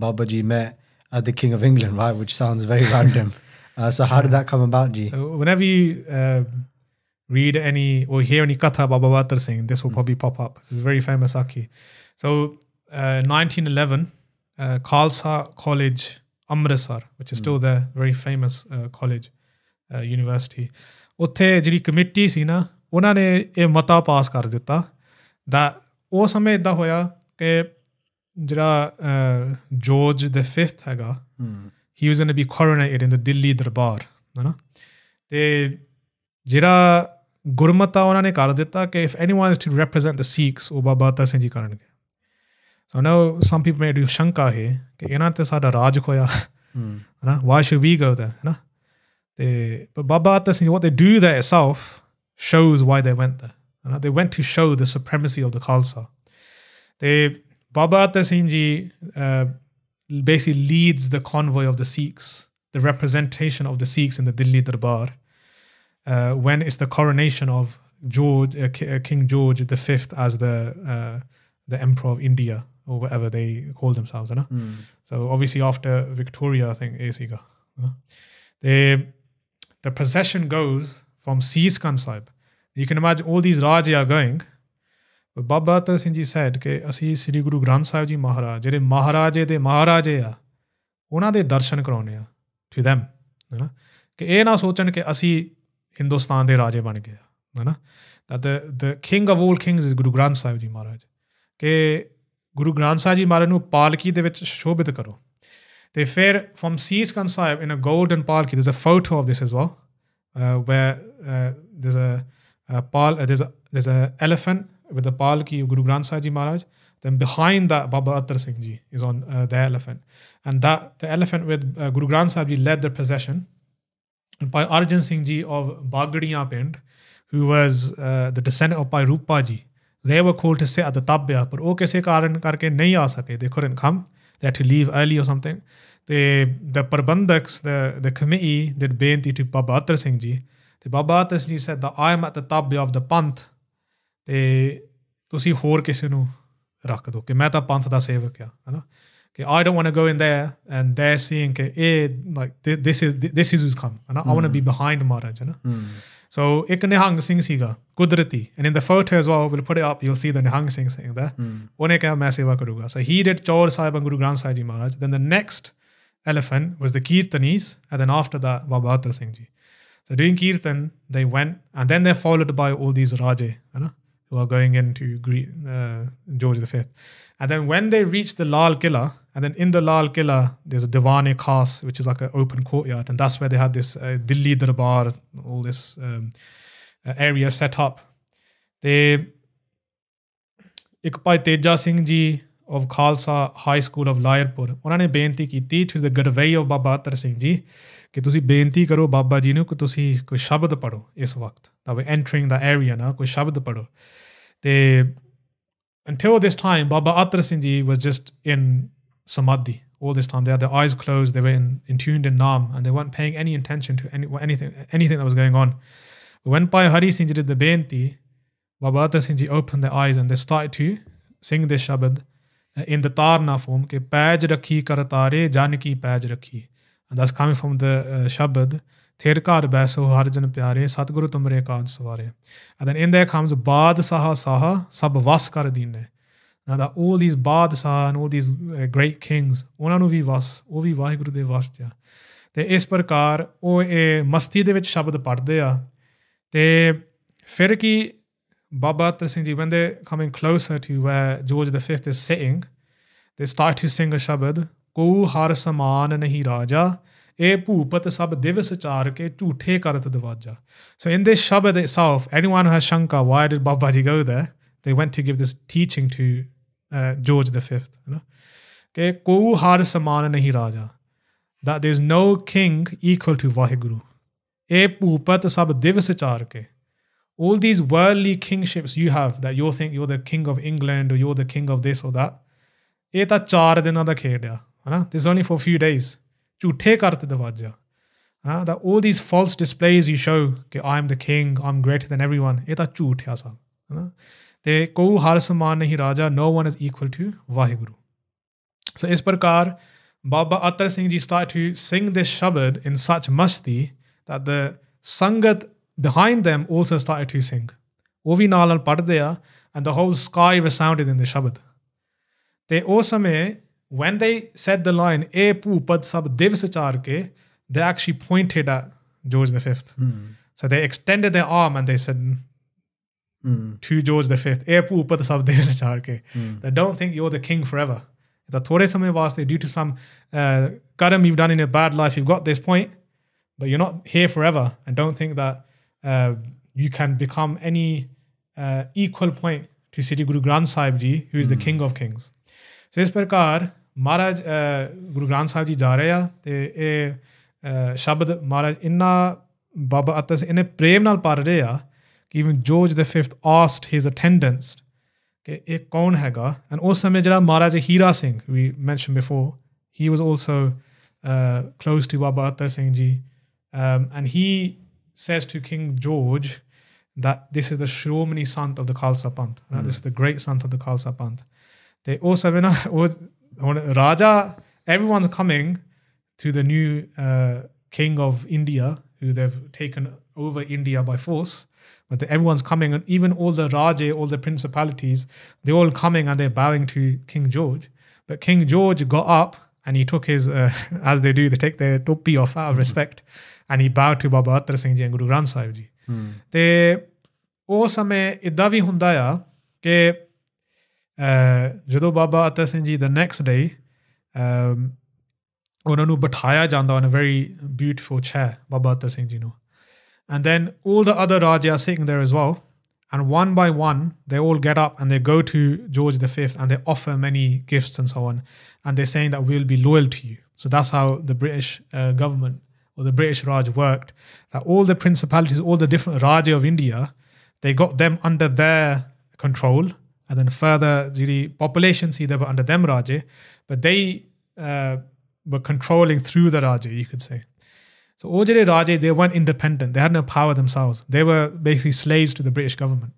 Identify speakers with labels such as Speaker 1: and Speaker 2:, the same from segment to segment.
Speaker 1: Baba Ji met the King of England, right? Which sounds very random. So how did that come about, Ji?
Speaker 2: So whenever you read any or hear any katha Baba Batar Singh, this will probably pop up. It's a very famous Akhi. So 1911, Khalsa College, Amritsar, which is still there, very famous college, university. ਉੱਥੇ ਜਿਹੜੀ committee ਸੀ ਨਾ ਉਹਨਾਂ ਨੇ ਇਹ ਮਤਾ ਪਾਸ ਕਰ ਦਿੱਤਾ ਦਾ ਉਹ ਸਮੇਂ ਇੱਦਾਂ ਹੋਇਆ ਕਿ ਜਿਹੜਾ ਜੋਰਜ ਦ 5th ਹੈਗਾ he was going to be coronated in the Delhi ਦਰਬਾਰ ਹੈ ਨਾ ਅਤੇ ਜਿਹੜਾ ਗੁਰਮਤਾ ਉਹਨਾਂ ਨੇ ਕਰ ਦਿੱਤਾ ਕਿ if anyone is to represent the Sikhs ਉਹ ਬਾਬਾ ਅਤਰ ਸਿੰਘ ਜੀ ਕਰਨਗੇ so now some people may do ਸ਼ੰਕਾ ਹੈ ਕਿ ਇਹਨਾਂ ਤੇ ਸਾਡਾ ਰਾਜ ਹੋਇਆ ਹੈ ਨਾ why should we go there ਹੈ ਨਾ but Baba Atta Singh, what they do there itself shows why they went there. They went to show the supremacy of the Khalsa. Baba Atta Singh Ji basically leads the convoy of the Sikhs, the representation of the Sikhs in the Delhi Darbar, when it's the coronation of King George V as the Emperor of India, or whatever they call themselves. So obviously after Victoria, I think, Asiga. The procession goes from Seeskan Sahib. You can imagine all these Raja are going. But Baba Atta Singh Ji said ਕਿ ਅਸੀਂ Sri Guru Granth Sahib Ji Maharaj ਜਿਹੜੇ ਮਹਾਰਾਜੇ ਦੇ ਮਹਾਰਾਜੇ ਆ ਉਹਨਾਂ ਦੇ ਦਰਸ਼ਨ ਕਰਾਉਣੇ ਆ to them ਹੈ ਨਾ ਕਿ ਇਹ ਨਾ ਸੋਚਣ ਕਿ ਅਸੀਂ ਹਿੰਦੁਸਤਾਨ ਦੇ ਰਾਜੇ ਬਣ ਗਏ ਆ ਹੈ ਨਾ the king of all kings is Guru Granth Sahib Ji Maharaj ਕਿ ਗੁਰੂ ਗ੍ਰੰਥ ਸਾਹਿਬ ਜੀ ਮਹਾਰਾਜ ਨੂੰ ਪਾਲਕੀ ਦੇ ਵਿੱਚ ਸ਼ੋਭਿਤ ਕਰੋ They fair from Seeskan Sahib in a golden palki. There's a photo of this as well, where there's a elephant with the palki of Guru Granth Sahib Ji Maharaj. Then behind that, Baba Atta Singh Ji is on the elephant, and the elephant with Guru Granth Sahib Ji led the procession. And Bhai Arjan Singh Ji of Bagadiya Pind, who was the descendant of Bhai Rupa Ji, they were called to sit at the tabya, but वो किसी कारण करके नहीं आ सके. They couldn't come. They had to leave early or something. The Prabandhaks, the committee did benti to Baba Atta Singh Ji. Baba Atta Singh Ji said that I am at the tabya of the Panth. ਤੁਸੀਂ ਹੋਰ ਕਿਸੇ ਨੂੰ ਰੱਖ ਦਿਓ ਕਿ ਮੈਂ ਤਾਂ ਪੰਥ ਦਾ ਸੇਵਕ ਆ ਹੈ ਨਾ ਕਿ I don't want to go in there and they're seeing ਕਿ ਇਹ like this is who's come and I want to be behind Maharaj ਹੈ ਨਾ So ਇੱਕ ਨਿਹੰਗ ਸਿੰਘ ਸੀਗਾ ਕੁਦਰਤੀ and in the photo as well, we'll put it up, you'll see the Nihang Singh sitting there. ਉਹਨੇ ਕਿਹਾ ਮੈਂ ਸੇਵਾ ਕਰੂਗਾ. So he did Chaur Sahib and Guru Granth Sahib Ji Maharaj. Then the next elephant was the Kirtanis, and then after that Baba Atta Singh Ji. So doing Kirtan, they went, and then they're followed by all these Raje, who are going in to greet George V. And then when they reach the Lal Killa, and then in the Lal Killa, there's a Diwan-e-Khas, which is like an open courtyard, and that's where they had this Delhi Darbar, all this area set up. ਇੱਕ ਭਾਈ Teja Singh ji of Khalsa High School of Lairpur, ਉਹਨਾਂ ਨੇ ਬੇਨਤੀ ਕੀਤੀ to the Gurvai of Baba Atta Singh Ji ਕਿ ਤੁਸੀਂ ਬੇਨਤੀ ਕਰੋ ਬਾਬਾ ਜੀ ਨੂੰ ਕਿ ਤੁਸੀਂ ਕੋਈ ਸ਼ਬਦ ਪੜੋ ਇਸ ਵਕਤ that we're entering the area now, ਕੋਈ ਸ਼ਬਦ ਪੜੋ ਤੇ until this time Baba Atta Singh Ji was just in samadhi all this time. They had their eyes closed, they were in tuned in Naam, and they weren't paying any attention to anything that was going on. But when Bhai Hari Singh Ji did the benti, Baba Atta Singh Ji opened their eyes and they started to sing this shabad in the Tarna form, ke paaj rakhi karatare janki paaj rakhi, and that's coming from the shabad Ther kar baiso har jan pyare Satguru tumre kaaj saware. And then in there comes Baad saha sab vas kar deene. Now that all these Badshah and all these great kings, ਉਹਨਾਂ ਨੂੰ ਵੀ ਵਸ ਉਹ ਵੀ ਵਾਹਿਗੁਰੂ ਦੇ ਵਸ 'ਚ ਆ ਅਤੇ ਇਸ ਪ੍ਰਕਾਰ ਉਹ ਇਹ ਮਸਤੀ ਦੇ ਵਿੱਚ ਸ਼ਬਦ ਪੜ੍ਹਦੇ ਆ ਅਤੇ ਫਿਰ ਕੀ Baba Atta Singh Ji, when they're coming closer to where George V is sitting, they start to sing a shabad, ਕੋ ਹਰ ਸਮਾਨ ਨਹੀਂ ਰਾਜਾ ਇਹ ਭੂਪਤ ਸਭ ਦਿਵਸ ਚਾਰ ਕੇ ਝੂਠੇ ਕਰਤ ਦਵਾਜਾ. So in this shabad itself, anyone who has shanka, why did Baba Ji go there? They went to give this teaching to George V. ਕਿ ਕੋ ਹਰ ਸਮਾਨ ਨਹੀਂ ਰਾਜਾ, that there is no king equal to Waheguru. ਇਹ ਭੂਪਤ ਸਭ ਦਿਵਸ ਚਾਰ ਕੇ. All these worldly kingships you have, that you think you're the king of England or you're the king of this or that, ਇਹ ਤਾਂ 4 ਦਿਨਾਂ ਦਾ ਖੇਡ ਆ this is only for a few days. ਝੂਠੇ ਕਰਤ ਦਵਾਜਾ that all these false displays you show ਕਿ I am the king, I'm greater than everyone, ਇਹ ਤਾਂ ਝੂਠ ਆ ਸਭ ਤੇ ਕੋ ਹਰ ਸਮਾਨ ਨਹੀਂ ਰਾਜਾ, no one is equal to Waheguru. So ਇਸ ਪ੍ਰਕਾਰ Baba Atar Singh Ji started to sing this shabad in such masti that the Sangat behind them also started to sing. ਉਹ ਵੀ ਨਾਲ ਪੜ੍ਹਦੇ ਆ and the whole sky resounded in the shabad. ਤੇ ਉਸ ਸਮੇਂ when they said the line "E ਭੂਪਤ ਸਭ ਦਿਵਸ ਚਾਰ ਕੇ," they actually pointed at George V. So they extended their arm and they said to George V, "E ਭੂਪਤ ਸਭ ਦਿਵਸ ਚਾਰ ਕੇ." They don't think you're the king forever. The ਥੋੜੇ ਸਮੇਂ ਵਾਸਤੇ due to some karm you've done in your bad life, you've got this point, but you're not here forever, and don't think that you can become any equal point to Sri Guru Granth Sahib Ji, who is the king of kings. So ਇਸ ਪ੍ਰਕਾਰ ਮਹਾਰਾਜ ਗੁਰੂ ਗ੍ਰੰਥ ਸਾਹਿਬ ਜੀ ਜਾ ਰਹੇ ਆ ਤੇ ਇਹ ਸ਼ਬਦ ਮਹਾਰਾਜ ਇੰਨਾ ਬਾਬਾ ਅਤਰ ਸਿੰਘ ਇੰਨੇ ਪ੍ਰੇਮ ਨਾਲ ਪੜ੍ਹ ਰਹੇ ਆ ਕਿ even George V asked his attendants ਕਿ ਇਹ ਕੌਣ ਹੈਗਾ. ਐਂਡ ਉਸ ਸਮੇਂ ਜਿਹੜਾ ਮਹਾਰਾਜ Hira Singh we mentioned before, he was also close to Baba Atar Singh Ji, and he says to King George that this is the Shromani Sant of the Khalsa Panth. This is the great Sant of the Khalsa Panth. ਤੇ ਉਸ ਸਮੇਂ ਨਾ ਹੁਣ ਰਾਜਾ everyone's coming to the new king of India who they've taken over India by force. But everyone's coming, and even all the Raja, all the principalities, they're all coming and they're bowing to King George. But King George got up and he took his, as they do, they take their topi off out of respect, and he bowed to Baba Atar Singh Ji and Guru Granth Sahib Ji. ਤੇ ਉਹ ਸਮੇਂ ਇੱਦਾਂ ਵੀ ਹੁੰਦਾ ਆ ਕਿ ਜਦੋਂ ਬਾਬਾ ਅਤਰ Singh ji the next day ਉਹਨਾਂ ਨੂੰ ਬਿਠਾਇਆ ਜਾਂਦਾ on a very beautiful chair, ਬਾਬਾ ਅਤਰ ਸਿੰਘ ਜੀ ਨੂੰ. And then all the other Raja are sitting there as well. And one by one, they all get up and they go to George V and they offer many gifts and so on. And they're saying that we'll be loyal to you. So that's how the British government or the British Raj worked. That all the principalities, all the different Raja of India, they got them under their control. And then further, the population, see, they were under them Raja. But they were controlling through the Raja, you could say. So Ojere Raja, they weren't independent. They had no power themselves. They were basically slaves to the British government.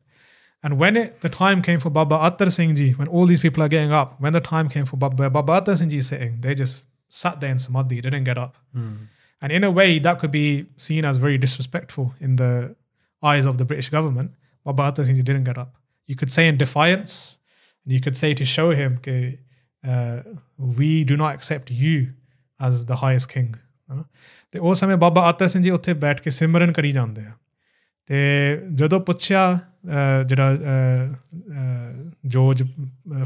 Speaker 2: And when the time came for Baba Atar Singh Ji, when all these people are getting up, when the time came for Baba Atar Singh Ji sitting, they just sat there in samadhi, they didn't get up. And in a way, that could be seen as very disrespectful in the eyes of the British government. Baba Atar Singh Ji didn't get up. You could say in defiance, and you could say to show him, we do not accept you as the highest king. ਤੇ ਉਸ ਸਮੇਂ ਬਾਬਾ ਅਤਰ ਸਿੰਘ ਜੀ ਉੱਥੇ ਬੈਠ ਕੇ ਸਿਮਰਨ ਕਰੀ ਜਾਂਦੇ ਆ. ਤੇ ਜਦੋਂ ਪੁੱਛਿਆ ਜਿਹੜਾ ਜੋਰਜ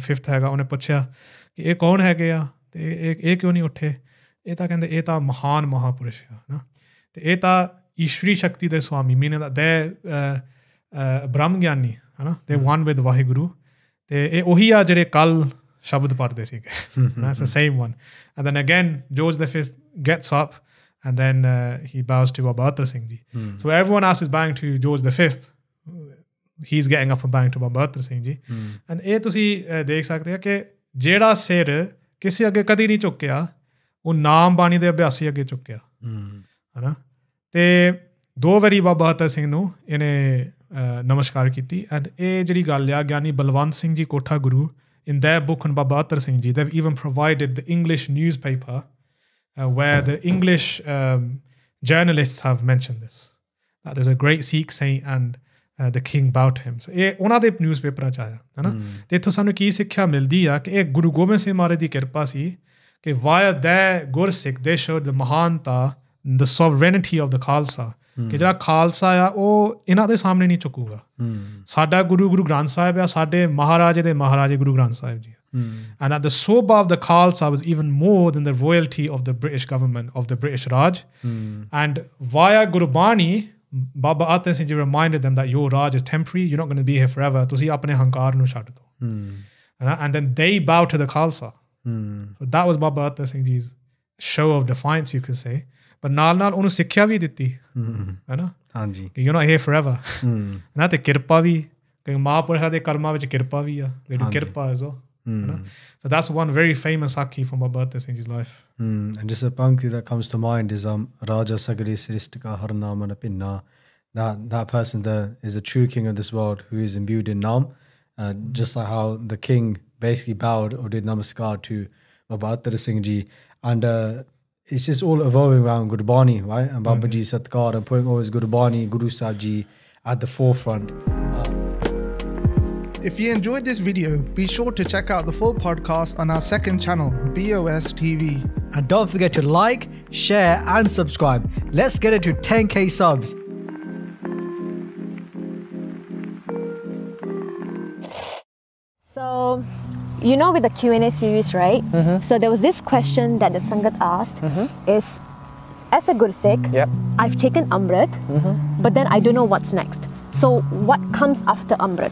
Speaker 2: ਫਿਫਥ ਹੈਗਾ, ਉਹਨੇ ਪੁੱਛਿਆ ਕਿ ਇਹ ਕੌਣ ਹੈਗੇ ਆ ਤੇ ਇਹ ਕਿਉਂ ਨਹੀਂ ਉੱਠੇ. ਇਹ ਤਾਂ ਕਹਿੰਦੇ ਇਹ ਤਾਂ ਮਹਾਨ ਮਹਾਪੁਰਸ਼ ਆ ਨਾ, ਤੇ ਇਹ ਤਾਂ ਈਸ਼ਵਰੀ ਸ਼ਕਤੀ ਦੇ ਸਵਾਮੀ, ਮੀਨਿੰਗ that they ਬ੍ਰਹਮ ਗਿਆਨੀ ਹੈ ਨਾ, they one with ਵਾਹਿਗੁਰੂ. ਤੇ ਇਹ ਉਹੀ ਆ ਜਿਹੜੇ ਕੱਲ ਸ਼ਬਦ ਪੜ੍ਹਦੇ ਸੀਗੇ. That's the same one. And then again George V gets up and then he bows to Baba Atar Singh Ji. So everyone else is bowing to George V. He's getting up and bowing to Baba Atar Singh Ji. And ਇਹ ਤੁਸੀਂ ਦੇਖ ਸਕਦੇ ਆ ਕਿ ਜਿਹੜਾ ਸਿਰ ਕਿਸੇ ਅੱਗੇ ਕਦੀ ਨਹੀਂ ਝੁਕਿਆ, ਉਹ ਨਾਮ ਬਾਣੀ ਦੇ ਅਭਿਆਸੀ ਅੱਗੇ ਝੁਕਿਆ ਹੈ ਨਾ. ਤੇ 2 ਵਾਰੀ ਬਾਬਾ ਅਤਰ ਸਿੰਘ ਨੂੰ ਇਹਨੇ ਨਮਸਕਾਰ ਕੀਤੀ. ਐਂਡ ਇਹ ਜਿਹੜੀ ਗੱਲ ਆ, ਗਿਆਨੀ ਬਲਵੰਤ ਸਿੰਘ ਜੀ ਕੋਠਾ ਗੁਰੂ, in their book on Baba Atar Singh Ji, they've even provided the English newspaper where the English journalists have mentioned this, that there's a great Sikh saint and the king bowed to him. So ਇਹ ਉਹਨਾਂ ਦੇ ਨਿਊਜ਼ਪੇਪਰਾਂ 'ਚ ਆਇਆ ਹੈ ਨਾ. ਤੇ ਇੱਥੋਂ ਸਾਨੂੰ ਕੀ ਸਿੱਖਿਆ ਮਿਲਦੀ ਆ ਕਿ ਇਹ ਗੁਰੂ ਗੋਬਿੰਦ ਸਿੰਘ ਮਹਾਰਾਜ ਦੀ ਕਿਰਪਾ ਸੀ ਕਿ via their ਗੁਰਸਿੱਖ they showed the ਮਹਾਨਤਾ, the sovereignty of the Khalsa, ਕਿ ਜਿਹੜਾ ਖਾਲਸਾ ਆ ਉਹ ਇਹਨਾਂ ਦੇ ਸਾਹਮਣੇ ਨਹੀਂ ਝੁਕੂਗਾ. ਸਾਡਾ ਗੁਰੂ ਗ੍ਰੰਥ ਸਾਹਿਬ ਆ, ਸਾਡੇ ਮਹਾਰਾਜੇ ਦੇ ਮਹਾਰਾਜੇ Guru Granth Sahib ji. And that the Sobha of the Khalsa was even more than the royalty of the British government, of the British Raj. And via Gurbani, Baba Atar Singh Ji reminded them that your Raj is temporary, you're not going to be here forever. Tusi apne hankar nu chhad do. And then they bowed to the Khalsa. So that was Baba Atar Singh Ji's show of defiance, you could say. But ਨਾਲ ਉਹਨੂੰ ਸਿੱਖਿਆ ਵੀ ਦਿੱਤੀ ਹੈ ਨਾ, ਹਾਂਜੀ, ਕਿ you note hair forever ਨਾ. ਤੇ ਕਿਰਪਾ ਵੀ, ਕਿ ਮਹਾਂਪੁਰਸ਼ਾਂ ਦੇ ਕਰਮਾਂ ਵਿੱਚ ਕਿਰਪਾ ਵੀ ਆ, they do ਕਿਰਪਾ as well. So that's one very famous Sakhi from Baba Atar Singh Ji's life.
Speaker 1: And just a pankti that comes to mind is Raja Sagari Srishtika Har Namana Pinna. That person there is the true king of this world who is imbued in Nam. Just like how the king basically bowed or did namaskar to Baba Atar Singh Ji, and it's just all evolving around Gurbani, right? And Baba Ji Satkar, and putting always Gurbani, Guroo Saaheb Jee at the forefront.
Speaker 3: If you enjoyed this video, be sure to check out the full podcast on our second channel, BOS TV.
Speaker 4: And don't forget to like, share and subscribe. Let's get it to 10k subs.
Speaker 5: So, you know, with the Q&A series, right? So there was this question that the Sangat asked is, as a Gursikh, I've taken Amrit, but then I don't know what's next. So what comes after Amrit?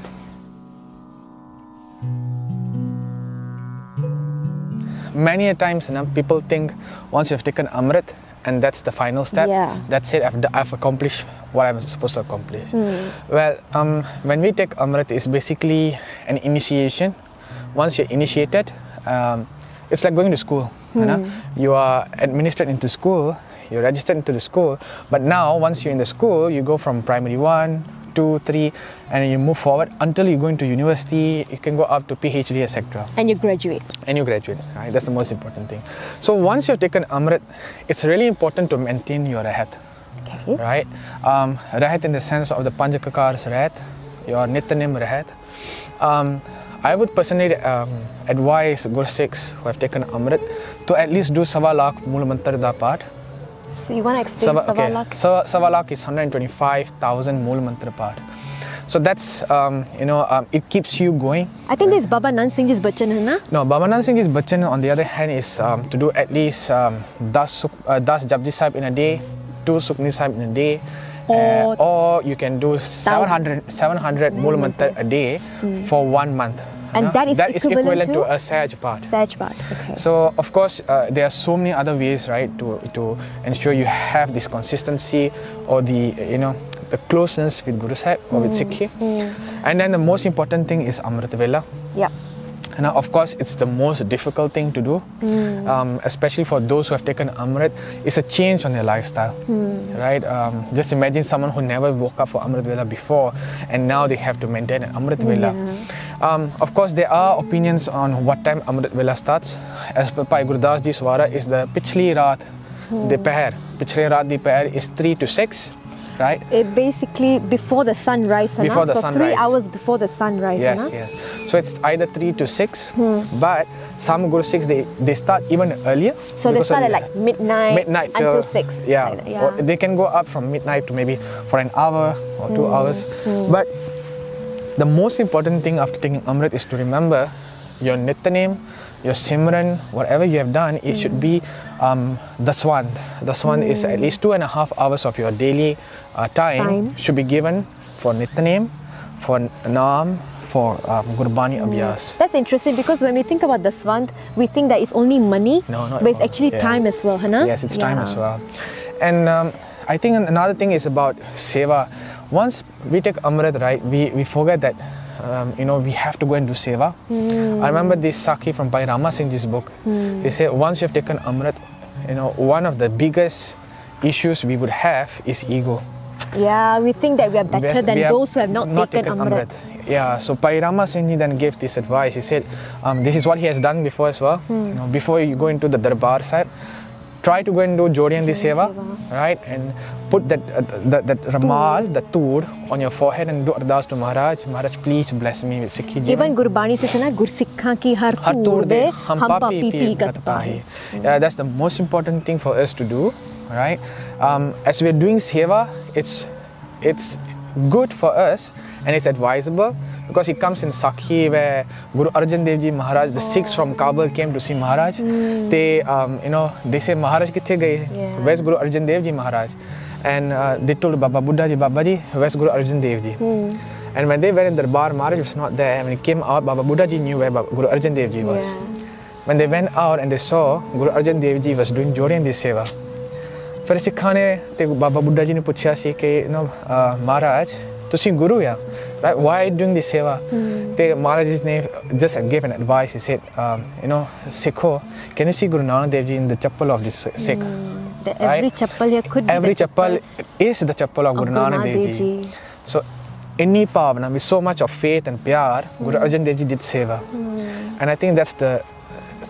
Speaker 6: Many a times, people think once you've taken Amrit and that's the final step, that's it, I've accomplished what I'm supposed to accomplish. Well, when we take Amrit, it's basically an initiation. Once you're initiated, it's like going to school. You are administered into school, you're registered into the school, but now once you're in the school, you go from primary 1, 2, 3, and you move forward until you go into university. You can go up to PhD, etc.
Speaker 5: And you graduate.
Speaker 6: Right? That's the most important thing. So once you've taken Amrit, it's really important to maintain your Rahat.
Speaker 5: Okay.
Speaker 6: Right? Rahat in the sense of the Panjakakars Rahat, your Nityanim Rahat. I would personally advise Gursikhs who have taken Amrit to at least do Sawa Lakh Mool Mantar da Path.
Speaker 5: So you want to explain Sawa Lakh?
Speaker 6: Sawa Lakh is 125,000 Mool Mantra Path. So that's, it keeps you going.
Speaker 5: I think this is Baba Nand Singh Ji's bachan, hai na?
Speaker 6: No, Baba Nand Singh Ji's bachan, on the other hand, is to do at least 10 Japji Sahib in a day, 2 Sukhni Sahib in a day. Or you can do 700 Mool Mantra a day for 1 month.
Speaker 5: And that is equivalent
Speaker 6: to a Sahaj Path.
Speaker 5: Sahaj Path, okay.
Speaker 6: So, of course, there are so many other ways, right, to ensure you have this consistency or the closeness with Guru Sahib or with Sikhi. And then the most important thing is Amrit Vela.
Speaker 5: Yeah.
Speaker 6: Now, of course, it's the most difficult thing to do, especially for those who have taken Amrit. It's a change on their lifestyle, right? Just imagine someone who never woke up for Amrit Vela before, and now they have to maintain an Amrit Vela. Of course, there are opinions on what time Amrit Vela starts. As per Bhai Gurdas Ji Swara is the Pichli Raat de Pahar. Pichli Raat de Pahar is 3 to 6. Right?
Speaker 5: It basically before the sunrise.
Speaker 6: Before the sunrise.
Speaker 5: 3 hours before the sunrise.
Speaker 6: Yes. So it's either 3 to 6, but some Gursikhs they start even earlier.
Speaker 5: So they start at like midnight until 6.
Speaker 6: Yeah. Or they can go up from midnight to maybe for an hour or 2 hours. But the most important thing after taking Amrit is to remember your Nityanem, your Simran, whatever you have done, it should be Daswand. Daswand is at least 2.5 hours of your daily time should be given for Nityanem, for Naam, for Gurbani Abhyas.
Speaker 5: That's interesting because when we think about Daswand, we think that it's only money, but it's actually time as well, Hana?
Speaker 6: Yes, it's time as well. And I think another thing is about Seva. Once we take Amrit, right, we forget that we have to go and do Seva. I remember this Sakhi from Bhai Rama Singh Ji's book. They say once you've taken Amrit, one of the biggest issues we would have is ego.
Speaker 5: Yeah, we think that we are better than those who have not taken Amrit.
Speaker 6: Yeah, so Bhai Rama Singh Ji then gave this advice. He said, this is what he has done before as well. Before you go into the Darbar side, try to go and do Jodi and the Seva, right? And put that Ramal, the Tood, on your forehead and do Ardas to Maharaj. Maharaj, please bless me with Sikhi Jivan.
Speaker 5: Even Gurbani says, Gursikha ki har tood de, hum papi pi gat pahe.
Speaker 6: Yeah, that's the most important thing for us to do, right? As we're doing Seva, it's good for us and it's advisable because it comes in Sakhi where Guru Arjan Dev Ji Maharaj, the Sikhs from Kabul came to see Maharaj. They say, Maharaj kithe gaye? Where's Guru Arjan Dev Ji Maharaj? And they told Baba Buddha Ji, Baba Ji, where's Guru Arjan Dev Ji? And when they were in the Darbar, Maharaj was not there. When he came out, Baba Buddha Ji knew where Guru Arjan Dev Ji was. When they went out and they saw Guru Arjan Dev Ji was doing Jodi and the Seva. फिर सिखा ने ते बाबा बुड्ढा जी ने पूछा सी कि महाराज तुसी गुरु या right, why are you doing this seva? Te Maharaj ne just gave an advice. He said, Sikho, can you see Guru Nanak Dev Ji in the chappal of this Sikh?
Speaker 5: Every chappal here could
Speaker 6: every
Speaker 5: be the
Speaker 6: chappal is the chappal of Guru Nanak Dev Ji. So, inni pavana, with so much of faith and pyar, Guru Arjan Dev Ji did seva. And I think that's the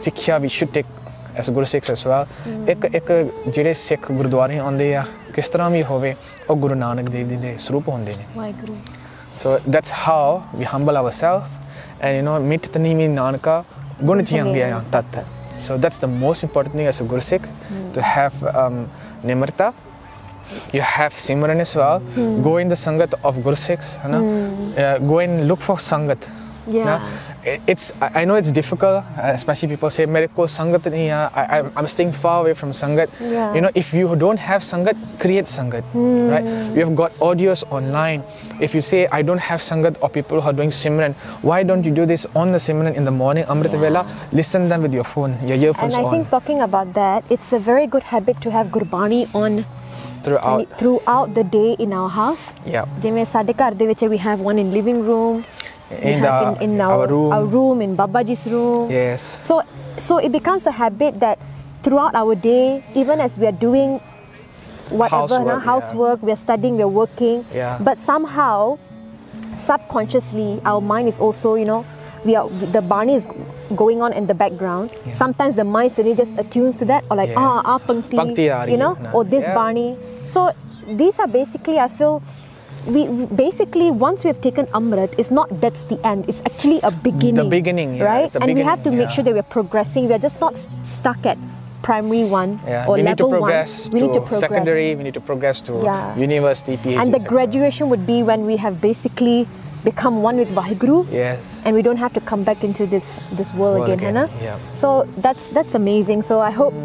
Speaker 6: ਸਿੱਖਿਆ we should take as Gurusikhs as well. ਇੱਕ ਜਿਹੜੇ ਸਿੱਖ ਗੁਰਦੁਆਰੇ ਆਉਂਦੇ ਆ ਕਿਸ ਤਰ੍ਹਾਂ ਵੀ ਹੋਵੇ ਉਹ ਗੁਰੂ ਨਾਨਕ ਦੇਵ ਜੀ ਦੇ ਸਰੂਪ ਹੁੰਦੇ ਨੇ
Speaker 5: Waheguru
Speaker 6: so that's how we humble ourselves and you know ਮਿੱਠ ਤਨੀਮੀ ਨਾਨਕਾ ਗੁਣ ਚਿਆਂਗਿਆ ਤਤ so that's the most important thing as a Gurusikh to have nimrata. You have Simran as well. Go in the Sangat of Gurusikhs, go and look for Sangat.
Speaker 5: Yeah.
Speaker 6: I know it's difficult, especially people say, "Mere ko Sangat nahi hai. I'm staying far away from Sangat."
Speaker 5: Yeah.
Speaker 6: You know, if you don't have Sangat, create Sangat, right? We have got audios online. If you say, "I don't have Sangat," or people who are doing Simran, why don't you do this on the Simran in the morning, Amrit Vela? Listen them with your phone, your earphones on.
Speaker 5: And I think talking about that, it's a very good habit to have Gurbani on. Throughout the day in our house.
Speaker 6: Yeah.
Speaker 5: ਜਿਵੇਂ ਸਾਡੇ ਘਰ ਦੇ ਵਿੱਚ we have one in living room. In our room, in Babaji's room.
Speaker 6: Yes.
Speaker 5: So it becomes a habit that throughout our day, even as we are doing whatever housework, we are studying, we are working.
Speaker 6: Yeah.
Speaker 5: But somehow, subconsciously, our mind is also, you know, the Bani is going on in the background. Yeah. Sometimes the mind suddenly just attunes to that, or like Pankti, you know, or this Bani. So these are basically, I feel, we basically once we have taken Amrit, it's not that's the end. It's actually a beginning.
Speaker 6: The beginning,
Speaker 5: right? And we have to make sure that we are progressing. We are just not stuck at primary one or
Speaker 6: we
Speaker 5: level
Speaker 6: need to progress
Speaker 5: 1. We need to progress.
Speaker 6: Secondary. We need to progress to university, PhD.
Speaker 5: And the graduation would be when we have basically become one with Waheguru.
Speaker 6: Yes.
Speaker 5: And we don't have to come back into this world again, Hannah.
Speaker 6: Yeah.
Speaker 5: So that's amazing. So I hope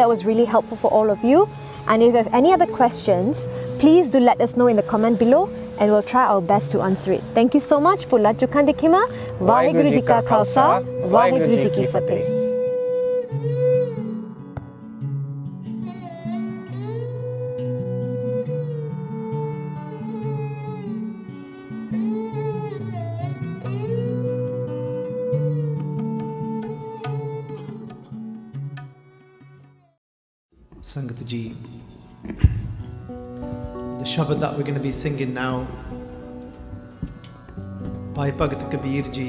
Speaker 5: that was really helpful for all of you. And if you have any other questions, please do let us know in the comment below, and we'll try our best to answer it. Thank you so much. Pula chukan dikima. Waheguru ji ka Khalsa. Waheguru ji ki Fateh.
Speaker 3: Sangat Ji, the Shabad that we're going to be singing now by Bhagat Kabir Ji.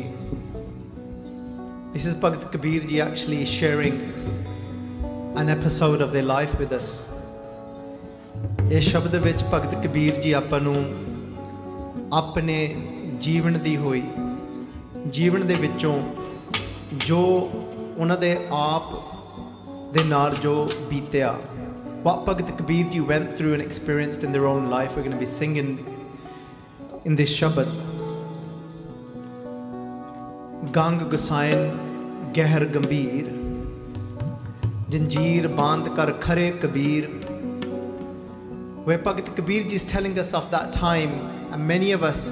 Speaker 3: This is Bhagat Kabir Ji actually sharing an episode of their life with us. This Shabad ਦੇ ਵਿੱਚ Bhagat Kabir Ji ਆਪਾਂ ਨੂੰ ਆਪਣੇ ਜੀਵਨ ਦੀ ਹੋਈ ਜੀਵਨ ਦੇ ਵਿੱਚੋਂ ਜੋ ਉਹਨਾਂ ਦੇ ਆਪ ਦੇ ਨਾਲ ਜੋ ਬੀਤਿਆ, what Bhagat Kabir Ji went through and experienced in their own life, we're going to be singing in this Shabad. Gang Gusain Gehar Gambir, Janjeer Band Kar Khare Kabir, where Bhagat Kabir Ji is telling us of that time, and many of us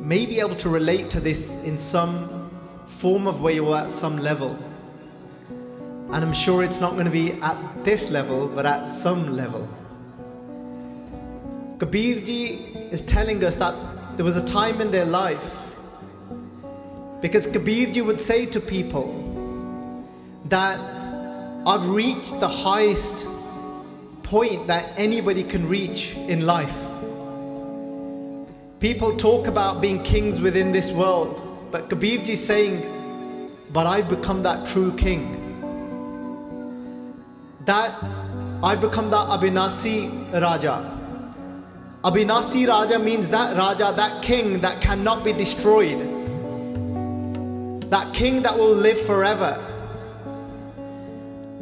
Speaker 3: may be able to relate to this in some form of way or at some level. And I'm sure it's not going to be at this level, but at some level. Kabir Ji is telling us that there was a time in their life, because Kabir Ji would say to people that I've reached the highest point that anybody can reach in life. People talk about being kings within this world, but Kabir Ji is saying, but I've become that true king. That I've become the Abhinasi Raja. Abhinasi Raja means that Raja, that king that cannot be destroyed. That king that will live forever.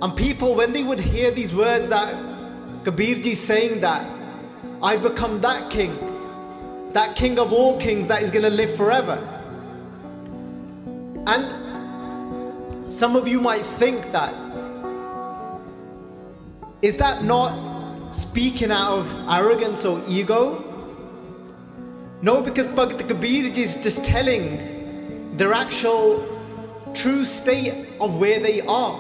Speaker 3: And people, when they would hear these words that Kabir Ji saying that I've become that king of all kings that is going to live forever. And some of you might think that, is that not speaking out of arrogance or ego? No, because Bhagat Kabir Ji is just telling their actual true state of where they are.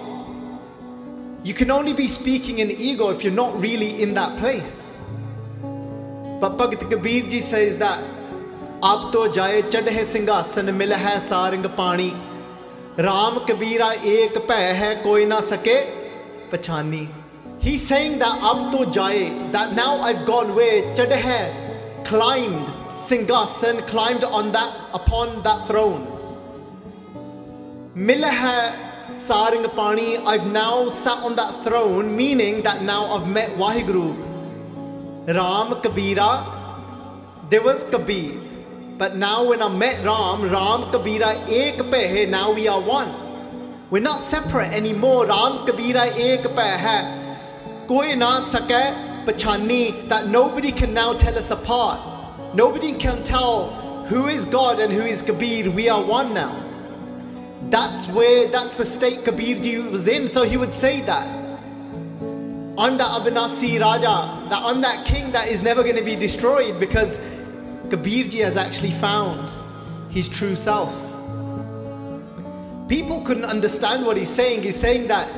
Speaker 3: You can only be speaking in ego if you're not really in that place. But Bhagat Kabir Ji says that Ab to jaye chadhe singhasan mil hai sarang pani, Ram Kabira ek bhai hai koi na sake pachani. He's saying that ab to jaye, that now I've gone where Chadeh climbed Singhasan, climbed upon that throne. Mila hai sarang pani, I've now sat on that throne, meaning that now I've met Waheguru. Ram Kabira, there was Kabir. But now when I met Ram, Ram Kabira ek pe hai, now we are one. We're not separate anymore. Ram Kabira ek pe hai. Koi na sake pachani, that nobody can now tell us apart. Nobody can tell who is God and who is Kabir. We are one now. That's the state Kabir Ji was in. So he would say that. I'm the Abhinasi Raja, that I'm that king that is never going to be destroyed, because Kabir Ji has actually found his true self. People couldn't understand what he's saying. He's saying that.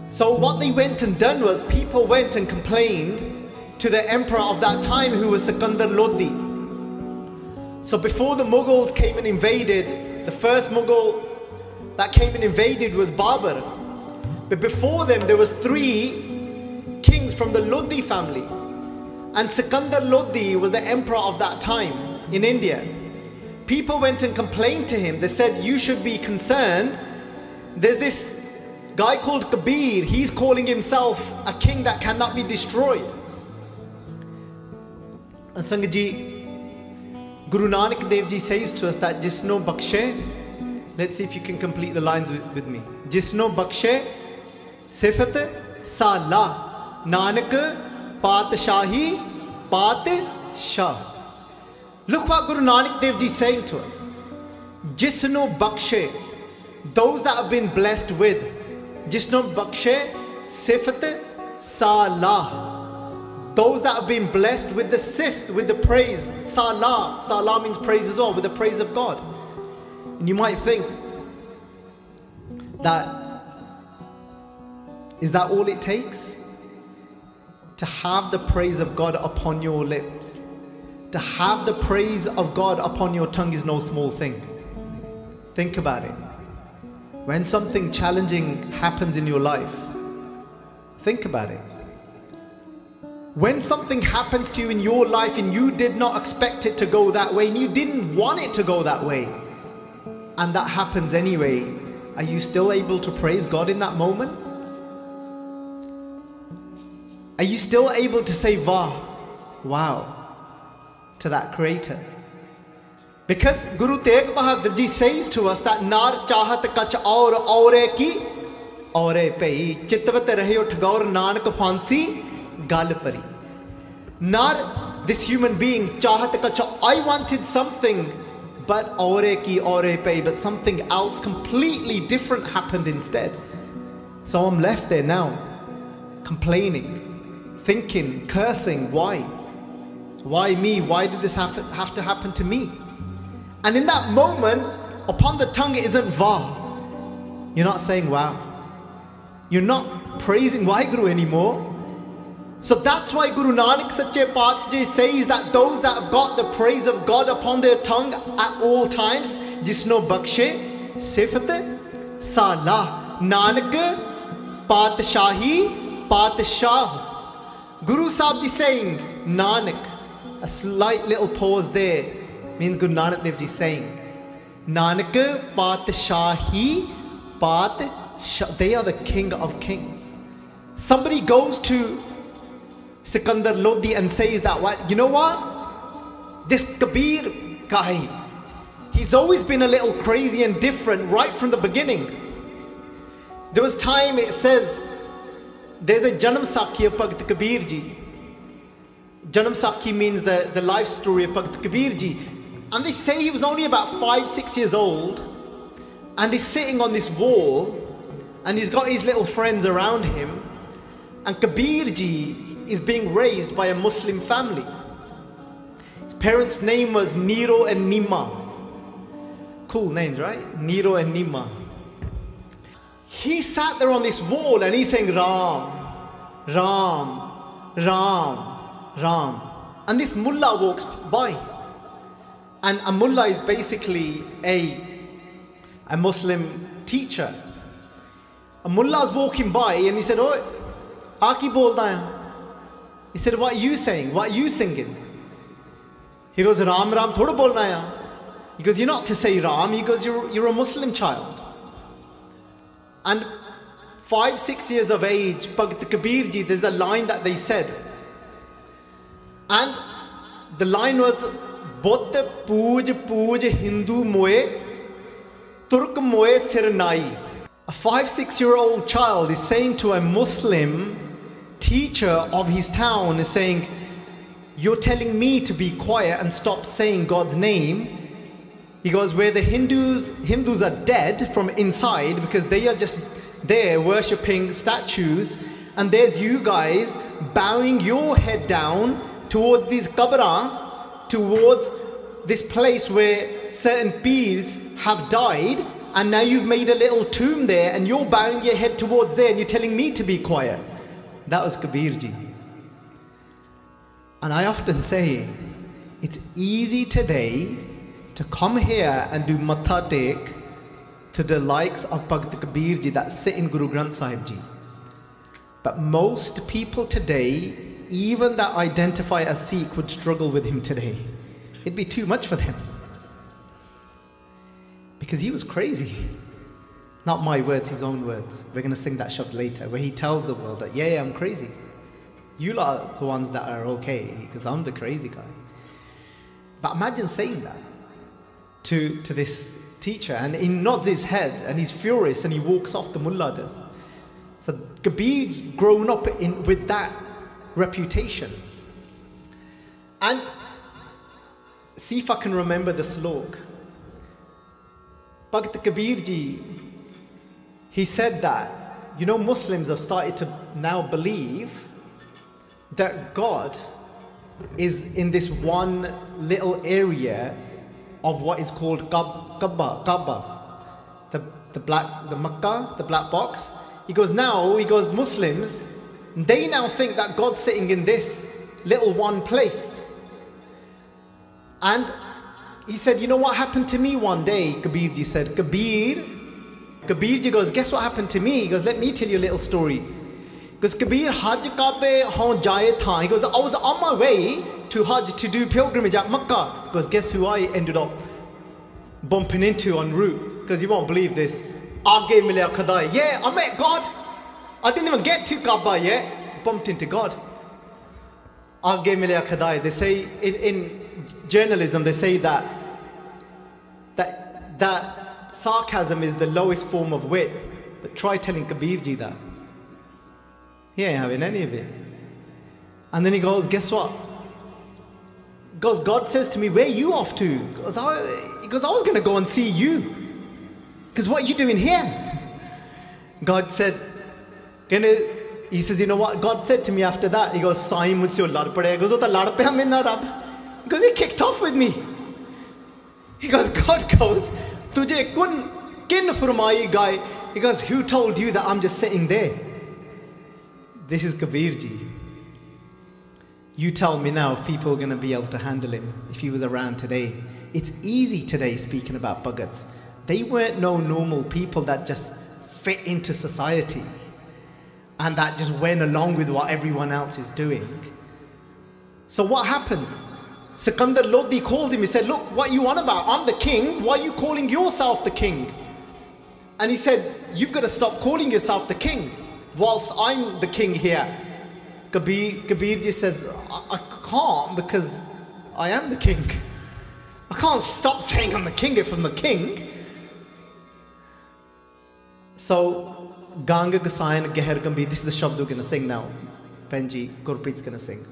Speaker 3: So what they went and done was, people went and complained to the emperor of that time, who was Sikandar Lodi. So before the Mughals came and invaded, the first Mughal that came and invaded was Babur. But before them, there was 3 kings from the Lodi family. And Sikandar Lodi was the emperor of that time in India. People went and complained to him. They said, you should be concerned. There's this guy called Kabir. He's calling himself a king that cannot be destroyed. And Sangat Ji, Guru Nanak Dev Ji says to us that Jisno Bakshe, let's see if you can complete the lines with me. Jisno Bakshe, Sifat Sala, Nanak Patshahi Patshah. Look what Guru Nanak Dev Ji is saying to us. Jisno Bakshe, those that have been blessed with. Jisno Bakshe, Sifat Sala. Those that have been blessed with the sift, with the praise. Salah. Salah means praise as well, with the praise of God. And you might think that, is that all it takes? To have the praise of God upon your lips. To have the praise of God upon your tongue is no small thing. Think about it. When something challenging happens in your life, think about it. When something happens to you in your life and you did not expect it to go that way and you didn't want it to go that way, and that happens anyway, are you still able to praise God in that moment? Are you still able to say wow to that Creator? Because Guru Tegh Bahadur Ji says to us that nar chahat kach aure ki aure pei chitvat rahe uth gaur nanak phansi gal pari. Nar, this human being, chahat kach, I wanted something, but aure ki aure pei, but something else completely different happened instead. So I'm left there now, complaining, thinking, cursing. Why? Why me? Why did this have to happen to me? And in that moment, upon the tongue isn't va. You're not saying wow. You're not praising Waheguru anymore. So that's why Guru Nanak Sache Paatshah says that those that have got the praise of God upon their tongue at all times, Jisno Bakshe Sifat Salah, Nanak Patshahi Patshah. Guru Saaheb Jee saying Nanak. A slight little pause there means Guru Nanak Dev Ji saying Nanak Patshahi Patshah. They are the king of kings. Somebody goes to Sikandar Lodi and says that, what, you know what? This Kabir guy, he's always been a little crazy and different right from the beginning. There was time, it says, there's a Janam Sakhi of Bhagat Kabir Ji. Janam Sakhi means the life story of Bhagat Kabir Ji. And they say he was only about 5-6 years old, and he's sitting on this wall, and he's got his little friends around him, and Kabir Ji is being raised by a Muslim family. His parents' name was Nero and Nima. Cool names, right? Nero and Nima. He sat there on this wall and he's saying Ram, Ram, Ram, Ram. And this mullah walks by. And a mullah is basically a Muslim teacher. A mullah is walking by and he said, "Oh, aaki bolda hai?" He said, "What are you saying? What are you singing?" He goes, "Ram Ram thoda bolna hai." He goes, you're not to say Ram. He goes, you're a Muslim child. And 5-6 years of age, Bhagat Kabir Ji, there's a line that they said. And the line was, Buddha pooj Hindu moe, Turk moe sir nai. A 5-6-year-old child is saying to a Muslim teacher of his town, is saying, you're telling me to be quiet and stop saying God's name. He goes, where the Hindus are dead from inside because they are just there worshipping statues, and there's you guys bowing your head down towards these qabra, towards this place where certain peers have died, and now you've made a little tomb there and you're bowing your head towards there and you're telling me to be quiet. That was Kabir Ji. And I often say, it's easy today to come here and do matha tek to the likes of Bhagat Kabir Ji that sit in Guru Saaheb Jee. But most people today, even that identify as Sikh, would struggle with him today. It'd be too much for them. Because he was crazy. Not my words, his own words. We're going to sing that shabd later, where he tells the world that, yeah, I'm crazy. You lot are the ones that are okay, because I'm the crazy guy. But imagine saying that to this teacher, and he nods his head, and he's furious, and he walks off. The mullah does. So Kabir's grown up with that reputation. And see if I can remember the slok. Bhagat Kabir Ji, he said that, you know, Muslims have started to now believe that God is in this one little area of what is called Kaaba, the Makkah, the black box. He goes, Muslims, they now think that God's sitting in this little one place. And he said, you know what happened to me one day? Kabir Ji said, Kabir Ji goes, guess what happened to me? He goes, let me tell you a little story. He goes, Kabir, Hajj Kabe hon jaye tha. He goes, I was on my way to Hajj to do pilgrimage at Makkah. He goes, guess who I ended up bumping into en route? Because you won't believe this. Aage milya khadai. Yeah, I met God. I didn't even get to Kaaba yet. Bumped into God. Aage milya khadai. They say in journalism, they say that sarcasm is the lowest form of wit. But try telling Kabir Ji that. He ain't having any of it. And then he goes, guess what? Because God says to me, where are you off to? He goes, I was going to go and see you. Because what are you doing here? God said, he says, you know what? God said to me after that, he goes, Sai mujhse lad padya. He goes, "Ota lad paya mere naal Rab." He goes, he kicked off with me. He goes, God goes, Tujhe kin furmai guy. He goes, who told you that I'm just sitting there? This is Kabir Ji. You tell me now if people are going to be able to handle him, if he was around today. It's easy today speaking about Bhagats. They weren't no normal people that just fit into society and that just went along with what everyone else is doing. So what happens? Sikandar Lodi called him. He said, look, what are you on about? I'm the king. Why are you calling yourself the king? And he said, you've got to stop calling yourself the king whilst I'm the king here. Kabir Ji says, I can't, because I am the king. I can't stop saying I'm the king if I'm the king. So, Ganga Gasayan Geher Gambhir, this is the shabd we're going to sing now. Benji, Gurpreet's going to sing.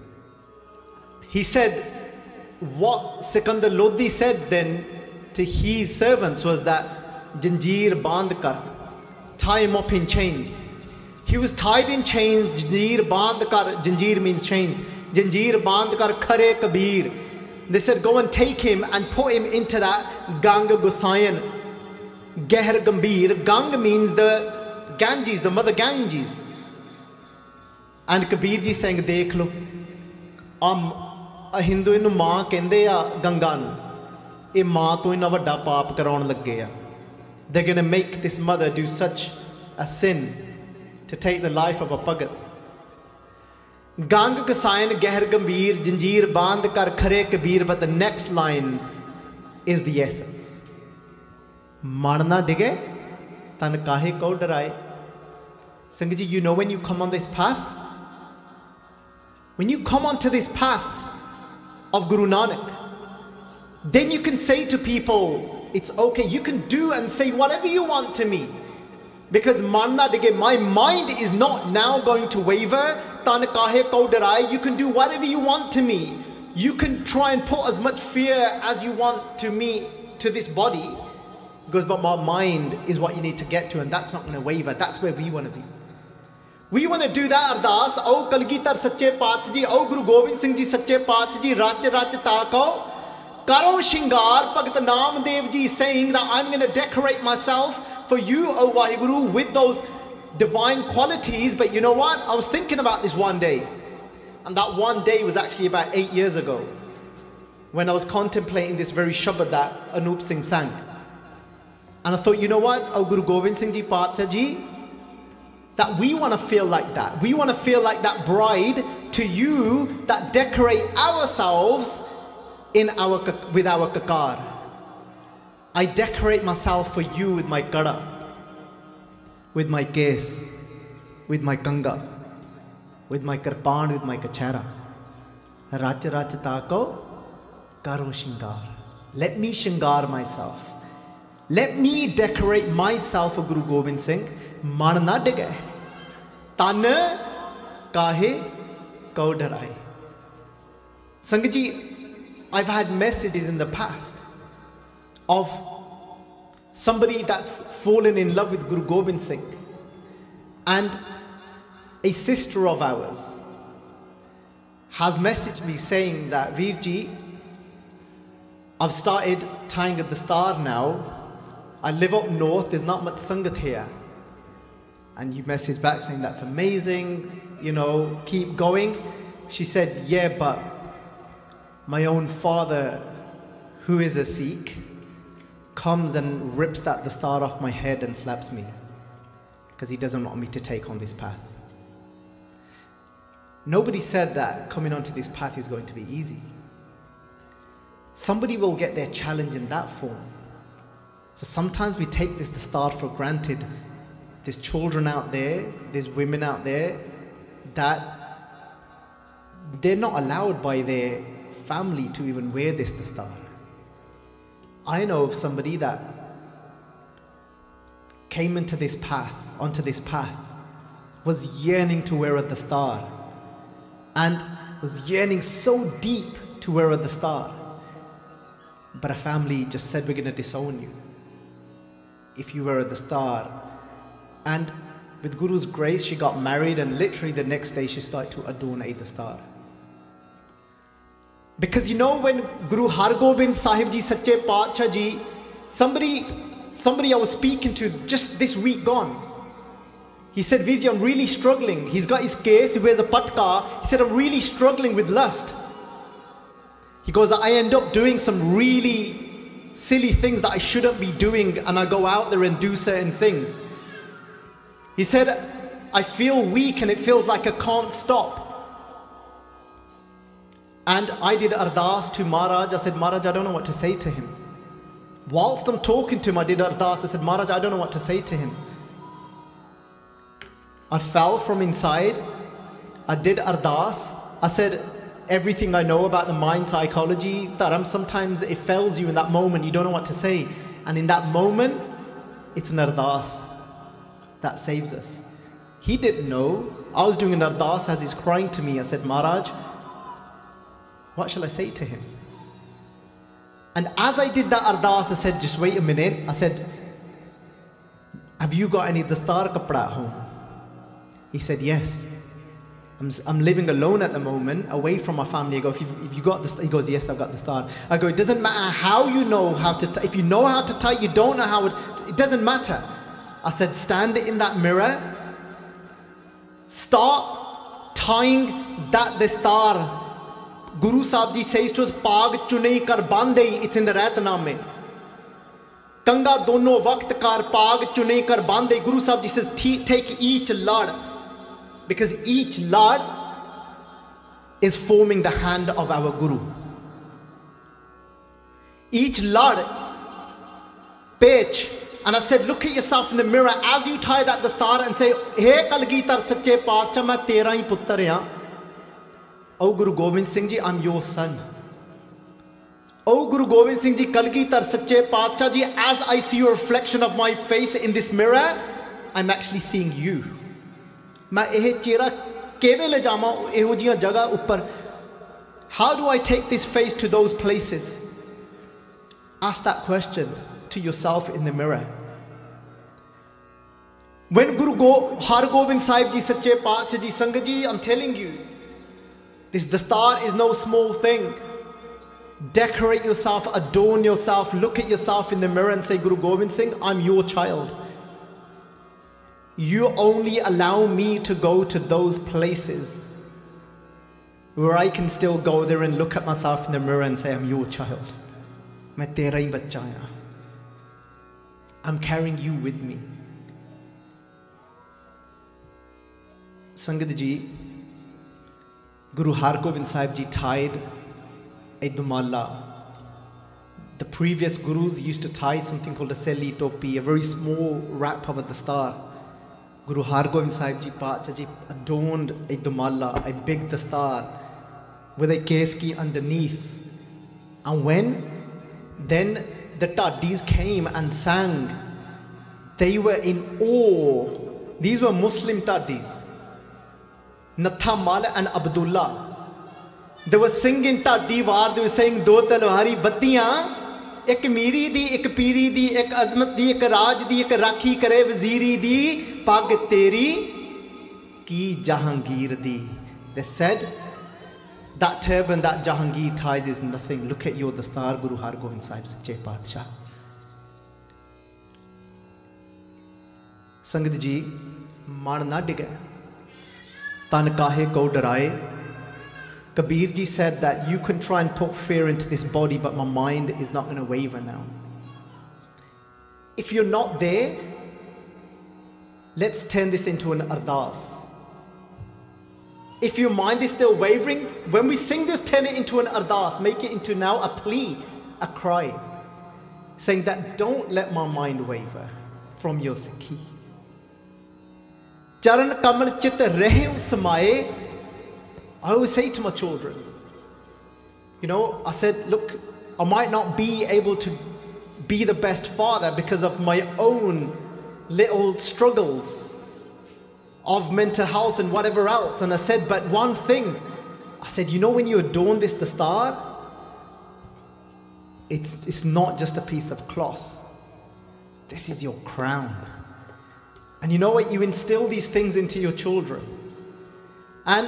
Speaker 3: He said, what Sikandar Lodi said then to his servants was that, Janjeer band kar, tie him up in chains. He was tied in chains. Janjeer band kar, Janjeer means chains. Janjeer band kar khare Kabir. They said, go and take him and put him into that Ganga Gusayan Geher Gambhir. Ganga means the Ganges, the mother Ganges. And Kabir Ji saying, Dekh lo, a Hindu inu maa kende ya Ganga nu. E maa to ina vadda paap karaun lag gaya. They're going to make this mother do such a sin to take the life of a Bhagat. Gang Kasayan Geher Gambhir Janjeer Band Kar Khare Kabir. But the next line is the essence. Marna dige, tan kahe ko darai. Sangat ji, you know when you come on this path, when you come onto this path of Guru Nanak, then you can say to people, it's okay, you can do and say whatever you want to me. Because marna dige, my mind is not now going to waver. Tan kahe ko darai, you can do whatever you want to me. You can try and put as much fear as you want to me, to this body. Because but my mind is what you need to get to, and that's not going to waver. That's where we want to be. We want to do that ardas. O Kalgitar Sache Paatshah Ji, O Guru Gobind Singh Ji Sache Paatshah Ji, Rach Rach Taako. Karo Shingar, Bhagat Namdev Ji saying that I'm going to decorate myself for you, O Waheguru, with those divine qualities. But you know what? I was thinking about this one day. And that one day was actually about 8 years ago, when I was contemplating this very Shabad that Anup Singh sang. And I thought, you know what, O Guru Gobind Singh Ji Paatshah Ji, that we want to feel like that. We want to feel like that bride to you that decorate ourselves with our kakar. I decorate myself for you with my kada, with my case, with my kanga, with my kirpaan, with my kachara. Rach rach taako karo shingar. Let me shingar myself. Let me decorate myself for Guru Gobind Singh. Marna dige. Tan kahe ko darai. Sangat ji, I've had messages in the past of somebody that's fallen in love with Guru Gobind Singh, and a sister of ours has messaged me saying that, Veerji, I've started tying at the star now. I live up north, there's not much Sangat here. And you messaged back saying, that's amazing, you know, keep going. She said, yeah, but my own father, who is a Sikh, comes and rips the star off my head and slaps me because he doesn't want me to take on this path. Nobody said that coming onto this path is going to be easy. Somebody will get their challenge in that form. So sometimes we take the star for granted. There's children out there, there's women out there that they're not allowed by their family to even wear the star. I know of somebody that came onto this path, was yearning to wear the star, and was yearning so deep to wear the star. But a family just said, we're going to disown you if you wear the star. And with Guru's grace, she got married, and literally the next day she started to adorn the star. Because you know, when Guru Hargobind Saheb Ji Sache Paatshah Ji, somebody I was speaking to just this week gone, he said, Veerji, I'm really struggling. He's got his case, he wears a patka. He said, I'm really struggling with lust. He goes, I end up doing some really silly things that I shouldn't be doing, and I go out there and do certain things. He said, I feel weak and it feels like I can't stop. And I did ardas to Maharaj. I said, Maharaj, I don't know what to say to him. Whilst I'm talking to him, I did ardas. I said, Maharaj, I don't know what to say to him. I fell from inside. I did ardas. I said, everything I know about the mind psychology, that sometimes it fails you in that moment. You don't know what to say. And in that moment, it's an ardas that saves us. He didn't know. I was doing an ardas as he's crying to me. I said, Maharaj, what shall I say to him? And as I did that ardas, I said, just wait a minute. I said, have you got any dastar kapda at home? He said, yes. I'm living alone at the moment, away from my family. I go, if you got this, he goes, yes, I've got the star. I go, it doesn't matter how you know how to tie. If you know how to tie, you don't know how it doesn't matter. I said, stand in that mirror, start tying the star. Guru Saaheb Ji says to us, Paag chunai kar bandei, it's in the Rataname. Kanga dono waqt kar paag chunai kar bandei. Guru Saaheb Ji says, take each lad, because each lad is forming the hand of our Guru. each lad, pitch. And I said, look at yourself in the mirror as you tie that dastar and say, hey Kalgitar Sache Paatshah, main tera hi puttar ha. Oh Guru Gobind Singh Ji, I'm your son. Oh Guru Gobind Singh Ji, Kalgitar Sache Paatshah Ji, as I see your reflection of my face in this mirror, I'm actually seeing you. Main eh chehra keve le jaama eho jiyan jagah uppar. How do I take this face to those places? Ask that question to yourself in the mirror. When Guru Har Gobind Saheb Ji, Sache Paatshah Ji, Sangat Ji, I'm telling you, this dastar is no small thing. Decorate yourself, adorn yourself, look at yourself in the mirror and say, Guru Gobind Singh, I'm your child. You only allow me to go to those places where I can still go there and look at myself in the mirror and say, I'm your child. Main tera hi bachcha haan. I'm carrying you with me. Sangat Ji, Guru Har Gobind Saheb Ji tied a dumala. The previous gurus used to tie something called a seli topi, a very small wrap of a dastar. Guru Har Gobind Saheb Ji Paatshah Ji adorned a dumala, a big dastar, with a keski underneath. And then the Taddis came and sang, they were in awe. These were Muslim Taddis, Natha Mala and Abdullah. They were singing Taddi War, they were saying, Do talwari battiyan, ek miri di, ek piri di, ek azmat di, ek raj di, ek rakhi kare waziri di, pag teri ki Jahangir di. They said, that turban that Jahangir ties is nothing. Look at your dastar, Guru Har Gobind Saheb Sache Paatshah. Sangat Ji, man na digay, tan kahe ko daraye. Kabir Ji said that you can try and put fear into this body, but my mind is not going to waver now. If you're not there, let's turn this into an ardas. If your mind is still wavering, when we sing this, turn it into an ardas, make it into now a plea, a cry, saying that don't let my mind waver from your Sikhi. Charan kamal chit rehe samaye. I always say to my children, I said, look, I might not be able to be the best father because of my own little struggles of mental health and whatever else. And I said, but one thing, I said, when you adorn this dastar, it's not just a piece of cloth. This is your crown. And you know what? You instill these things into your children. And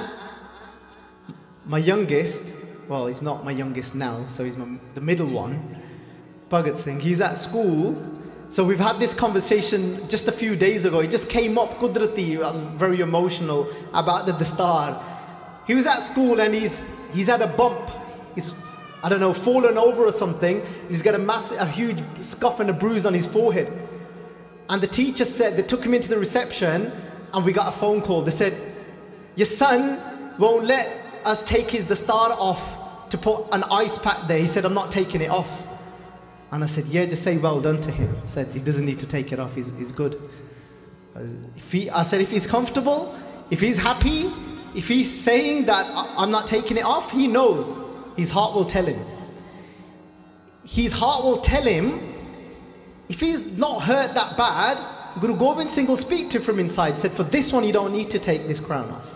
Speaker 3: my youngest, well, he's not my youngest now, so he's the middle one, Bhagat Singh, he's at school. So we've had this conversation just a few days ago. He just came up, Kudrati, I was very emotional about the dastar. He was at school and he's had a bump. He's, I don't know, fallen over or something. He's got a huge scuff and a bruise on his forehead. And the teacher said, they took him into the reception and we got a phone call. They said, your son won't let us take his dastar off to put an ice pack there. He said, I'm not taking it off. And I said, yeah, just say well done to him. I said, he doesn't need to take it off, he's good. I said, if he's comfortable, if he's happy, if he's saying that I'm not taking it off, he knows. His heart will tell him. His heart will tell him, if he's not hurt that bad, Guru Gobind Singh will speak to him from inside. Said, for this one, you don't need to take this crown off.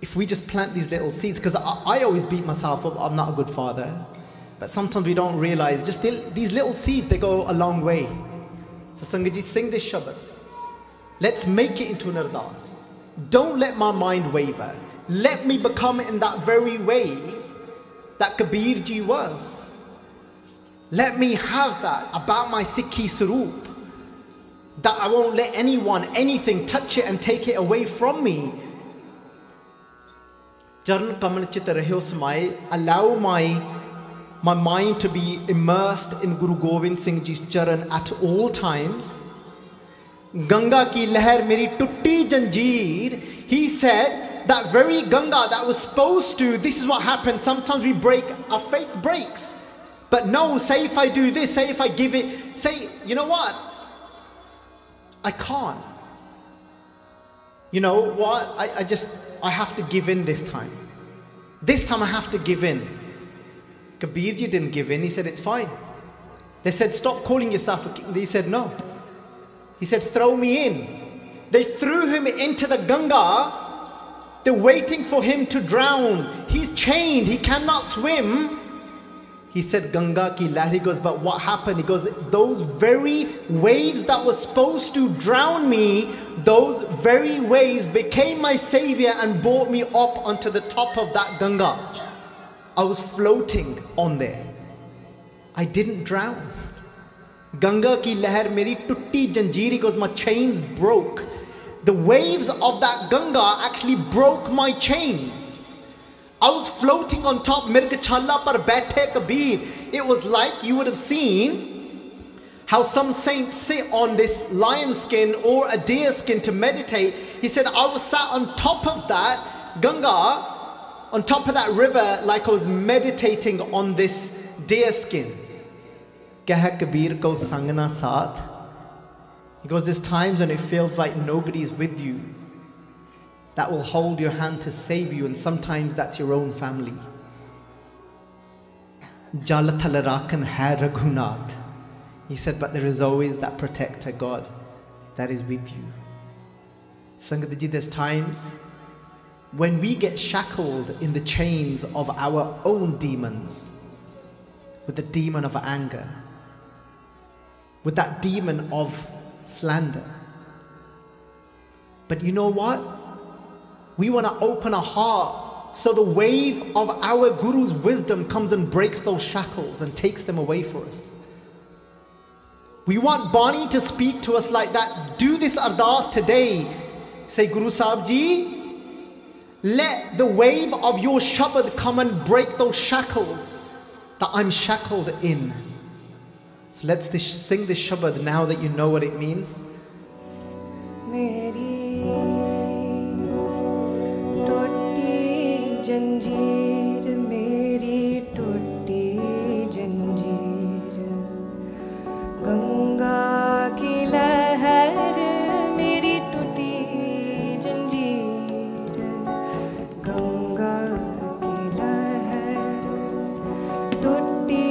Speaker 3: If we just plant these little seeds, because I always beat myself up, I'm not a good father. But sometimes we don't realize, just these little seeds, they go a long way. So Sangat Ji, sing this Shabad. Let's make it into an ardas. Don't let my mind waver. Let me become in that very way that Kabir Ji was. Let me have that about my Sikhi Saroop. That I won't let anyone, anything touch it and take it away from me. Charan kamal chit reho samaye. Allow my mind to be immersed in Guru Gobind Singh Ji's charan at all times. Ganga ki lehar meri tutti janjeer. He said that very Ganga that was supposed to, this is what happened. Sometimes our faith breaks. But no, say if I do this, say if I give it, say, you know what? I can't. You know what? I have to give in this time. This time I have to give in. Kabir ji didn't give in. He said, it's fine. They said, stop calling yourself a king. He said, no. He said, throw me in. They threw him into the Ganga. They're waiting for him to drown. He's chained. He cannot swim. He said, Ganga ki lahar. He goes, but what happened? He goes, those very waves that were supposed to drown me, those very waves became my savior and brought me up onto the top of that Ganga. I was floating on there. I didn't drown. Ganga ki lahar meri tutti janjeer. He goes, my chains broke. The waves of that Ganga actually broke my chains. I was floating on top, Mirgachalla par baithe Kabir. It was like you would have seen how some saints sit on this lion skin or a deer skin to meditate. He said, I was sat on top of that Ganga, on top of that river, like I was meditating on this deer skin. Keh Kabir ko sangna saath. He goes, there's times when it feels like nobody's with you, that will hold your hand to save you, and sometimes that's your own family. Jalathal rakan hai Raghunath. He said, but there is always that protector, God, that is with you. Sangat ji, there's times when we get shackled in the chains of our own demons, with the demon of anger, with that demon of slander. But you know what? We want to open our heart so the wave of our Guru's wisdom comes and breaks those shackles and takes them away for us. We want Bani to speak to us like that. Do this ardas today. Say, Guroo Saaheb Jee, let the wave of your shabad come and break those shackles that I'm shackled in. So let's sing this shabad now that you know what it means.
Speaker 7: जंजीर मेरी टूटी जंजीर गंगा की लहर मेरी टूटी जंजीर गंगा की लहर टूटी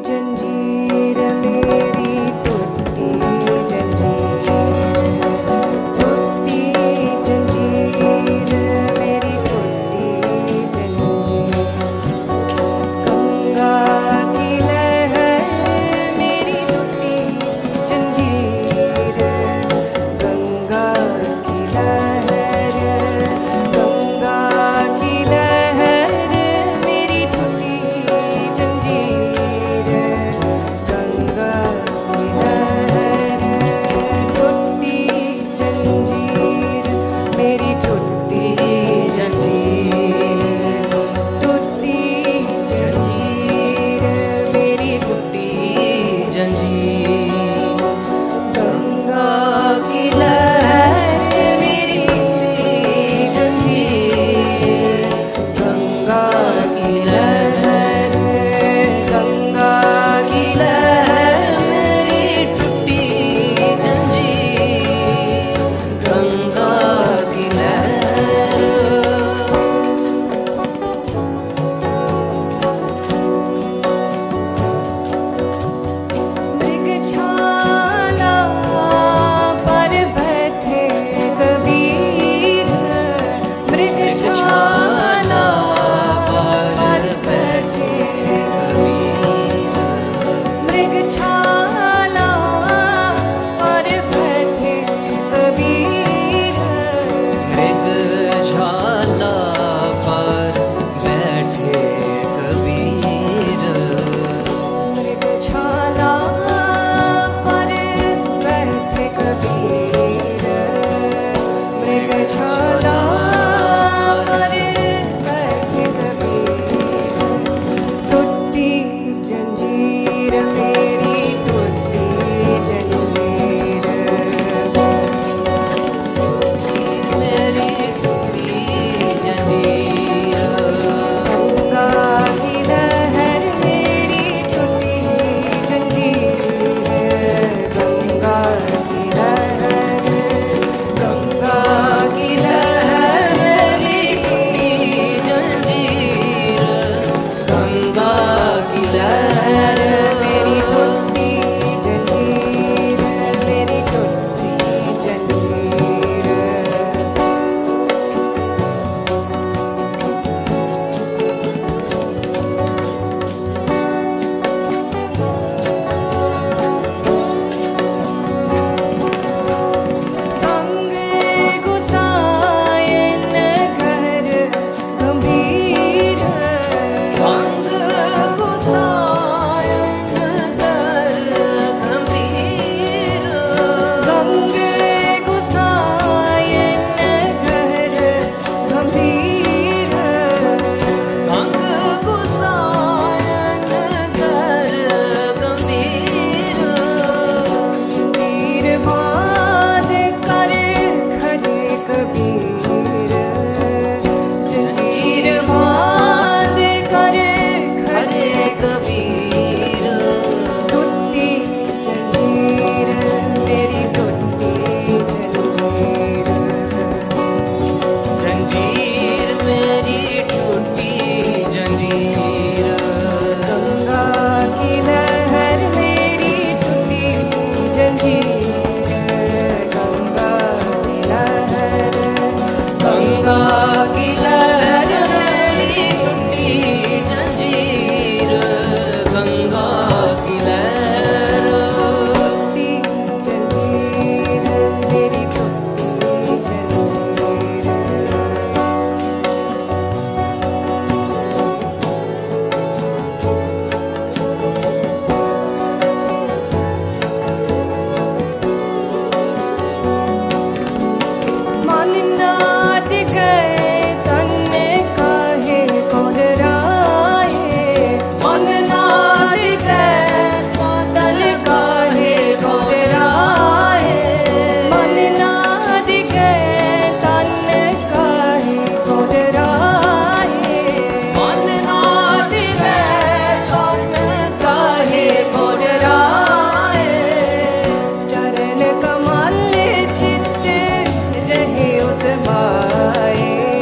Speaker 7: जंजीर मेरी टूटी जंजीर चरण कमल चित्त रहे उस माए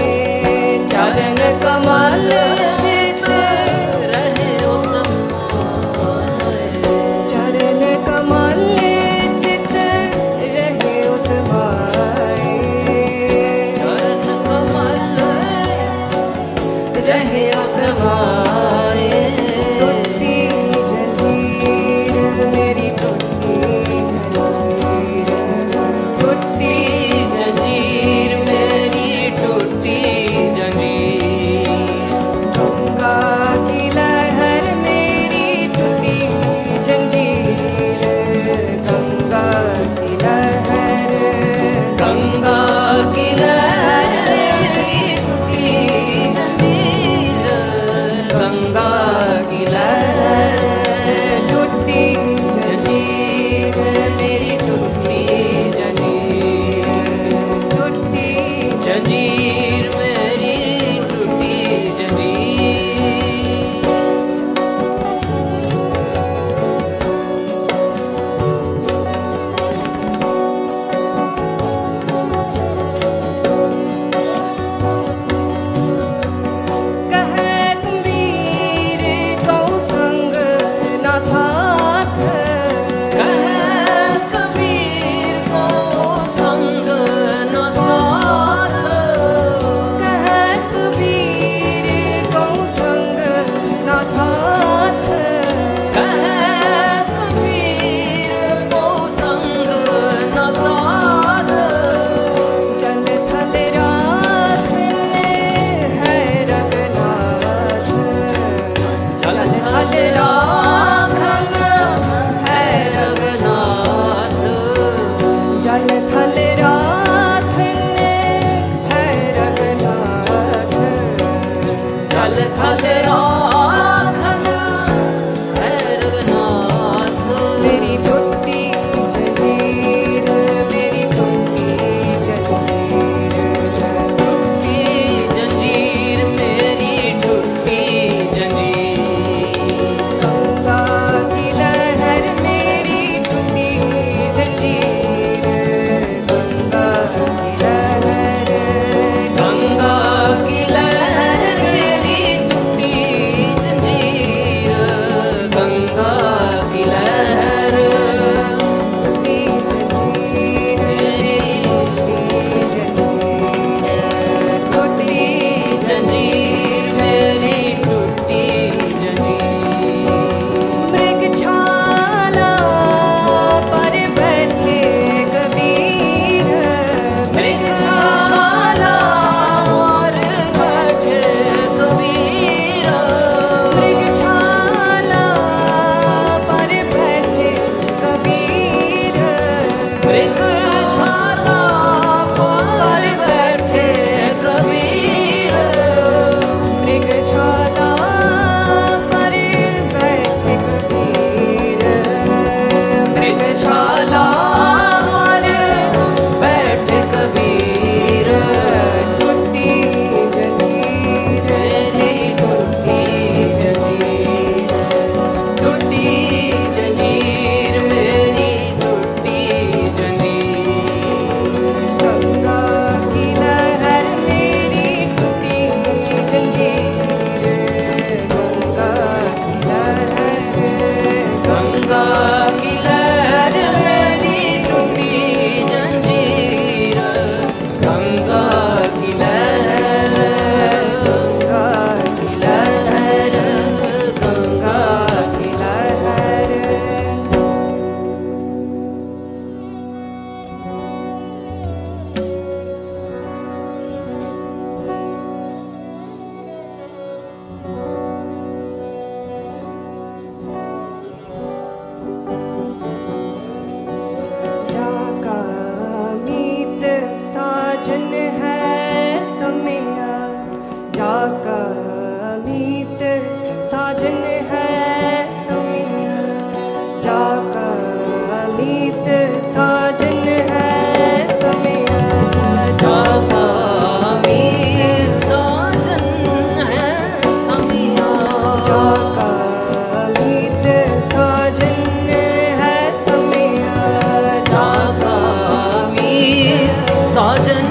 Speaker 8: साजन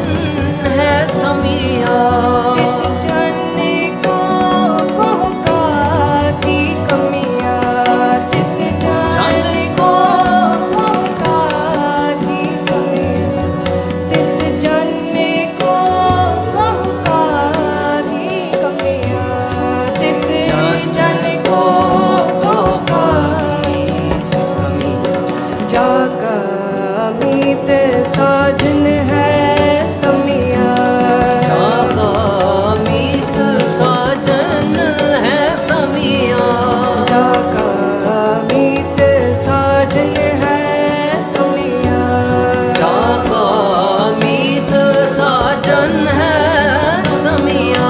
Speaker 8: है समिया
Speaker 7: इस जाने को का की कमिया इस जाने को का की कमिया इस जाने को का की कमिया इस जाने को का जाका मीत साजन है समिया
Speaker 8: जाका मीत साजन है समिया
Speaker 7: जाका मीत साजन है समिया
Speaker 8: जाका मीत साजन है समिया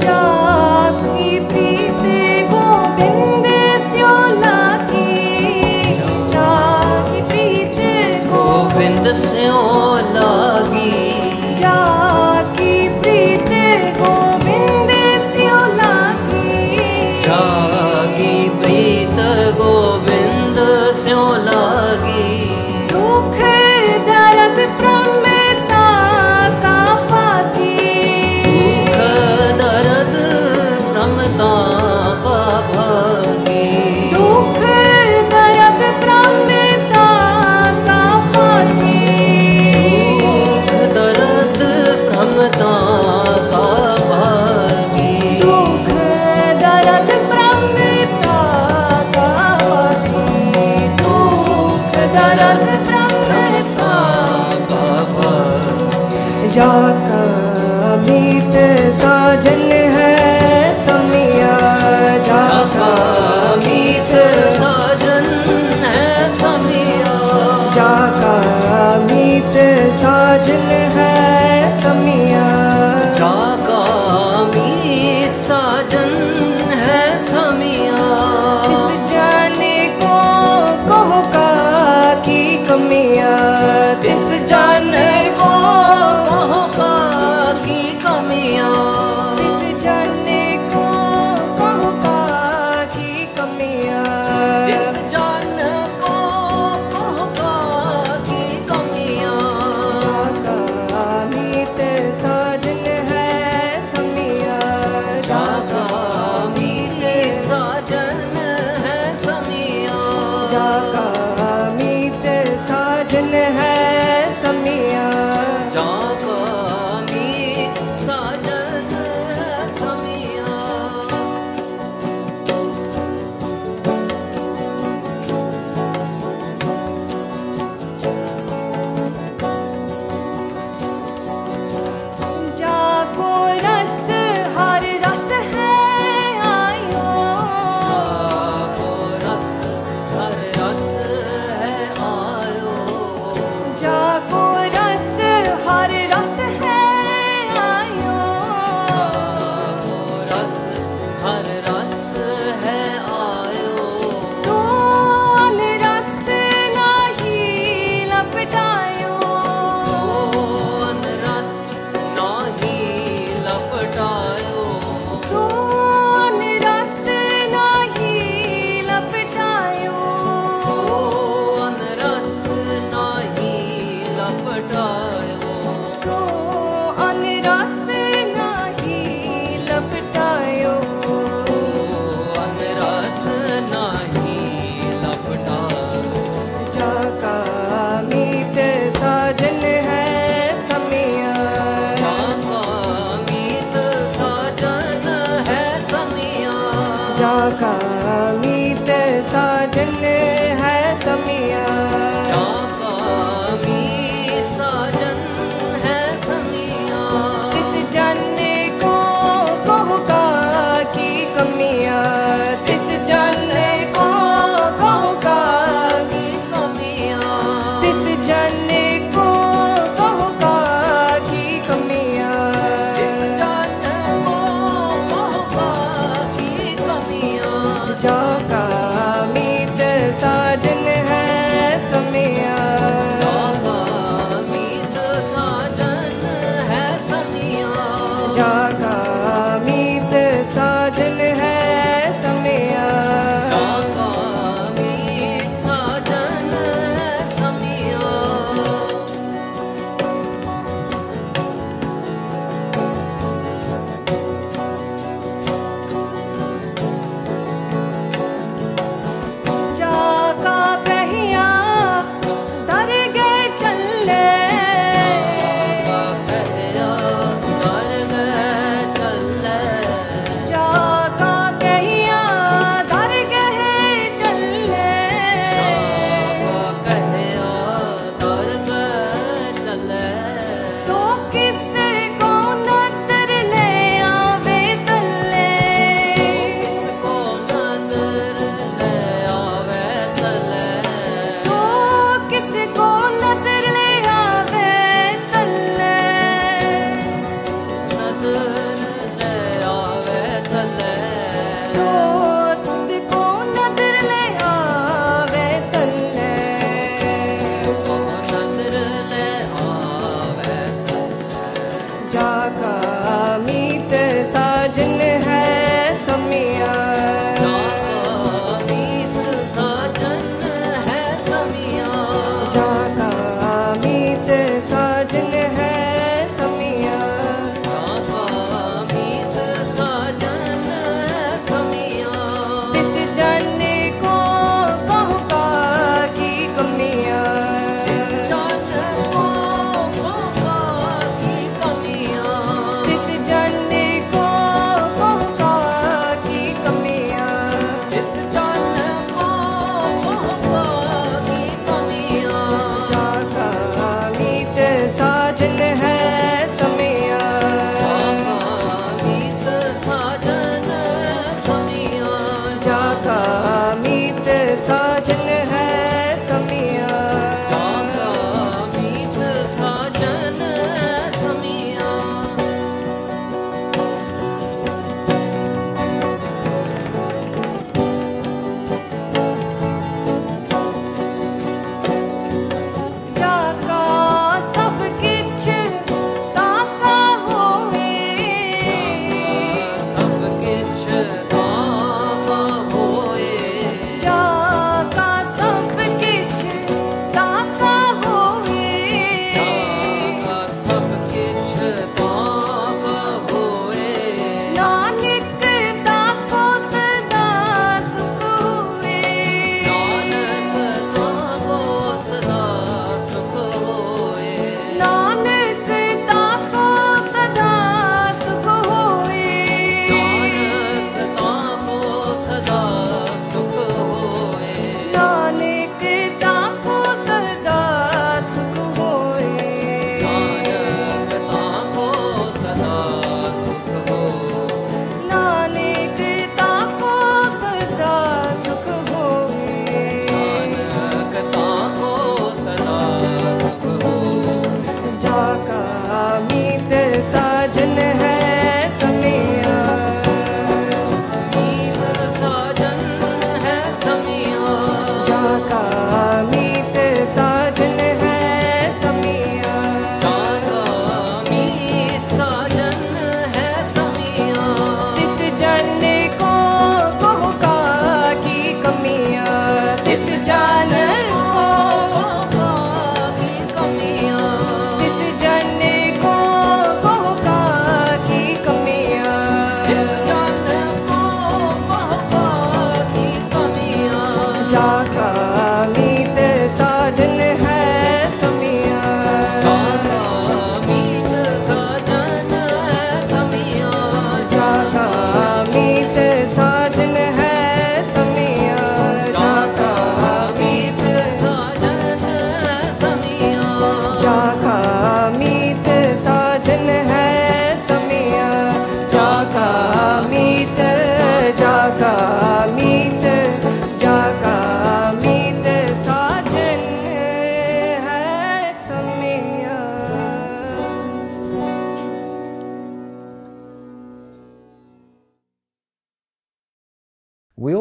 Speaker 7: जाकी प्रीते गोविंद स्यो लागी जाकी प्रीते
Speaker 8: गोविंद स्यों लागी
Speaker 7: जाकी प्रीते गोविंद स्यो लागी
Speaker 8: जागी प्रीत गोविंद स्यों लागी
Speaker 7: दुख दर्द प्रमेता का पागी
Speaker 8: दुख दर्द भ्रमता का भागी
Speaker 7: दुख दर्द प्रमेता का पागी
Speaker 8: दुख दर्द भ्रमता का भागी
Speaker 7: दुख दर्द प्रमेता का पागी दुख दर्द प्रमेता
Speaker 8: का भागी
Speaker 7: जाका मीत साजन है समिया
Speaker 8: जाका
Speaker 7: जाका
Speaker 8: मीत साजन है समिया
Speaker 7: जाका मीत साजन है समिया
Speaker 8: जाका मीत साजन है समिया
Speaker 7: इस जाने को का की कमिया
Speaker 8: इस जाने को का की कमियां
Speaker 7: इस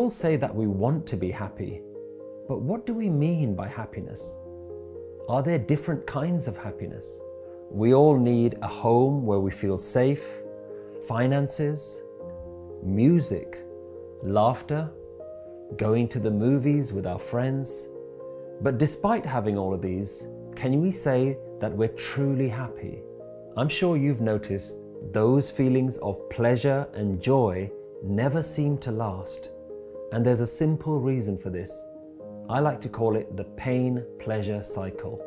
Speaker 9: all say that we want to be happy, but what do we mean by happiness? Are there different kinds of happiness? We all need a home where we feel safe, finances, music, laughter, going to the movies with our friends. But despite having all of these, can we say that we're truly happy? I'm sure you've noticed those feelings of pleasure and joy never seem to last. And there's a simple reason for this. I like to call it the pain-pleasure cycle.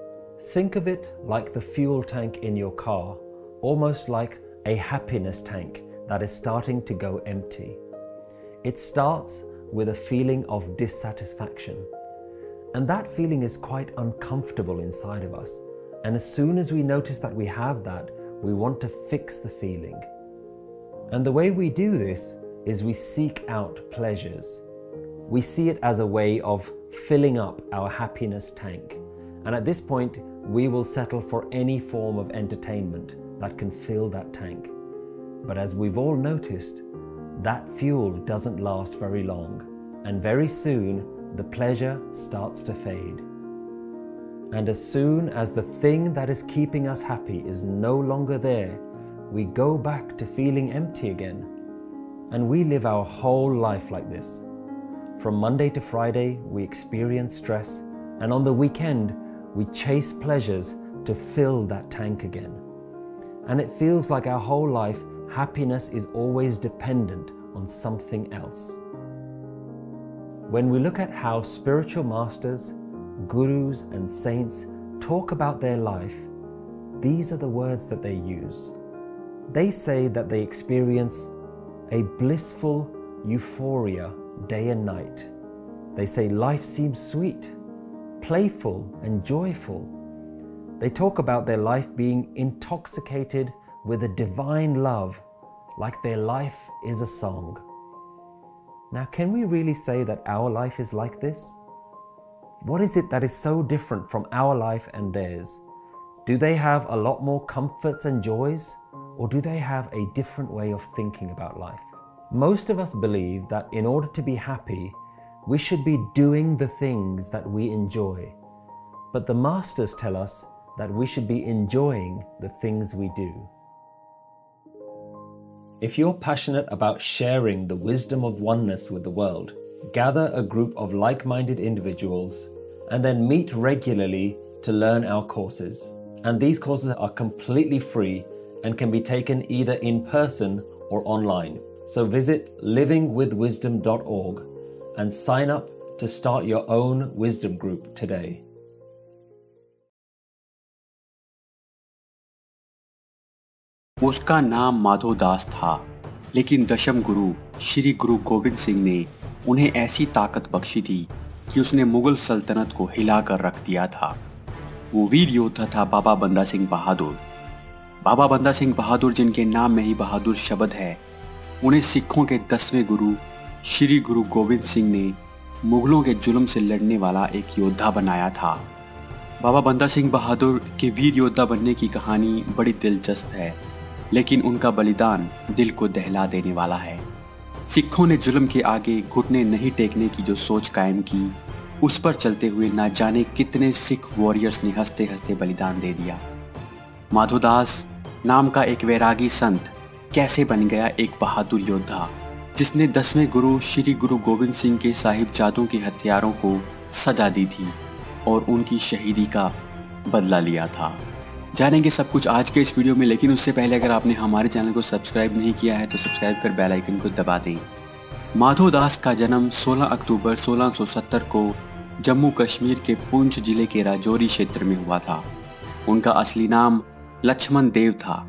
Speaker 9: Think of it like the fuel tank in your car, almost like a happiness tank that is starting to go empty. It starts with a feeling of dissatisfaction. And that feeling is quite uncomfortable inside of us. And as soon as we notice that we have that, we want to fix the feeling. And the way we do this is we seek out pleasures. We see it as a way of filling up our happiness tank. And at this point, we will settle for any form of entertainment that can fill that tank. But as we've all noticed, that fuel doesn't last very long, and very soon the pleasure starts to fade. And as soon as the thing that is keeping us happy is no longer there, we go back to feeling empty again. And we live our whole life like this. From Monday to Friday, we experience stress, and on the weekend, we chase pleasures to fill that tank again. And it feels like our whole life, happiness is always dependent on something else. When we look at how spiritual masters, gurus, and saints talk about their life, these are the words that they use. They say that they experience a blissful euphoria day and night. They say life seems sweet, playful, and joyful. They talk about their life being intoxicated with a divine love, like their life is a song. Now, can we really say that our life is like this? What is it that is so different from our life and theirs? Do they have a lot more comforts and joys, or do they have a different way of thinking about life? Most of us believe that in order to be happy, we should be doing the things that we enjoy. But the masters tell us that we should be enjoying the things we do. If you're passionate about sharing the wisdom of oneness with the world, gather a group of like-minded individuals and then meet regularly to learn our courses. And these courses are completely free and can be taken either in person or online. So visit livingwithwisdom.org and sign up to start your own wisdom group today.
Speaker 10: उसका नाम माधो दास था, लेकिन दशम गुरु श्री गुरु गोविंद सिंह ने उन्हें ऐसी ताकत बख्शी थी कि उसने मुगल सल्तनत को हिलाकर रख दिया था। वो वीर योद्धा था बाबा बंदा सिंह बहादुर। बाबा बंदा सिंह बहादुर, जिनके नाम में ही बहादुर शब्द है, उन्हें सिखों के 10वें गुरु श्री गुरु गोविंद सिंह ने मुगलों के जुल्म से लड़ने वाला एक योद्धा बनाया था। बाबा बंदा सिंह बहादुर के वीर योद्धा बनने की कहानी बड़ी दिलचस्प है, लेकिन उनका बलिदान दिल को दहला देने वाला है। सिखों ने जुल्म के आगे घुटने नहीं टेकने की जो सोच कायम की, उस पर चलते हुए ना जाने कितने सिख वॉरियर्स ने हंसते हंसते बलिदान दे दिया। माधोदास नाम का एक वैरागी संत कैसे बन गया एक बहादुर योद्धा, जिसने 10वें गुरु श्री गुरु गोविंद सिंह के साहिबजादों के हथियारों को सजा दी थी और उनकी शहीदी का बदला लिया था। जानेंगे सब कुछ आज के इस वीडियो में, लेकिन उससे पहले अगर आपने हमारे चैनल को सब्सक्राइब नहीं किया है तो सब्सक्राइब कर बेल आइकन को दबा दें। माधोदास का जन्म 16 अक्टूबर 1670 को जम्मू कश्मीर के पुंछ जिले के राजौरी क्षेत्र में हुआ था। उनका असली नाम लक्ष्मण देव था,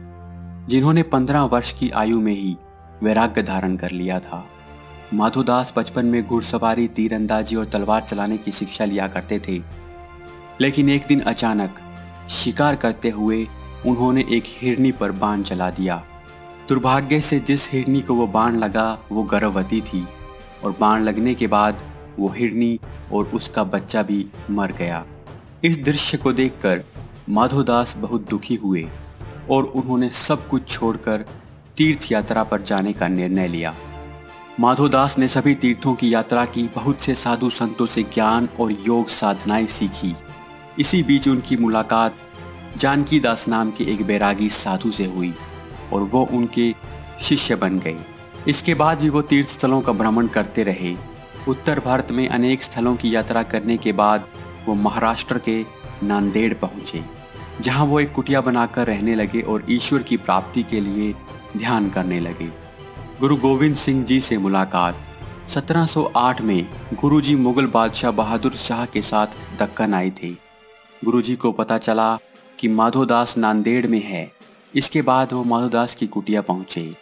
Speaker 10: जिन्होंने 15 वर्ष की आयु में ही वैराग्य धारण कर लिया था। माधोदास बचपन में घुड़सवारी, तीरंदाजी और तलवार चलाने की शिक्षा लिया करते थे, लेकिन एक दिन अचानक शिकार करते हुए उन्होंने एक हिरनी पर बाण चला दिया। दुर्भाग्य से जिस हिरनी को वो बाण लगा वो गर्भवती थी और बाण लगने के बाद वो हिरनी और उसका बच्चा भी मर गया। इस दृश्य को देखकर माधोदास बहुत दुखी हुए और उन्होंने सब कुछ छोड़कर तीर्थ यात्रा पर जाने का निर्णय लिया। माधोदास ने सभी तीर्थों की यात्रा की, बहुत से साधु संतों से ज्ञान और योग साधनाएं सीखी। इसी बीच उनकी मुलाकात जानकी दास नाम के एक बैरागी साधु से हुई और वो उनके शिष्य बन गए। इसके बाद भी वो तीर्थ स्थलों का भ्रमण करते रहे। उत्तर भारत में अनेक स्थलों की यात्रा करने के बाद वो महाराष्ट्र के नांदेड़ पहुंचे, जहां वो एक कुटिया बनाकर रहने लगे और ईश्वर की प्राप्ति के लिए ध्यान करने लगे। गुरु गोविंद सिंह जी से मुलाकात 1708 में गुरुजी मुगल बादशाह बहादुर शाह के साथ दक्कन आए थे। गुरुजी को पता चला कि माधोदास नांदेड़ में है। इसके बाद वो माधोदास की कुटिया पहुंचे।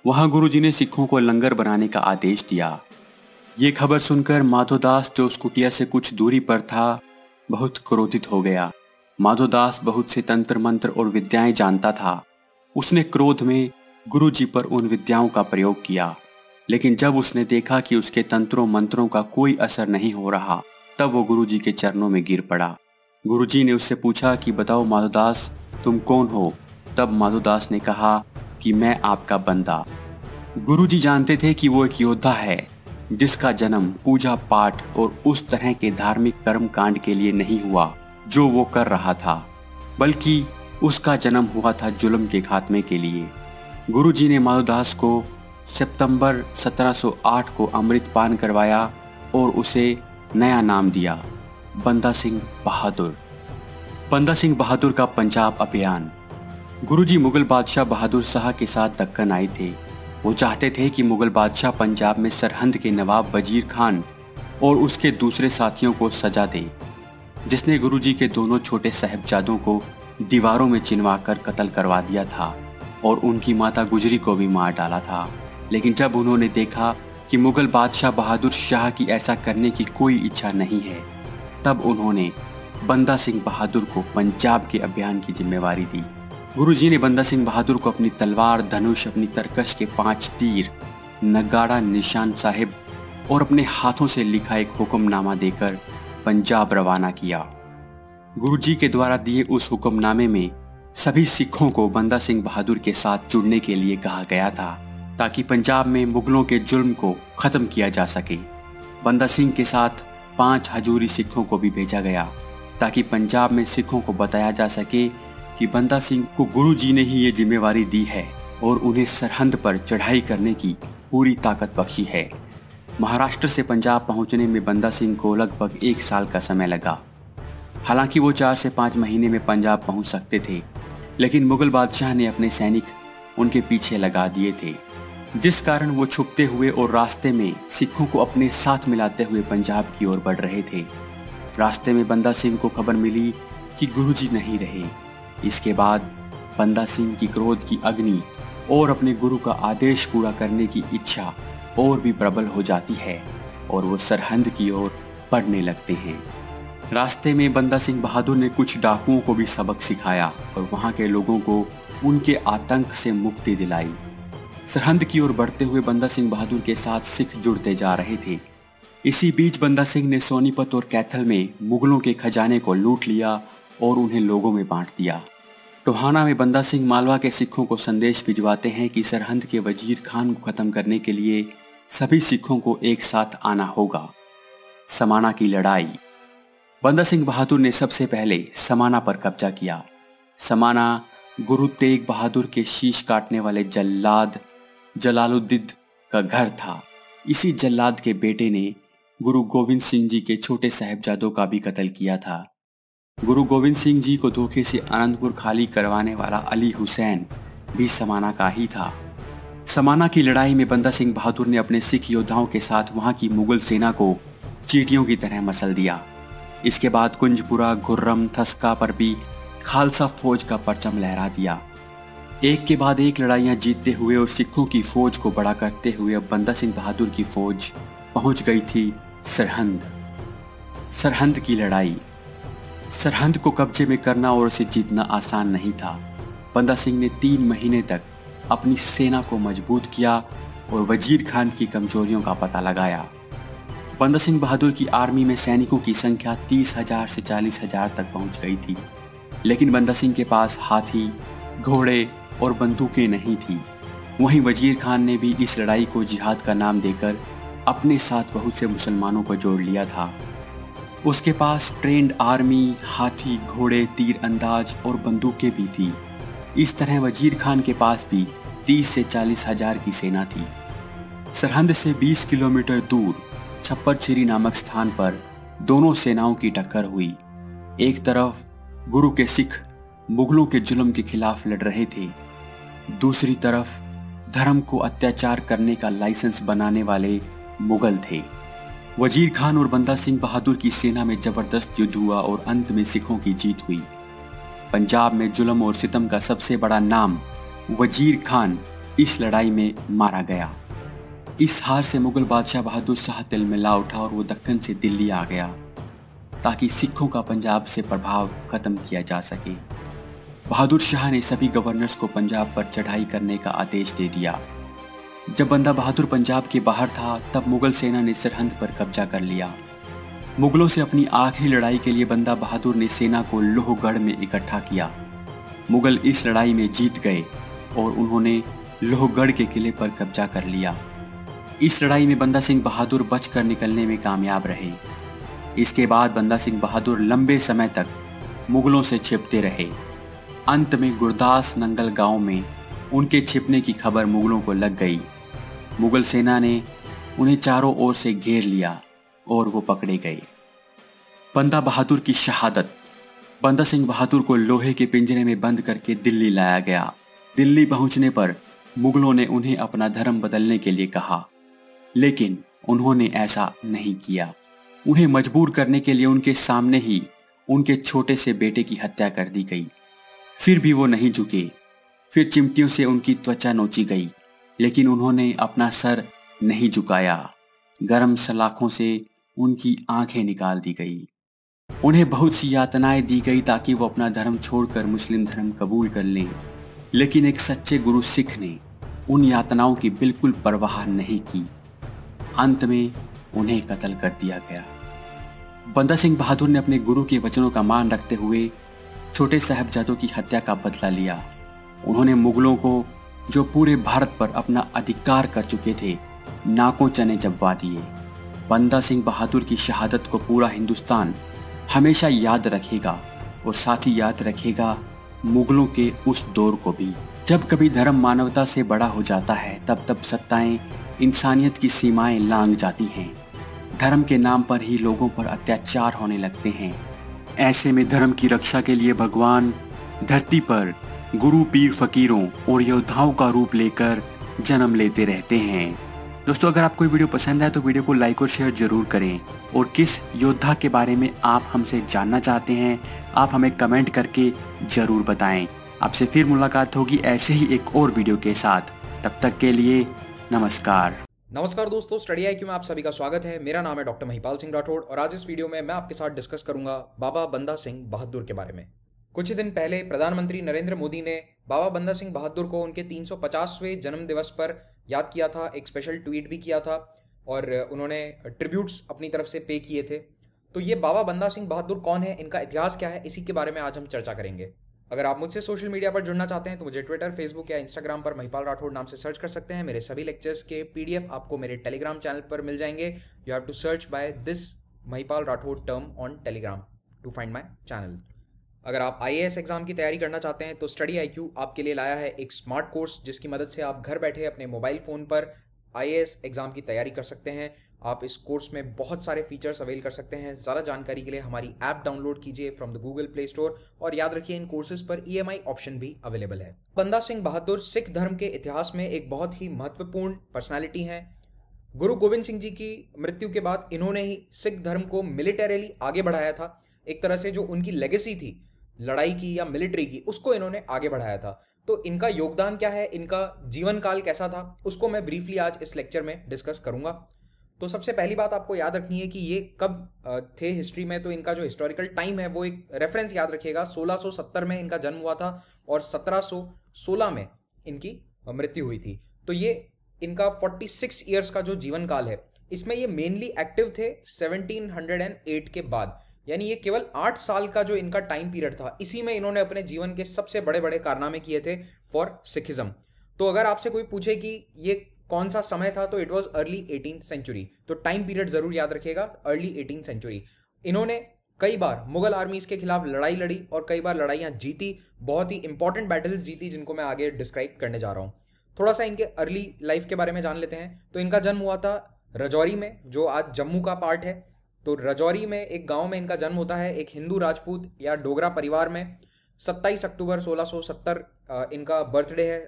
Speaker 10: वहां गुरुजी ने सिखों को लंगर बनाने का आदेश दिया। ये खबर सुनकर माधोदास, जो उस कुटिया से कुछ दूरी पर था, बहुत क्रोधित हो गया। माधोदास बहुत से तंत्र मंत्र और विद्याएं जानता था। उसने क्रोध में गुरुजी पर उन विद्याओं का प्रयोग किया, लेकिन जब उसने देखा कि उसके तंत्रों मंत्रों का कोई असर नहीं हो रहा, तब वो गुरुजी के चरणों में गिर पड़ा। गुरुजी ने उससे पूछा कि बताओ माधोदास, तुम कौन हो? तब माधोदास ने कहा कि मैं आपका बंदा। गुरुजी जानते थे कि वो एक योद्धा है, जिसका जन्म पूजा पाठ और उस तरह के धार्मिक कर्म कांड के लिए नहीं हुआ जो वो कर रहा था, बल्कि उसका जन्म हुआ था जुल्म के खात्मे के लिए। गुरुजी ने माधोदास को सितंबर 1708 को अमृत पान करवाया और उसे नया नाम दिया, बंदा सिंह बहादुर। बंदा सिंह बहादुर का पंजाब अभियान। गुरुजी मुगल बादशाह बहादुर शाह के साथ दक्कन आए थे। वो चाहते थे कि मुगल बादशाह पंजाब में सरहंद के नवाब वजीर खान और उसके दूसरे साथियों को सजा दे, जिसने गुरुजी के दोनों छोटे साहिबजादों को दीवारों में चिनवाकर कत्ल करवा दिया था और उनकी माता गुजरी को भी मार डाला था। लेकिन जब उन्होंने देखा कि मुगल बादशाह बहादुर शाह की ऐसा करने की कोई इच्छा नहीं है, तब उन्होंने बंदा सिंह बहादुर को पंजाब के अभियान की जिम्मेवारी दी। गुरुजी ने बंदा सिंह बहादुर को अपनी तलवार, धनुष, अपनी तरकश के 5 तीर, नगाड़ा, निशान साहिब और अपने हाथों से लिखा एक हुक्मनामा देकर पंजाब रवाना किया। गुरुजी के द्वारा दिए उस हुक्मनामे में सभी सिखों को बंदा सिंह बहादुर के साथ जुड़ने के लिए कहा गया था, ताकि पंजाब में मुगलों के जुल्म को खत्म किया जा सके। बंदा सिंह के साथ 5 हजूरी सिखों को भी भेजा गया, ताकि पंजाब में सिखों को बताया जा सके कि बंदा सिंह को गुरुजी ने ही ये जिम्मेवारी दी है और उन्हें सरहंद पर चढ़ाई करने की पूरी ताकत बख्शी है। महाराष्ट्र से पंजाब पहुंचने में बंदा सिंह को लगभग 1 साल का समय लगा। हालांकि वो 4 से 5 महीने में पंजाब पहुंच सकते थे, लेकिन मुगल बादशाह ने अपने सैनिक उनके पीछे लगा दिए थे, जिस कारण वो छुपते हुए और रास्ते में सिखों को अपने साथ मिलाते हुए पंजाब की ओर बढ़ रहे थे। रास्ते में बंदा सिंह को खबर मिली कि गुरुजी नहीं रहे। इसके बाद बंदा सिंह की क्रोध की अग्नि और अपने गुरु का आदेश पूरा करने की इच्छा और भी प्रबल हो जाती है और वो सरहंद की ओर बढ़ने लगते हैं। रास्ते में बंदा सिंह बहादुर ने कुछ डाकुओं को भी सबक सिखाया और वहां के लोगों को उनके आतंक से मुक्ति दिलाई। सरहंद की ओर बढ़ते हुए बंदा सिंह बहादुर के साथ सिख जुड़ते जा रहे थे। इसी बीच बंदा सिंह ने सोनीपत और कैथल में मुगलों के खजाने को लूट लिया और उन्हें लोगों में बांट दिया। टोहाना में बंदा सिंह मालवा के सिखों को संदेश भिजवाते हैं कि सरहंद के वजीर खान को खत्म करने के लिए सभी सिखों को एक साथ आना होगा। समाना की लड़ाई। बंदा सिंह बहादुर ने सबसे पहले समाना पर कब्जा किया। समाना गुरु तेग बहादुर के शीश काटने वाले जल्लाद जलालुद्दीन का घर था। इसी जल्लाद के बेटे ने गुरु गोविंद सिंह जी के छोटे साहिबजादों का भी कत्ल किया था। गुरु गोविंद सिंह जी को धोखे से आनंदपुर खाली करवाने वाला अली हुसैन भी समाना का ही था। समाना की लड़ाई में बंदा सिंह बहादुर ने अपने सिख योद्धाओं के साथ वहां की मुगल सेना को चींटियों की तरह मसल दिया। इसके बाद कुंजपुरा, घुर्रम, थस्का पर भी खालसा फौज का परचम लहरा दिया। एक के बाद एक लड़ाइयां जीतते हुए और सिखों की फौज को बड़ा करते हुए अब बंदा सिंह बहादुर की फौज पहुंच गई थी सरहंद। सरहंद की लड़ाई। सरहंद को कब्जे में करना और उसे जीतना आसान नहीं था। बंदा सिंह ने 3 महीने तक अपनी सेना को मजबूत किया और वजीर खान की कमजोरियों का पता लगाया। बंदा सिंह बहादुर की आर्मी में सैनिकों की संख्या 30,000 से 40,000 तक पहुंच गई थी, लेकिन बंदा सिंह के पास हाथी, घोड़े और बंदूकें नहीं थी। वहीं वजीर खान ने भी इस लड़ाई को जिहाद का नाम देकर अपने साथ बहुत से मुसलमानों को जोड़ लिया था। उसके पास ट्रेंड आर्मी, हाथी, घोड़े, तीर अंदाज और बंदूकें भी थी। इस तरह वजीर खान के पास भी 30 से 40 हजार की सेना थी। सरहद से 20 किलोमीटर दूर छप्पर छिरी नामक स्थान पर दोनों सेनाओं की टक्कर हुई। एक तरफ गुरु के सिख मुगलों के जुल्म के खिलाफ लड़ रहे थे, दूसरी तरफ धर्म को अत्याचार करने का लाइसेंस बनाने वाले मुगल थे। वजीर खान और बंदा सिंह बहादुर की सेना में जबरदस्त युद्ध हुआ और अंत में सिखों की जीत हुई। पंजाब में जुल्म और सितम का सबसे बड़ा नाम वजीर खान इस लड़ाई में मारा गया। इस हार से मुगल बादशाह बहादुर शाह तिलमिला उठा और वो दक्कन से दिल्ली आ गया ताकि सिखों का पंजाब से प्रभाव खत्म किया जा सके। बहादुर शाह ने सभी गवर्नर्स को पंजाब पर चढ़ाई करने का आदेश दे दिया। जब बंदा बहादुर पंजाब के बाहर था तब मुगल सेना ने सरहद पर कब्जा कर लिया। मुगलों से अपनी आखिरी लड़ाई के लिए बंदा बहादुर ने सेना को लोहगढ़ में इकट्ठा किया। मुगल इस लड़ाई में जीत गए और उन्होंने लोहगढ़ के किले पर कब्जा कर लिया। इस लड़ाई में बंदा सिंह बहादुर बचकर निकलने में कामयाब रहे। इसके बाद बंदा सिंह बहादुर लंबे समय तक मुगलों से छिपते रहे। अंत में गुरदास नंगल गांव में उनके छिपने की खबर मुगलों को लग गई। मुगल सेना ने उन्हें चारों ओर से घेर लिया और वो पकड़े गए। बंदा बहादुर की शहादत। बंदा सिंह बहादुर को लोहे के पिंजरे में बंद करके दिल्ली लाया गया। दिल्ली पहुंचने पर मुगलों ने उन्हें अपना धर्म बदलने के लिए कहा, लेकिन उन्होंने ऐसा नहीं किया। उन्हें मजबूर करने के लिए उनके सामने ही उनके छोटे से बेटे की हत्या कर दी गई। फिर भी वो नहीं झुके। फिर चिमटियों से उनकी त्वचा नोची गई, लेकिन उन्होंने अपना सर नहीं झुकाया। गर्म सलाखों से उनकी आंखें निकाल दी गई। उन्हें बहुत सी यातनाएं दी गई ताकि वो अपना धर्म छोड़कर मुस्लिम धर्म कबूल कर लें, लेकिन एक सच्चे गुरु सिख ने उन यातनाओं की बिल्कुल परवाह नहीं की। अंत में उन्हें कत्ल कर दिया गया। बंदा सिंह बहादुर ने अपने गुरु के वचनों का मान रखते हुए छोटे साहबजादों की हत्या का बदला लिया। उन्होंने मुगलों को, जो पूरे भारत पर अपना अधिकार कर चुके थे, नाकों चने चबवा दिए। बंदा सिंह बहादुर की शहादत को पूरा हिंदुस्तान हमेशा याद रखेगा और साथ ही याद रखेगा मुगलों के उस दौर को भी। जब कभी धर्म मानवता से बड़ा हो जाता है तब सत्ताएं इंसानियत की सीमाएं लांघ जाती हैं। धर्म के नाम पर ही लोगों पर अत्याचार होने लगते हैं। ऐसे में धर्म की रक्षा के लिए भगवान धरती पर गुरु, पीर, फकीरों और योद्धाओं का रूप लेकर जन्म लेते रहते हैं। दोस्तों, अगर आपको ये वीडियो पसंद आए तो वीडियो को लाइक और शेयर जरूर करें और किस योद्धा के बारे में आप हमसे जानना चाहते हैं आप हमें कमेंट करके जरूर बताएं। आपसे फिर मुलाकात होगी ऐसे ही एक और वीडियो के साथ। तब तक के लिए नमस्कार।
Speaker 11: नमस्कार दोस्तों, स्टडी IQ में आप सभी का स्वागत है। मेरा नाम है डॉक्टर महिपाल सिंह राठौड़ और आज इस वीडियो में मैं आपके साथ डिस्कस करूंगा बाबा बंदा सिंह बहादुर के बारे में। कुछ ही दिन पहले प्रधानमंत्री नरेंद्र मोदी ने बाबा बंदा सिंह बहादुर को उनके 350वें जन्म दिवस पर याद किया था, एक स्पेशल ट्वीट भी किया था और उन्होंने ट्रिब्यूट्स अपनी तरफ से पे किए थे। तो ये बाबा बंदा सिंह बहादुर कौन है, इनका इतिहास क्या है, इसी के बारे में आज हम चर्चा करेंगे। अगर आप मुझसे सोशल मीडिया पर जुड़ना चाहते हैं तो मुझे ट्विटर, फेसबुक या इंस्टाग्राम पर महिपाल राठौड़ नाम से सर्च कर सकते हैं। मेरे सभी लेक्चर्स के PDF आपको मेरे टेलीग्राम चैनल पर मिल जाएंगे। You have to search by this Mahipal Rathore term on Telegram to find my channel. अगर आप IAS एग्जाम की तैयारी करना चाहते हैं तो स्टडी IQ आपके लिए लाया है एक स्मार्ट कोर्स जिसकी मदद से आप घर बैठे अपने मोबाइल फ़ोन पर IAS एग्जाम की तैयारी कर सकते हैं। आप इस कोर्स में बहुत सारे फीचर्स अवेल कर सकते हैं। ज़्यादा जानकारी के लिए हमारी ऐप डाउनलोड कीजिए from the Google play store और याद रखिए इन कोर्सेज पर EMI ऑप्शन भी अवेलेबल है। बंदा सिंह बहादुर सिख धर्म के इतिहास में एक बहुत ही महत्वपूर्ण पर्सनैलिटी हैं। गुरु गोविंद सिंह जी की मृत्यु के बाद इन्होंने ही सिख धर्म को मिलिटरीली आगे बढ़ाया था। एक तरह से जो उनकी लेगेसी थी लड़ाई की या मिलिट्री की, उसको इन्होंने आगे बढ़ाया था। तो इनका योगदान क्या है, इनका जीवन काल कैसा था, उसको मैं ब्रीफली आज इस लेक्चर में डिस्कस करूंगा। तो सबसे पहली बात आपको याद रखनी है कि ये कब थे हिस्ट्री में। तो इनका जो हिस्टोरिकल टाइम है वो एक रेफरेंस याद रखिएगा। 1670 में इनका जन्म हुआ था और 1716 में इनकी मृत्यु हुई थी। तो ये इनका 46 ईयर्स का जो जीवन काल है, इसमें ये मेनली एक्टिव थे 1708 के बाद, यानी ये केवल 8 साल का जो इनका टाइम पीरियड था, इसी में इन्होंने अपने जीवन के सबसे बड़े बड़े कारनामे किए थे फॉर सिखिज्म। तो अगर आपसे कोई पूछे कि ये कौन सा समय था, तो इट वॉज अर्ली 18th सेंचुरी। तो टाइम पीरियड जरूर याद रखिएगा, अर्ली 18th सेंचुरी। इन्होंने कई बार मुगल आर्मीज के खिलाफ लड़ाई लड़ी और कई बार लड़ाइयाँ जीती, बहुत ही इंपॉर्टेंट बैटल्स जीती, जिनको मैं आगे डिस्क्राइब करने जा रहा हूँ। थोड़ा सा इनके अर्ली लाइफ के बारे में जान लेते हैं। तो इनका जन्म हुआ था राजौरी में, जो आज जम्मू का पार्ट है। तो राजौरी में एक गांव में इनका जन्म होता है, एक हिंदू राजपूत या डोगरा परिवार में। 27 अक्टूबर 1670 इनका बर्थडे है।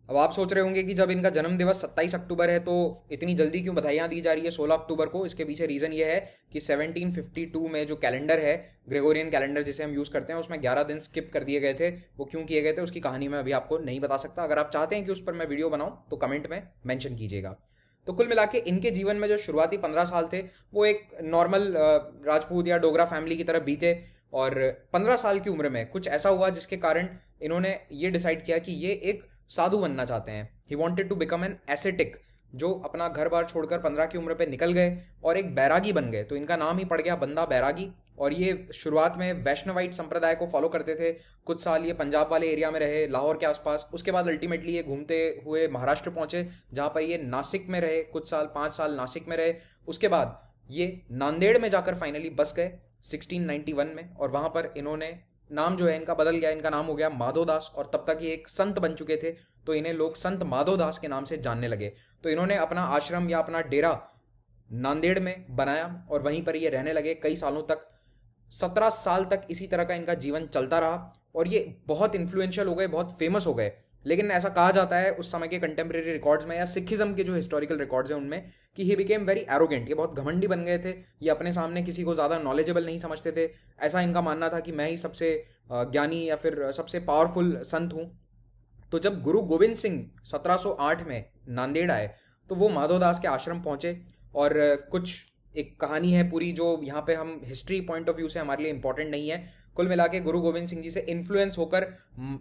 Speaker 11: अब आप सोच रहे होंगे कि जब इनका जन्म दिवस 27 अक्टूबर है तो इतनी जल्दी क्यों बधाइयाँ दी जा रही है 16 अक्टूबर को। इसके पीछे रीज़न ये है कि 1752 में जो कैलेंडर है, ग्रेगोरियन कैलेंडर जिसे हम यूज़ करते हैं, उसमें 11 दिन स्किप कर दिए गए थे। वो क्यों किए गए थे उसकी कहानी मैं अभी आपको नहीं बता सकता। अगर आप चाहते हैं कि उस पर मैं वीडियो बनाऊँ तो कमेंट में मैंशन कीजिएगा। तो कुल मिला के इनके जीवन में जो शुरुआती 15 साल थे वो एक नॉर्मल राजपूत या डोगरा फैमिली की तरह बीते। और 15 साल की उम्र में कुछ ऐसा हुआ जिसके कारण इन्होंने ये डिसाइड किया कि ये एक साधु बनना चाहते हैं। He wanted to become an ascetic, जो अपना घर बार छोड़कर 15 की उम्र पे निकल गए और एक बैरागी बन गए। तो इनका नाम ही पड़ गया बंदा बैरागी। और ये शुरुआत में वैष्णवाइट संप्रदाय को फॉलो करते थे। कुछ साल ये पंजाब वाले एरिया में रहे, लाहौर के आसपास। उसके बाद अल्टीमेटली ये घूमते हुए महाराष्ट्र पहुंचे, जहां पर ये नासिक में रहे कुछ साल, 5 साल नासिक में रहे। उसके बाद ये नांदेड़ में जाकर फाइनली बस गए 1691 में, और वहां पर इन्होंने नाम जो है इनका बदल गया, इनका नाम हो गया माधोदास। और तब तक ये एक संत बन चुके थे, तो इन्हें लोग संत माधोदास के नाम से जानने लगे। तो इन्होंने अपना आश्रम या अपना डेरा नांदेड़ में बनाया और वहीं पर ये रहने लगे कई सालों तक। 17 साल तक इसी तरह का इनका जीवन चलता रहा और ये बहुत इन्फ्लुएंशियल हो गए, बहुत फेमस हो गए। लेकिन ऐसा कहा जाता है उस समय के कंटेम्प्रेरी रिकॉर्ड्स में या सिखिज्म के जो हिस्टोरिकल रिकॉर्ड्स हैं उनमें, कि ही बिकेम वेरी एरोगेंट। ये बहुत घमंडी बन गए थे, ये अपने सामने किसी को ज़्यादा नॉलेजेबल नहीं समझते थे। ऐसा इनका मानना था कि मैं ही सबसे ज्ञानी या फिर सबसे पावरफुल संत हूँ। तो जब गुरु गोविंद सिंह 1708 में नांदेड़ आए तो वो माधोदास के आश्रम पहुँचे। और कुछ एक कहानी है पूरी, जो यहाँ पे हम हिस्ट्री पॉइंट ऑफ व्यू से हमारे लिए इंपॉर्टेंट नहीं है। कुल मिला के गुरु गोविंद सिंह जी से इन्फ्लुएंस होकर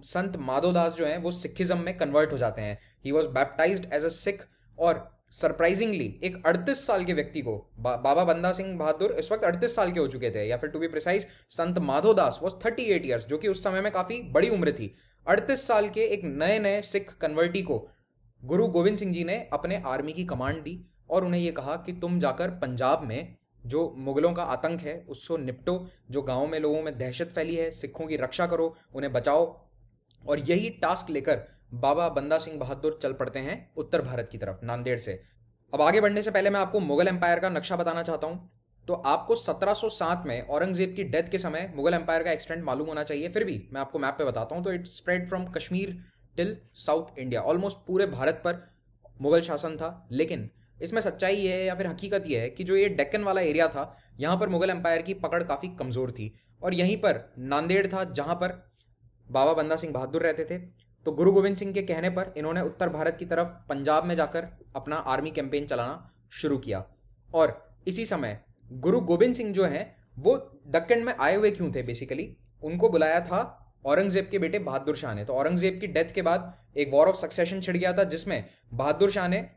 Speaker 11: संत माधोदास जो हैं वो सिखिज्म में कन्वर्ट हो जाते हैं। He was baptized as a Sikh. और सरप्राइजिंगली एक 38 साल के व्यक्ति को बाबा बंदा सिंह बहादुर इस वक्त 38 साल के हो चुके थे, या फिर to be precise Sant Madhodas was 38 years, जो कि उस समय में काफ़ी बड़ी उम्र थी। 38 साल के एक नए सिख कन्वर्टी को गुरु गोविंद सिंह जी ने अपने आर्मी की कमांड दी और उन्हें यह कहा कि तुम जाकर पंजाब में जो मुगलों का आतंक है उसको निपटो, जो गाँव में लोगों में दहशत फैली है, सिखों की रक्षा करो, उन्हें बचाओ। और यही टास्क लेकर बाबा बंदा सिंह बहादुर चल पड़ते हैं उत्तर भारत की तरफ नांदेड़ से। अब आगे बढ़ने से पहले मैं आपको मुगल एम्पायर का नक्शा बताना चाहता हूँ। तो आपको 1707 में औरंगजेब की डेथ के समय मुगल एम्पायर का एक्सटेंट मालूम होना चाहिए, फिर भी मैं आपको मैप पे बताता हूँ। तो it spread from Kashmir till south India, almost पूरे भारत पर मुगल शासन था। लेकिन इसमें सच्चाई ये है या फिर हकीकत ये है कि जो ये डेक्कन वाला एरिया था, यहाँ पर मुगल एम्पायर की पकड़ काफ़ी कमज़ोर थी। और यहीं पर नांदेड़ था जहाँ पर बाबा बंदा सिंह बहादुर रहते थे। तो गुरु गोविंद सिंह के कहने पर इन्होंने उत्तर भारत की तरफ पंजाब में जाकर अपना आर्मी कैंपेन चलाना शुरू किया। और इसी समय गुरु गोविंद सिंह जो हैं वो दक्कन में आए हुए क्यों थे, बेसिकली उनको बुलाया था औरंगजेब के बेटे बहादुर शाह ने। तो औरंगजेब की डेथ के बाद एक वॉर ऑफ सक्सेशन छिड़ गया था, जिसमें बहादुर शाह ने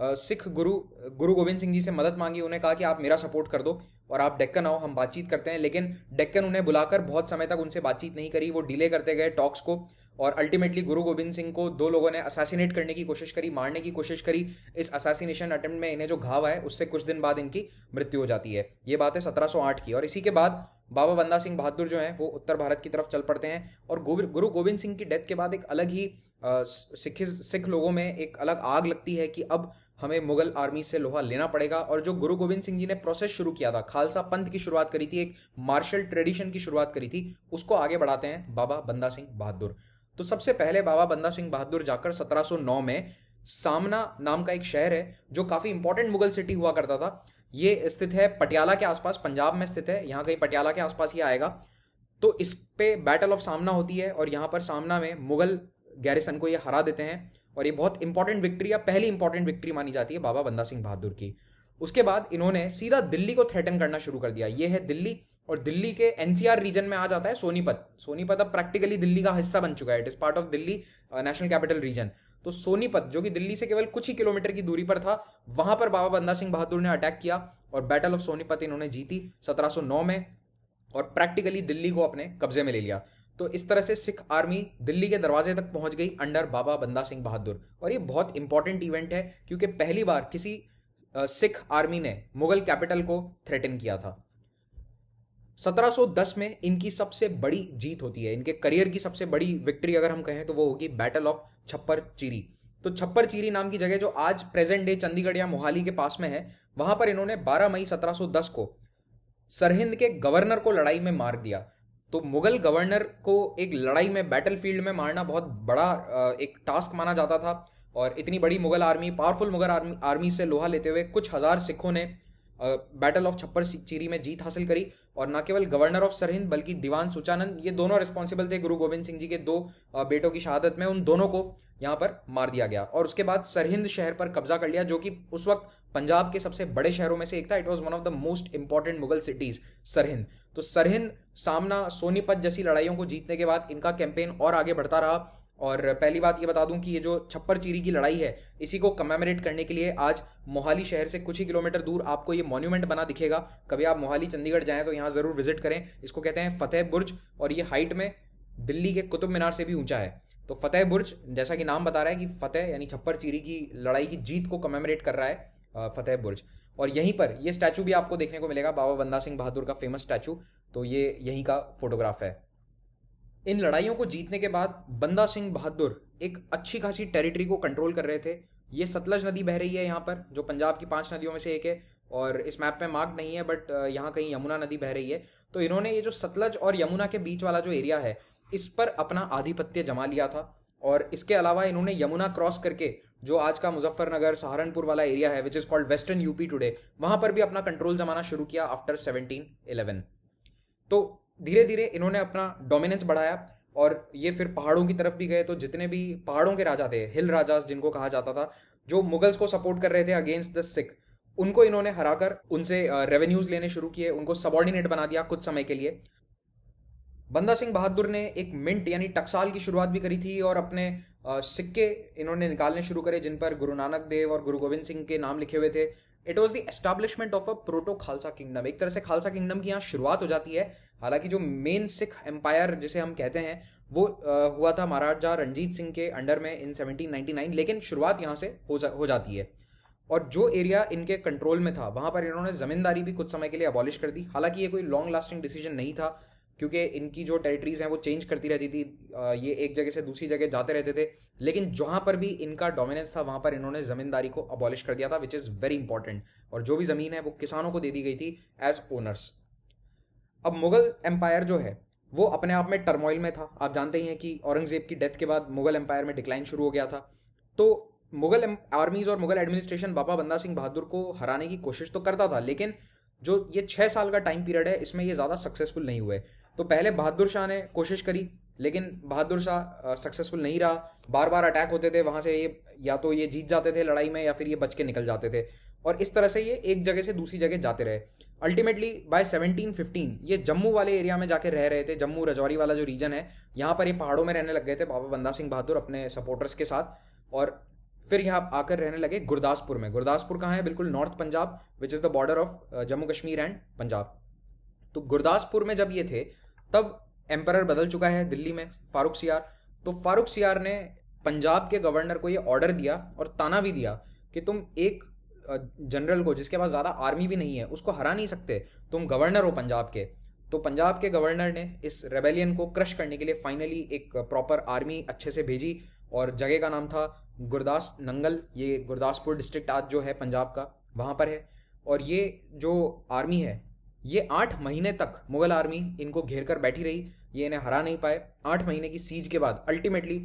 Speaker 11: सिख गुरु गोविंद सिंह जी से मदद मांगी। उन्हें कहा कि आप मेरा सपोर्ट कर दो और आप डेक्कन आओ, हम बातचीत करते हैं। लेकिन डेक्कन उन्हें बुलाकर बहुत समय तक उनसे बातचीत नहीं करी, वो डिले करते गए टॉक्स को। और अल्टीमेटली गुरु गोविंद सिंह को 2 लोगों ने असैसिनेट करने की कोशिश करी, मारने की कोशिश करी। इस असैसिनेशन अटेम्प्ट में इन्हें जो घाव आए उससे कुछ दिन बाद इनकी मृत्यु हो जाती है। ये बात है 1708 की। और इसी के बाद बाबा बंदा सिंह बहादुर जो हैं वो उत्तर भारत की तरफ चल पड़ते हैं। और गुरु गोविंद सिंह की डेथ के बाद एक अलग ही सिख लोगों में एक अलग आग लगती है कि अब हमें मुगल आर्मी से लोहा लेना पड़ेगा। और जो गुरु गोविंद सिंह जी ने प्रोसेस शुरू किया था, खालसा पंथ की शुरुआत करी थी, एक मार्शल ट्रेडिशन की शुरुआत करी थी, उसको आगे बढ़ाते हैं बाबा बंदा सिंह बहादुर। तो सबसे पहले बाबा बंदा सिंह बहादुर जाकर 1709 में सामना नाम का एक शहर है जो काफ़ी इंपॉर्टेंट मुगल सिटी हुआ करता था। ये स्थित है पटियाला के आसपास, पंजाब में स्थित है, यहाँ कहीं पटियाला के आसपास ही आएगा। तो इस पे बैटल ऑफ सामना होती है और यहाँ पर सामना में मुगल गैरिसन को ये हरा देते हैं। और ये बहुत इंपॉर्टेंट विक्ट्री या पहली इंपॉर्टेंट विक्ट्री मानी जाती है बाबा बंदा सिंह बहादुर की। उसके बाद इन्होंने सीधा दिल्ली को थ्रेटन करना शुरू कर दिया। ये है दिल्ली, और दिल्ली के एनसीआर रीजन में आ जाता है सोनीपत। सोनीपत अब प्रैक्टिकली दिल्ली का हिस्सा बन चुका है, it is part of Delhi national capital region. तो सोनीपत जो कि दिल्ली से केवल कुछ ही किलोमीटर की दूरी पर था, वहां पर बाबा बंदा सिंह बहादुर ने अटैक किया और बैटल ऑफ सोनीपत इन्होंने जीती 1709 में, और प्रैक्टिकली दिल्ली को अपने कब्जे में ले लिया। तो इस तरह से सिख आर्मी दिल्ली के दरवाजे तक पहुंच गई अंडर बाबा बंदा सिंह बहादुर। और ये बहुत इंपॉर्टेंट इवेंट है क्योंकि पहली बार किसी सिख आर्मी ने मुगल कैपिटल को थ्रेटन किया था। 1710 में इनकी सबसे बड़ी जीत होती है, इनके करियर की सबसे बड़ी विक्ट्री अगर हम कहें तो वो होगी बैटल ऑफ छप्पर चीरी। तो छप्पर चीरी नाम की जगह जो आज प्रेजेंट डे चंडीगढ़ या मोहाली के पास में है, वहां पर इन्होंने 12 मई 1710 को सरहिंद के गवर्नर को लड़ाई में मार दिया। तो मुगल गवर्नर को एक लड़ाई में बैटलफील्ड में मारना बहुत बड़ा एक टास्क माना जाता था। और इतनी बड़ी Mughal army, powerful Mughal army से लोहा लेते हुए कुछ हजार सिखों ने बैटल ऑफ छप्पर चीरी में जीत हासिल करी। और न केवल गवर्नर ऑफ सरहिंद बल्कि दीवान सुचानंद, ये दोनों रिस्पॉन्सिबल थे गुरु गोविंद सिंह जी के 2 बेटों की शहादत में। उन दोनों को यहाँ पर मार दिया गया और उसके बाद सरहिंद शहर पर कब्जा कर लिया, जो कि उस वक्त पंजाब के सबसे बड़े शहरों में से एक था। It was one of the most important Mughal cities Sirhind. तो सरहिंद, सामना, सोनीपत जैसी लड़ाइयों को जीतने के बाद इनका कैंपेन और आगे बढ़ता रहा। और पहली बात ये बता दूं कि ये जो छप्पर चीरी की लड़ाई है, इसी को कमेमोरेट करने के लिए आज मोहाली शहर से कुछ ही किलोमीटर दूर आपको ये मॉन्यूमेंट बना दिखेगा। कभी आप मोहाली चंडीगढ़ जाएं तो यहाँ जरूर विजिट करें। इसको कहते हैं फतेह बुर्ज और ये हाइट में दिल्ली के कुतुब मीनार से भी ऊंचा है। तो फतेह बुर्ज, जैसा कि नाम बता रहा है कि फतेह यानी छप्पर चीरी की लड़ाई की जीत को कमेमोरेट कर रहा है फतेह बुर्ज। और यहीं पर ये स्टैचू भी आपको देखने को मिलेगा, बाबा बंदा सिंह बहादुर का फेमस स्टैचू। तो ये यहीं का फोटोग्राफ है। इन लड़ाइयों को जीतने के बाद बंदा सिंह बहादुर एक अच्छी खासी टेरिटरी को कंट्रोल कर रहे थे। ये सतलज नदी बह रही है यहाँ पर, जो पंजाब की 5 नदियों में से एक है। और इस मैप पे मार्क नहीं है, बट यहाँ कहीं यमुना नदी बह रही है। तो इन्होंने ये जो सतलज और यमुना के बीच वाला जो एरिया है, इस पर अपना आधिपत्य जमा लिया था। और इसके अलावा इन्होंने यमुना क्रॉस करके जो आज का मुजफ्फरनगर, सहारनपुर वाला एरिया है, which is called western UP today, वहां पर भी अपना कंट्रोल जमाना शुरू किया आफ्टर 1711। तो धीरे धीरे इन्होंने अपना डोमिनेंस बढ़ाया और ये फिर पहाड़ों की तरफ भी गए। तो जितने भी पहाड़ों के राजा थे, हिल राजास जिनको कहा जाता था, जो मुगल्स को सपोर्ट कर रहे थे अगेंस्ट द सिख, उनको इन्होंने हराकर उनसे रेवेन्यूज लेने शुरू किए, उनको सबॉर्डिनेट बना दिया कुछ समय के लिए। बंदा सिंह बहादुर ने एक मिंट यानी टकसाल की शुरुआत भी करी थी और अपने सिक्के इन्होंने निकालने शुरू करे जिन पर गुरु नानक देव और गुरु गोविंद सिंह के नाम लिखे हुए थे। It was the establishment of a proto Khalsa kingdom. एक तरह से खालसा किंगडम की यहाँ शुरुआत हो जाती है। हालांकि जो मेन सिख एम्पायर जिसे हम कहते हैं वो हुआ था महाराजा रंजीत सिंह के अंडर में इन 1799, लेकिन शुरुआत यहाँ से हो जाती है। और जो एरिया इनके कंट्रोल में था वहां पर इन्होंने जमींदारी भी कुछ समय के लिए अबॉलिश कर दी। हालांकि ये कोई लॉन्ग लास्टिंग डिसीजन नहीं था क्योंकि इनकी जो टेरिटरीज हैं वो चेंज करती रहती थी, ये एक जगह से दूसरी जगह जाते रहते थे। लेकिन जहां पर भी इनका डोमिनेंस था वहां पर इन्होंने जमींदारी को अबॉलिश कर दिया था, विच इज वेरी इंपॉर्टेंट। और जो भी जमीन है वो किसानों को दे दी गई थी एज ओनर्स। अब मुगल एम्पायर जो है वो अपने आप में टर्मोइल में था। आप जानते ही हैं कि औरंगजेब की डेथ के बाद मुगल एम्पायर में डिक्लाइन शुरू हो गया था। तो मुगल आर्मीज और मुगल एडमिनिस्ट्रेशन बाबा बंदा सिंह बहादुर को हराने की कोशिश तो करता था, लेकिन जो ये 6 साल का टाइम पीरियड है इसमें ये ज़्यादा सक्सेसफुल नहीं हुए। तो पहले बहादुर शाह ने कोशिश करी, लेकिन बहादुर शाह सक्सेसफुल नहीं रहा। बार बार अटैक होते थे वहाँ से, ये या तो ये जीत जाते थे लड़ाई में या फिर ये बच के निकल जाते थे। और इस तरह से ये एक जगह से दूसरी जगह जाते रहे। अल्टीमेटली बाय 1715 ये जम्मू वाले एरिया में जाके रह रहे थे। जम्मू रजौरी वाला जो रीजन है, यहाँ पर ये पहाड़ों में रहने लग गए थे बाबा बंदा सिंह बहादुर अपने सपोर्टर्स के साथ। और फिर यहाँ आकर रहने लगे गुरदासपुर में। गुरदासपुर कहाँ है? बिल्कुल north Punjab, which is the border of Jammu Kashmir and Punjab. तो गुरदासपुर में जब ये थे तब एम्परर बदल चुका है दिल्ली में, फारूक सियार। तो फारूक सियार ने पंजाब के गवर्नर को ये ऑर्डर दिया और ताना भी दिया कि तुम एक जनरल को जिसके पास ज़्यादा आर्मी भी नहीं है उसको हरा नहीं सकते, तुम गवर्नर हो पंजाब के। तो पंजाब के गवर्नर ने इस रेबेलियन को क्रश करने के लिए फाइनली एक प्रॉपर आर्मी अच्छे से भेजी और जगह का नाम था गुरदास नंगल। ये गुरदासपुर डिस्ट्रिक्ट आज जो है पंजाब का, वहाँ पर है। और ये जो आर्मी है ये 8 महीने तक मुगल आर्मी इनको घेर कर बैठी रही, ये इन्हें हरा नहीं पाए। 8 महीने की सीज के बाद अल्टीमेटली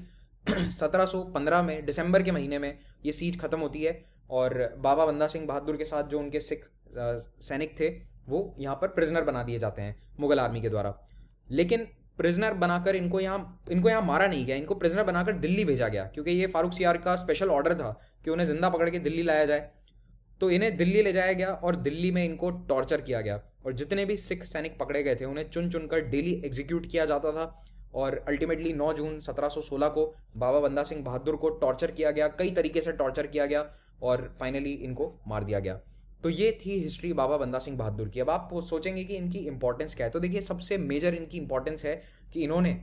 Speaker 11: 1715 में दिसंबर के महीने में ये सीज खत्म होती है और बाबा बंदा सिंह बहादुर के साथ जो उनके सिख सैनिक थे वो यहाँ पर प्रिजनर बना दिए जाते हैं मुगल आर्मी के द्वारा। लेकिन प्रिजनर बनाकर इनको यहाँ मारा नहीं गया, इनको प्रिजनर बनाकर दिल्ली भेजा गया क्योंकि ये फारूक सियार का स्पेशल ऑर्डर था कि उन्हें जिंदा पकड़ के दिल्ली लाया जाए। तो इन्हें दिल्ली ले जाया गया और दिल्ली में इनको टॉर्चर किया गया और जितने भी सिख सैनिक पकड़े गए थे उन्हें चुन चुनकर डेली एग्जीक्यूट किया जाता था। और अल्टीमेटली 9 जून 1716 को बाबा बंदा सिंह बहादुर को टॉर्चर किया गया, कई तरीके से टॉर्चर किया गया और फाइनली इनको मार दिया गया। तो ये थी हिस्ट्री बाबा बंदा सिंह बहादुर की। अब आप सोचेंगे कि इनकी इंपॉर्टेंस क्या है, तो देखिए सबसे मेजर इनकी इंपॉर्टेंस है कि इन्होंने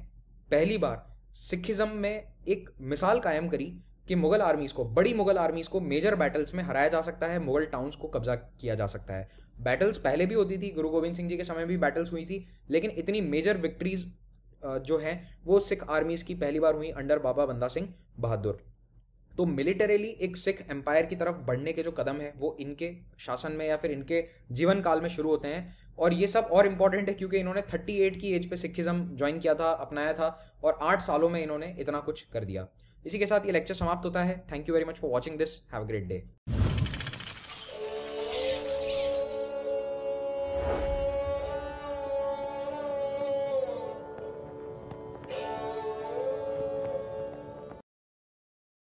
Speaker 11: पहली बार सिखिज्म में एक मिसाल कायम करी कि मुगल आर्मीज़ को, बड़ी मुगल आर्मीज़ को मेजर बैटल्स में हराया जा सकता है, मुगल टाउन्स को कब्जा किया जा सकता है। बैटल्स पहले भी होती थी, गुरु गोविंद सिंह जी के समय भी बैटल्स हुई थी, लेकिन इतनी मेजर विक्ट्रीज जो हैं वो सिख आर्मीज़ की पहली बार हुई अंडर बाबा बंदा सिंह बहादुर। तो मिलिटरीली एक सिख एम्पायर की तरफ बढ़ने के जो कदम है वो इनके शासन में या फिर इनके जीवन काल में शुरू होते हैं। और ये सब और इम्पॉर्टेंट है क्योंकि इन्होंने 38 की एज पे सिखिज्म ज्वाइन किया था, अपनाया था, और 8 सालों में इन्होंने इतना कुछ कर दिया। इसी के साथ ये लेक्चर समाप्त होता है। Thank you very much for watching this. Have a great day.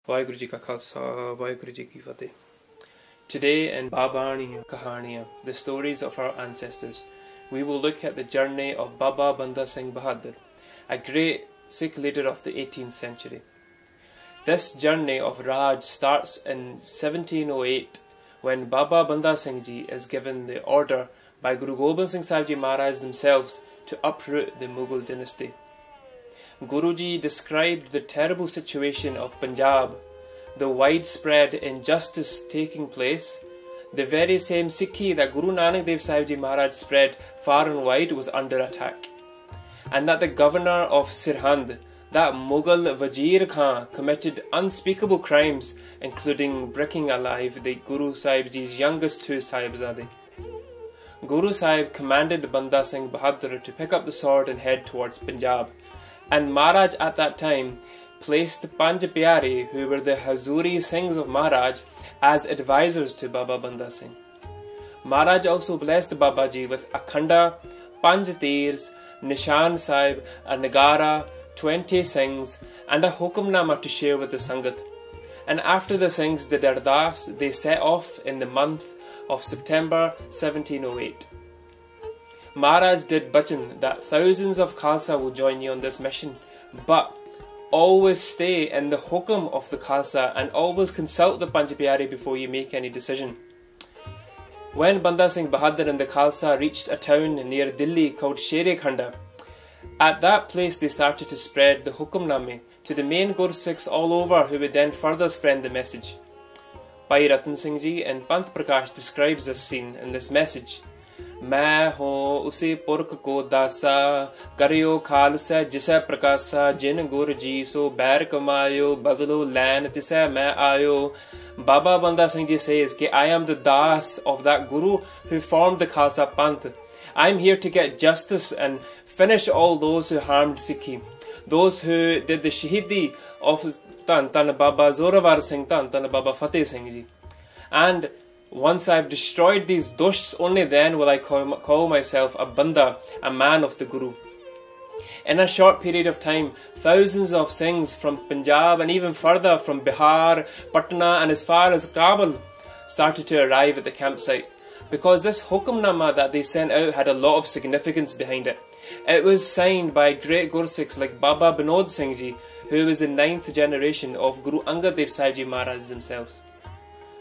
Speaker 12: Waheguru Ji Ka Khalsa, Waheguru Ji Ki Fateh. Today in Babani Kahaniyan, the stories of our ancestors, we will look at the journey of Baba Banda Singh Bahadur, a great Sikh leader of the 18th century. This journey of Raj starts in 1708 when Baba Banda Singh Ji is given the order by Guru Gobind Singh Saheb Ji Maharaj themselves to uproot the Mughal dynasty. Guruji described the terrible situation of Punjab, the widespread injustice taking place. The very same Sikhi that Guru Nanak Dev Sahib Ji Maharaj spread far and wide was under attack. And that the governor of Sirhind, that Mughal Wazir Khan, committed unspeakable crimes, including breaking alive the Guru Sahib Ji's youngest two Sahibzade. Guru Sahib commanded Banda Singh Bahadur to pick up the sword and head towards Punjab. And Maharaj at that time placed the Panj Piare, who were the Hazuri Singhs of Maharaj, as advisors to Baba Banda Singh. Maharaj also blessed Babaji with Akhanda, Panj Teers, Nishan Sahib, a Nagara, 20 Singhs, and a Hukamnama to share with the Sangat. And after the Singhs did Ardas, they set off in the month of September 1708. Maharaj did bachan that thousands of Khalsa will join you on this mission, but always stay in the hukam of the Khalsa and always consult the Panj Pyare before you make any decision. When Banda Singh Bahadur and the Khalsa reached a town near Delhi called Shere Khanda, at that place they started to spread the Hukamname to the main Gursikhs all over, who would then further spread the message. Bhai Ratan Singh Ji and Panth Prakash describes this scene in this message. मैं हूँ उसी पुरख को दासा, करियो खालसा जिसे प्रकाशा, जिन गुर जी सो बैर कमायो, बदलो लैन तिसे मैं आयो. Baba Banda Singh Ji says, I am the das of that Guru who formed the Khalsa Panth. I am here to get justice and finish all those who harmed Sikhi, those who did the Shahidi of Tan Tan Baba Zorawar Singh, Tan Tan Baba Fateh Singh Ji. And once I have destroyed these dushts, only then will I call myself a Banda, a man of the Guru. In a short period of time, thousands of Singhs from Punjab and even further from Bihar, Patna and as far as Kabul started to arrive at the campsite, because this Hukamnama that they sent out had a lot of significance behind it. It was signed by great Gursikhs like Baba Binod Singh Ji, who was the 9th generation of Guru Angad Dev Sahib Ji Maharaj themselves.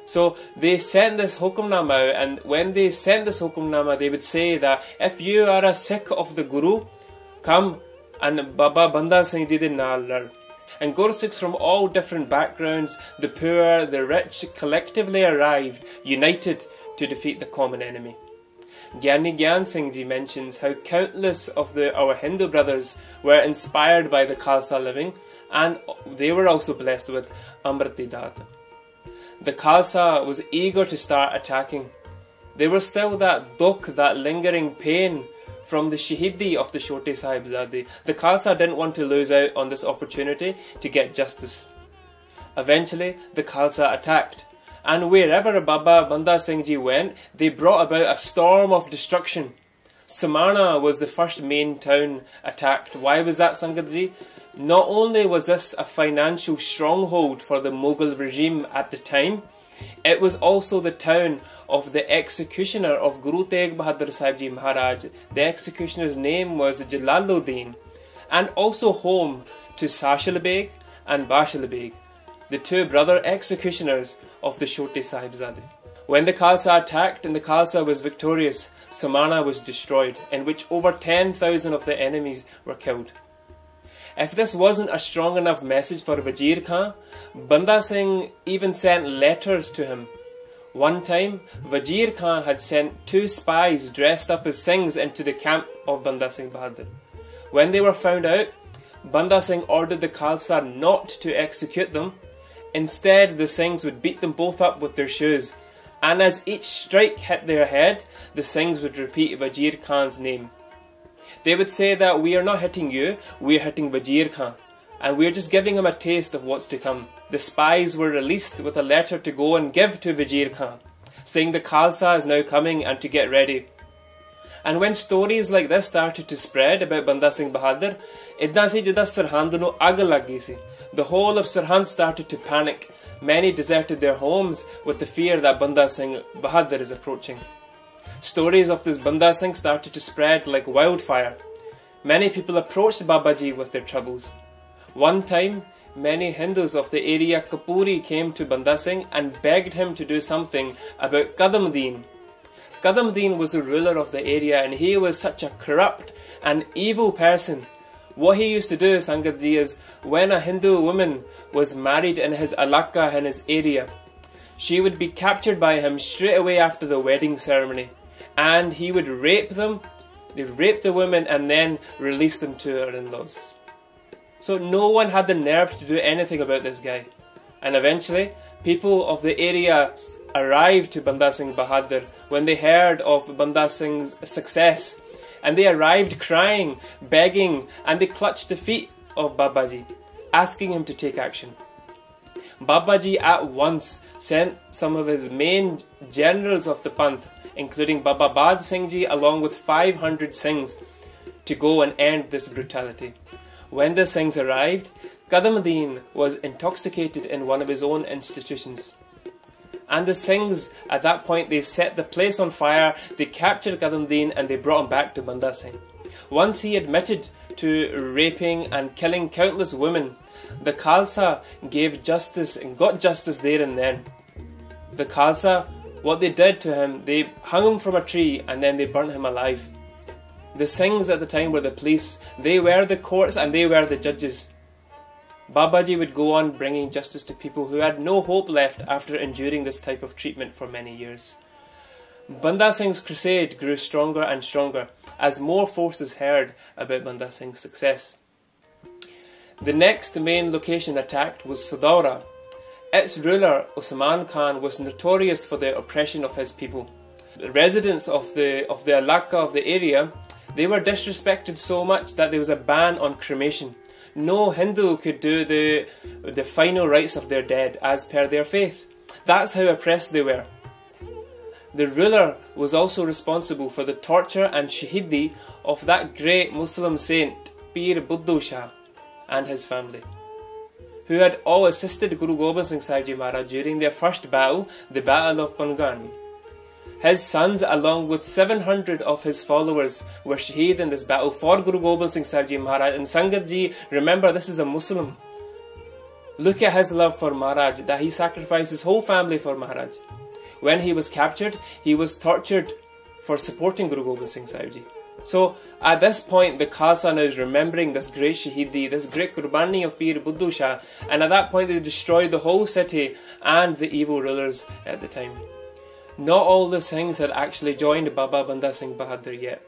Speaker 12: So they sent this Hukamnama out, and when they sent this Hukamnama, they would say that if you are a Sikh of the Guru, come and Baba Banda Singh Ji de naal lad. And Gursikhs from all different backgrounds, the poor, the rich, collectively arrived, united to defeat the common enemy. Gyani Gyan Singh Ji mentions how countless of our Hindu brothers were inspired by the Khalsa living, and they were also blessed with Amrit Dat. The Khalsa was eager to start attacking. There was still that dukh, that lingering pain from the Shahidi of the Chote Sahibzade. The Khalsa didn't want to lose out on this opportunity to get justice. Eventually, the Khalsa attacked, and wherever Baba Banda Singh Ji went, they brought about a storm of destruction. Samana was the first main town attacked. Why was that, Sangat Ji? Not only was this a financial stronghold for the Mughal regime at the time, it was also the town of the executioner of Guru Tegh Bahadur Sahib Ji Maharaj. The executioner's name was Jalaluddin, and also home to Sashal Beg and Bashal Beg, the two brother executioners of the Chote Sahibzade. When the Khalsa attacked and the Khalsa was victorious, Samana was destroyed, in which over 10,000 of the enemies were killed. If this wasn't a strong enough message for Wazir Khan, Banda Singh even sent letters to him. One time, Wazir Khan had sent 2 spies dressed up as Singhs into the camp of Banda Singh Bahadur. When they were found out, Banda Singh ordered the Khalsa not to execute them. Instead, the Singhs would beat them both up with their shoes, and as each strike hit their head, the Singhs would repeat Wazir Khan's name. They would say that we are not hitting you, we are hitting Wazir Khan, and we are just giving him a taste of what's to come. The spies were released with a letter to go and give to Wazir Khan, saying the Khalsa is now coming and to get ready. And when stories like this started to spread about Banda Singh Bahadur, idda si jida Sirhind nu ag lag gayi si. The whole of Sirhind started to panic. Many deserted their homes with the fear that Banda Singh Bahadur is approaching. Stories of this Banda Singh started to spread like wildfire. Many people approached Babaji with their troubles. One time, many Hindus of the area Kapuri came to Banda Singh and begged him to do something about Kadamdeen. Kadamdeen was the ruler of the area, and he was such a corrupt and evil person. What he used to do, Sangat ji, is when a Hindu woman was married in his alaka, in his area, she would be captured by him straight away after the wedding ceremony, and he would rape them. They'd rape the women and then release them to her in-laws. So no one had the nerve to do anything about this guy. And eventually, people of the area arrived to Banda Singh Bahadur when they heard of Banda Singh's success. And they arrived crying, begging, and they clutched the feet of Babaji, asking him to take action. Babaji at once sent some of his main generals of the Panth, including Baba Bad Singh Ji along with 500 Singhs, to go and end this brutality. When the Singhs arrived, Kadamdeen was intoxicated in one of his own institutions. And the Singhs, at that point, they set the place on fire, they captured Kadamdeen and they brought him back to Banda Singh. Once he admitted to raping and killing countless women, the Khalsa gave justice and got justice there and then. The Khalsa, what they did to him, they hung him from a tree and then they burnt him alive. The Singhs at the time were the police, they were the courts and they were the judges. Babaji would go on bringing justice to people who had no hope left after enduring this type of treatment for many years. Banda Singh's crusade grew stronger and stronger as more forces heard about Banda Singh's success. The next main location attacked was Sadaura. Its ruler, Usman Khan, was notorious for the oppression of his people. The residents of the alaka of the area, they were disrespected so much that there was a ban on cremation. No Hindu could do the final rites of their dead as per their faith. That's how oppressed they were. The ruler was also responsible for the torture and shahidi of that great Muslim saint, Pir Buddha Shah, and his family, who had all assisted Guru Gobind Singh Saheb Jee Maharaj during their first battle, the Battle of Pangani. His sons, along with 700 of his followers, were shaheed in this battle for Guru Gobind Singh Saheb Jee Maharaj. And Sangat Ji, remember, this is a Muslim. Look at his love for Maharaj, that he sacrificed his whole family for Maharaj. When he was captured, he was tortured for supporting Guru Gobind Singh Saheb Ji. So at this point, the Khalsa now is remembering this great shahidi, this great Qurbani of Pir Buddha Shah, and at that point they destroyed the whole city and the evil rulers at the time. Not all the Singhs had actually joined Baba Banda Singh Bahadur yet.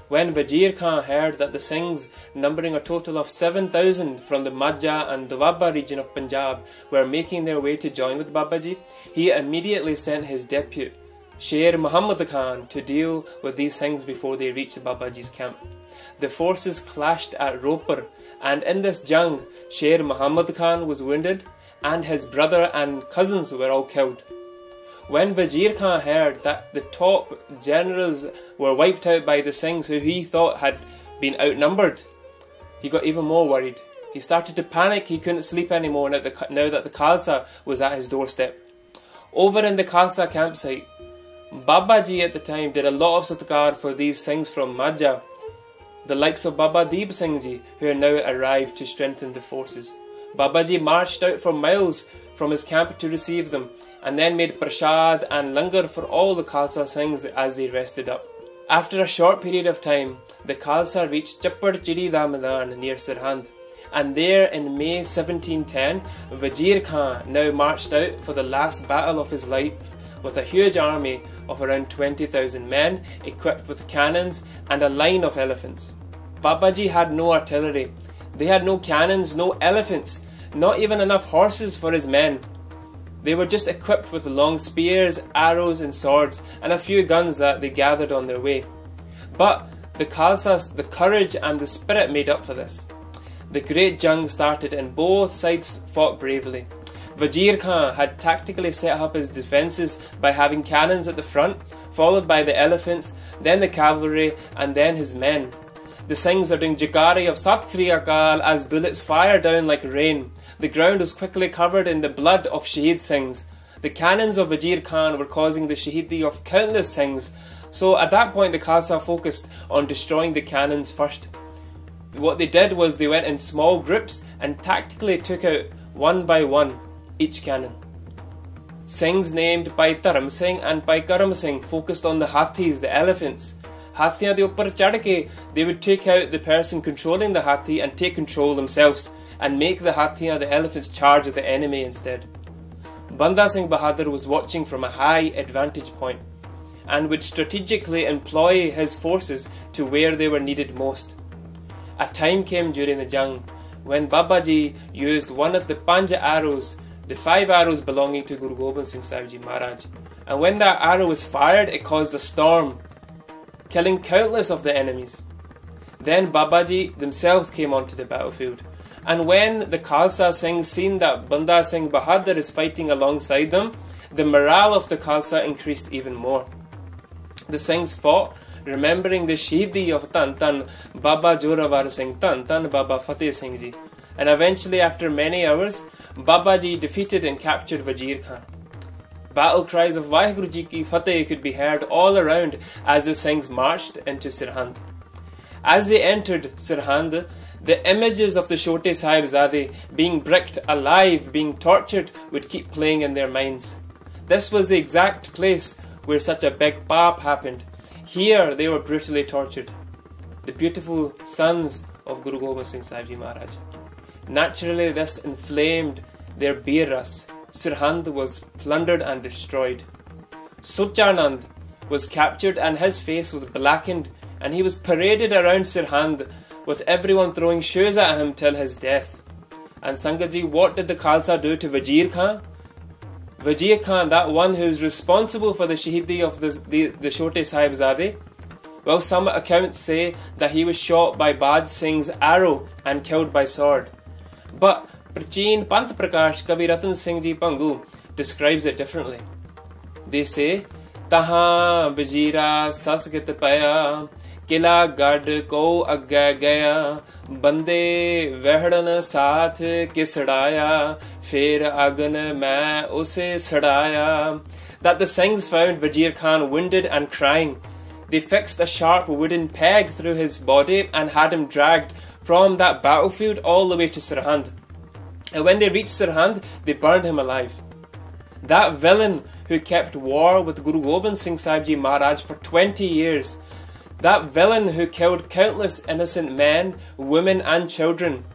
Speaker 12: When Wazir Khan heard that the Singhs, numbering a total of 7,000 from the Majha and Doaba region of Punjab, were making their way to join with Babaji, he immediately sent his depute, Sher Muhammad Khan, to deal with these Singhs before they reached Babaji's camp. The forces clashed at Ropar, and in this jang, Sher Muhammad Khan was wounded, and his brother and cousins were all killed. When Wazir Khan heard that the top generals were wiped out by the Singhs who he thought had been outnumbered, he got even more worried. He started to panic, he couldn't sleep anymore now that the Khalsa was at his doorstep. Over in the Khalsa campsite, Babaji at the time did a lot of satkar for these Singhs from Majha, the likes of Baba Deep Singh Ji, who had now arrived to strengthen the forces. Babaji marched out for miles from his camp to receive them, and then made prashad and langar for all the Khalsa Singhs as they rested up. After a short period of time, the Khalsa reached Chappad Chidi da Madan near Sirhind, and there in May 1710, Wazir Khan now marched out for the last battle of his life with a huge army of around 20,000 men equipped with cannons and a line of elephants. Babaji had no artillery. They had no cannons, no elephants, not even enough horses for his men. They were just equipped with long spears, arrows and swords and a few guns that they gathered on their way. But the Khalsas, the courage and the spirit made up for this. The great jung started and both sides fought bravely. Wazir Khan had tactically set up his defences by having cannons at the front, followed by the elephants, then the cavalry and then his men. The Singhs are doing jagari of Sat Sri Akal as bullets fire down like rain. The ground was quickly covered in the blood of Shaheed Singhs. The cannons of Wazir Khan were causing the Shaheedi of countless Singhs. So at that point the Khalsa focused on destroying the cannons first. What they did was they went in small groups and tactically took out one by one each cannon. Singhs named Bhai Dharam Singh and Bhai Karam Singh focused on the hathis, the elephants. Hathiyan de uppar chad ke, they would take out the person controlling the hathi and take control themselves and make the hathiyan, the elephants, charge the enemy instead. Banda Singh Bahadur was watching from a high advantage point and would strategically employ his forces to where they were needed most. A time came during the jung when Babaji used one of the panja arrows, the 5 arrows belonging to Guru Gobind Singh Saheb Jee Maharaj, and when that arrow was fired it caused a storm, killing countless of the enemies. Then Babaji themselves came onto the battlefield, and when the Khalsa Singhs seen that Banda Singh Bahadur is fighting alongside them, the morale of the Khalsa increased even more. The Singhs fought, remembering the Shaheedi of Tan Tan Baba Jorawar Singh, Tan Tan Baba Fateh Singh Ji, and eventually after many hours Babaji defeated and captured Wazir Khan. Battle cries of Waheguru Ji Ki Fateh could be heard all around as the Singhs marched into Sirhind. As they entered Sirhind, the images of the Chote Sahibzade being bricked alive, being tortured, would keep playing in their minds. This was the exact place where such a big paap happened. Here they were brutally tortured. The beautiful sons of Guru Gobind Singh Saheb Jee Maharaj. Naturally this inflamed their bir ras. Sirhind was plundered and destroyed. Suchanand was captured and his face was blackened, and he was paraded around Sirhind with everyone throwing shoes at him till his death. And Sangat Ji, what did the Khalsa do to Wazir Khan? Wazir Khan, that one who is responsible for the Shaheedi of the Chote Sahibzade, well, some accounts say that he was shot by Baj Singh's arrow and killed by sword. But Prachin Pant Prakash Kavi Ratan Singh Ji Pangu describes it differently. They say, Taha Bajira Sasgit Paya Kila Gad Ko Agga Gaya Bande Vehdan Saath Kisdaya Fir Agan Main Use Sadaya. That the Singhs found Wazir Khan wounded and crying. They fixed a sharp wooden peg through his body and had him dragged from that battlefield all the way to Sirhind. And when they reached Sirhind, they burned him alive. That villain who kept war with Guru Gobind Singh Saheb Jee Maharaj for 20 years, that villain who killed countless innocent men, women and children,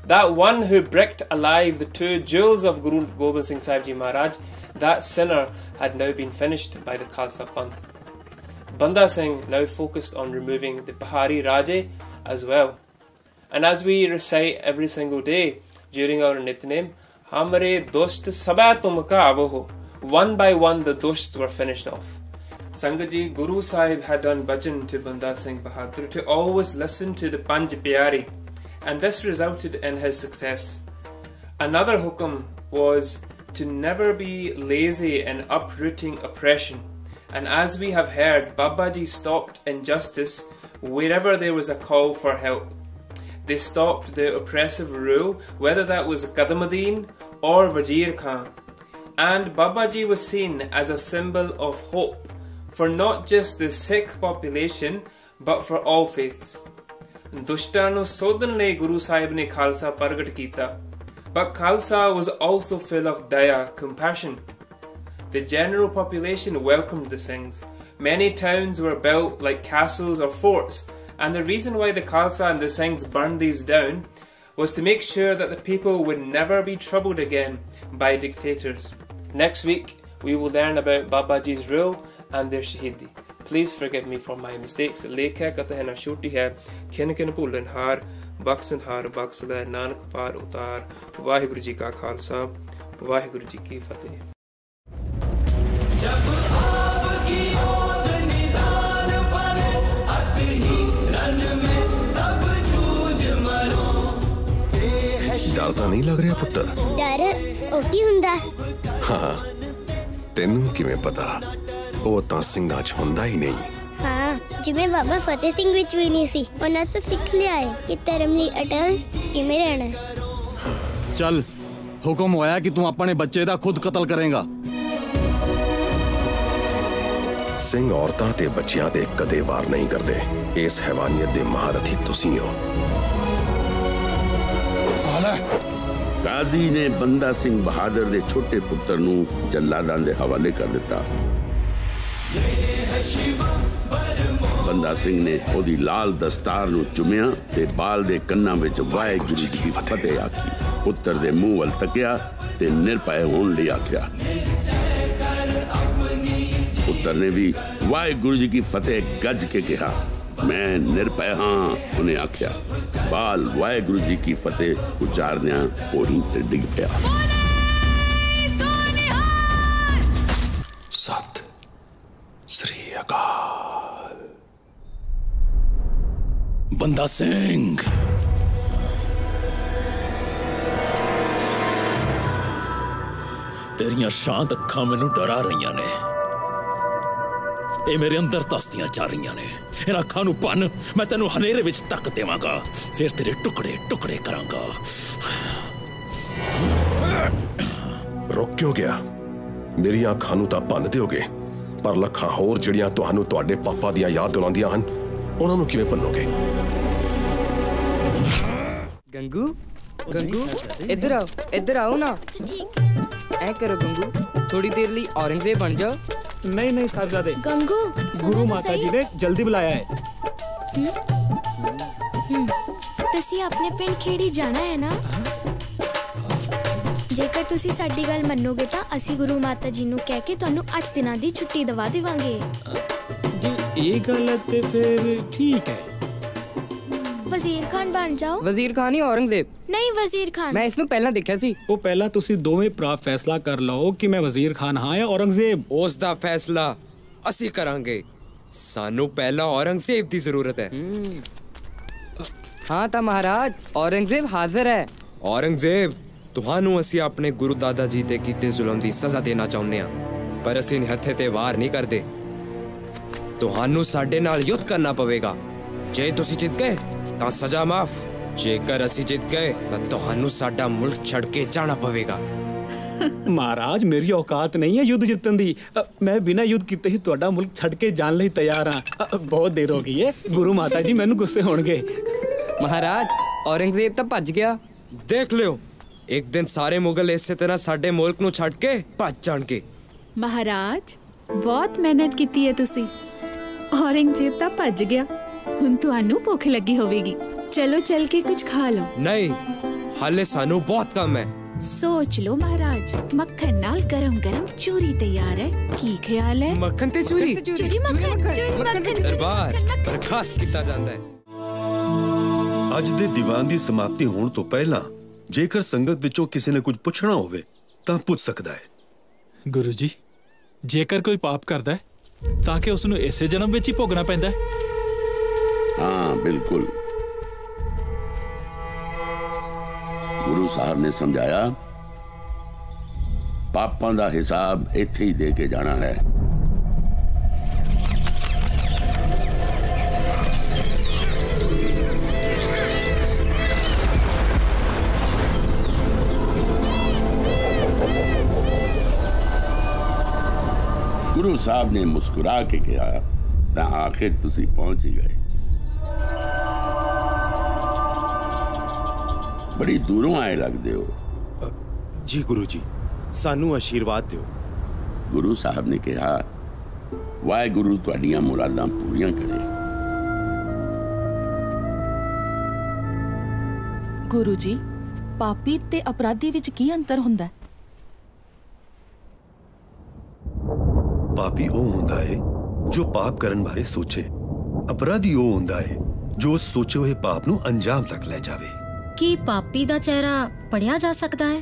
Speaker 12: that one who bricked alive the 2 jewels of Guru Gobind Singh Saheb Jee Maharaj, that sinner had now been finished by the Khalsa Panth. Banda Singh now focused on removing the Pahari Raje as well. And as we recite every single day during our Nitnem, Hamare Dost Sabha Tumka Avoho, one by one the Dosts were finished off. Sangat Ji, Guru Sahib had done bhajan to Banda Singh Bahadur to always listen to the Panj Piari, and this resulted in his success. Another hukum was to never be lazy in uprooting oppression, and as we have heard, Babaji stopped injustice wherever there was a call for help. They stopped the oppressive rule, whether that was Qadamuddin or Wazir Khan, and Babaji was seen as a symbol of hope for not just the Sikh population but for all faiths. Dushtan nu sodhan le Guru Sahib ne Khalsa Pargat Kita, but Khalsa was also full of daya, compassion. The general population welcomed the Singhs. Many towns were built like castles or forts, and the reason why the Khalsa and the Singhs burned these down was to make sure that the people would never be troubled again by dictators. Next week, we will learn about Baba Ji's rule and their shahidi. Please forgive me for my mistakes. Lekha katahna shoti hai, kin kin bhulan har, baksan har baksada nanak par utar. Waheguru Ji ka Khalsa, Waheguru Ji ki Fateh.
Speaker 13: डर तो नहीं लग रहा पुत्र?
Speaker 14: डर ओकी हुंदा।
Speaker 13: हाँ, तेनू किवें पता? वो तां ਸਿੰਘਾਂ 'ਚ ਹੁੰਦਾ ਹੀ नहीं।
Speaker 14: हाँ, जिवें बाबा फतेह सिंह विच भी नहीं सी, उन्हां तो सिख लिया है कि धर्म ਲਈ अटल किवें रहना है।
Speaker 15: चल, हुक्म होया कि तू अपने बच्चे दा खुद कत्ल करेगा।
Speaker 13: ਸਿੰਘ औरतां ते बच्चियां ते कदे वार नहीं करदे। इस हैवानियत दे महारथी तुसीं हो।
Speaker 16: गाजी ने बंदा सिंह बहादुर दे छोटे पुत्र नू जल्लादां दे हवाले कर दिता। बंदा सिंह ने ओदी लाल दस्तार नू चुमिया ते बाल दे कन्नां विच वाहेगुरू जी की फतेह आखी। पुत्र दे मुंह वल तकिया ते निर्भय होण लई आख्या। पुत्र ने भी वाहेगुरू जी की फतेह गज के कहा, मैं निर्भय हाँ। उन्हें आख्या। बाल वाहेगुरू जी की फतेह उचारदियां ओही ते डिग पिया।
Speaker 13: सत श्री अकाल।
Speaker 15: बंदा सिंह, तेरियां शांत अखां मैनू डरा रही ने। ये मेरे अंदर तस्तियां जा रही ने। इन अखां नू भन, मैं तेनू हनेरे विच टक देवांगा, फिर तेरे टुकड़े टुकड़े करांगा।
Speaker 13: रुक क्यों गया? मेरी अखां नू तां भन दिओगे, पर लखां होर जिहड़ियां तुहानू तुहाडे पापा दियां याद दिलाउंदियां हन, उन्हां नू किवें भन्नोगे?
Speaker 17: गंगू, गंगू, इधर आओ ना। ऐ करो गंगू, थोड़ी देर लिए औरंगजेब बन जाओ।
Speaker 18: नहीं नहीं साहबजादे,
Speaker 14: गंगू
Speaker 18: गुरु माता जी ने जल्दी बुलाया है।
Speaker 14: तुसी अपने पिंड खेड़ी जाना है ना? जेकर तुसी साडी गल मन्नोगे तां असी गुरु माता जी नू कह के तुहानू 8 दिनां दी छुट्टी दवा देवांगे।
Speaker 18: ये गल है ते फिर ठीक है।
Speaker 14: वजीर खान बन जाओ।
Speaker 17: वजीर खान ही औरंगजेब?
Speaker 14: नहीं वजीर खान।
Speaker 17: मैं इसनू पहला देखा सी।
Speaker 18: वो पहला तुसी दोवें भरा फैसला कर लो कि मैं वजीर खान हाँ या औरंगजेब।
Speaker 19: उस दा फैसला असी करांगे। सानू पहला औरंगजेब दी जरूरत है।
Speaker 17: हाँ ता महाराज, औरंगजेब हाजिर है।
Speaker 19: औरंगजेब, तुहानू असी अपने गुरु दादा जी दे कीते जुल्म दी सजा देना चाहुंदे हां, पर असी हथे ते वार नहीं करदे। तुहानू साडे नाल युद्ध करना पवेगा। जे तुसी जित गए तां सजा माफ, जेकर असी जित गए तां तुहानू साडा मुल्क छड़ के जाना पवेगा।
Speaker 18: महाराज, मेरी औकात नहीं है युद्ध जितन दी। मैं बिना युद्ध कीते ही तुहाडा मुल्क छड़ के जान लई तैयार हां। बहुत देर हो गई है, गुरु माता जी मैनू गुस्से होणगे।
Speaker 17: महाराज, औरंगजेब तां भज गया।
Speaker 19: देख लियो, एक दिन सारे मुगल इसे तरह साडे मुल्क नू छड़ के भज जाणगे।
Speaker 20: महाराज, बहुत मेहनत कीती है तुसी। औरंगजेब तां भज गया, हुण तुहानू भुख लगी होवेगी। चलो चल के कुछ खा लो।
Speaker 19: नहीं, हाले सानू बहुत कम है।
Speaker 20: सोच लो महाराज, मक्खन नाल गरम गरम चूरी तैयार है। की ख्याल है?
Speaker 19: मक्खन ते चूरी?
Speaker 14: चूरी मक्खन।
Speaker 19: दरबार बर्खास्त किया जाता है।
Speaker 21: ਅੱਜ ਦੇ ਦੀਵਾਨ ਦੀ ਸਮਾਪਤੀ ਹੋਣ ਤੋਂ ਪਹਿਲਾਂ ਜੇਕਰ ਸੰਗਤ ਵਿੱਚੋਂ ਕਿਸੇ ਨੇ ਕੁਝ ਪੁੱਛਣਾ ਹੋਵੇ ਤਾਂ ਪੁੱਛ ਸਕਦਾ ਹੈ।
Speaker 15: ਗੁਰੂ ਜੀ, ਜੇਕਰ ਕੋਈ ਪਾਪ ਕਰਦਾ ਹੈ ਤਾਂ ਕਿ ਉਸ ਨੂੰ ਇਸੇ ਜਨਮ ਵਿੱਚ ਹੀ ਭੋਗਣਾ ਪੈਂਦਾ ਹੈ?
Speaker 16: हाँ बिल्कुल। गुरु साहब ने समझाया, पापां दा हिसाब इत्थे ही दे के जाना है। गुरु साहब ने मुस्कुरा के कहा, तां आखिर तुसी पहुंच ही गए। बड़ी दूरों आए लगदे हो।
Speaker 21: जी गुरु जी, सानू आशीर्वाद दियो।
Speaker 16: गुरु साहब ने कहा, वाहेगुरू तुहाडियां मुरादां पूरियां करे।
Speaker 2: ਗੁਰੂ ਜੀ, ਪਾਪੀ ਤੇ ਅਪਰਾਧੀ ਵਿੱਚ ਕੀ ਅੰਤਰ ਹੁੰਦਾ ਹੈ?
Speaker 21: ਪਾਪੀ ਉਹ ਹੁੰਦਾ ਹੈ ਜੋ ਪਾਪ ਕਰਨ ਬਾਰੇ ਸੋਚੇ। ਅਪਰਾਧੀ ਉਹ ਹੁੰਦਾ ਹੈ ਜੋ ਉਸ ਸੋਚੇ ਹੋਏ ਪਾਪ ਨੂੰ ਅੰਜਾਮ ਤੱਕ ਲੈ ਜਾਵੇ।
Speaker 22: ਕੀ ਪਾਪੀ ਦਾ ਚਿਹਰਾ ਪੜਿਆ ਜਾ ਸਕਦਾ ਹੈ?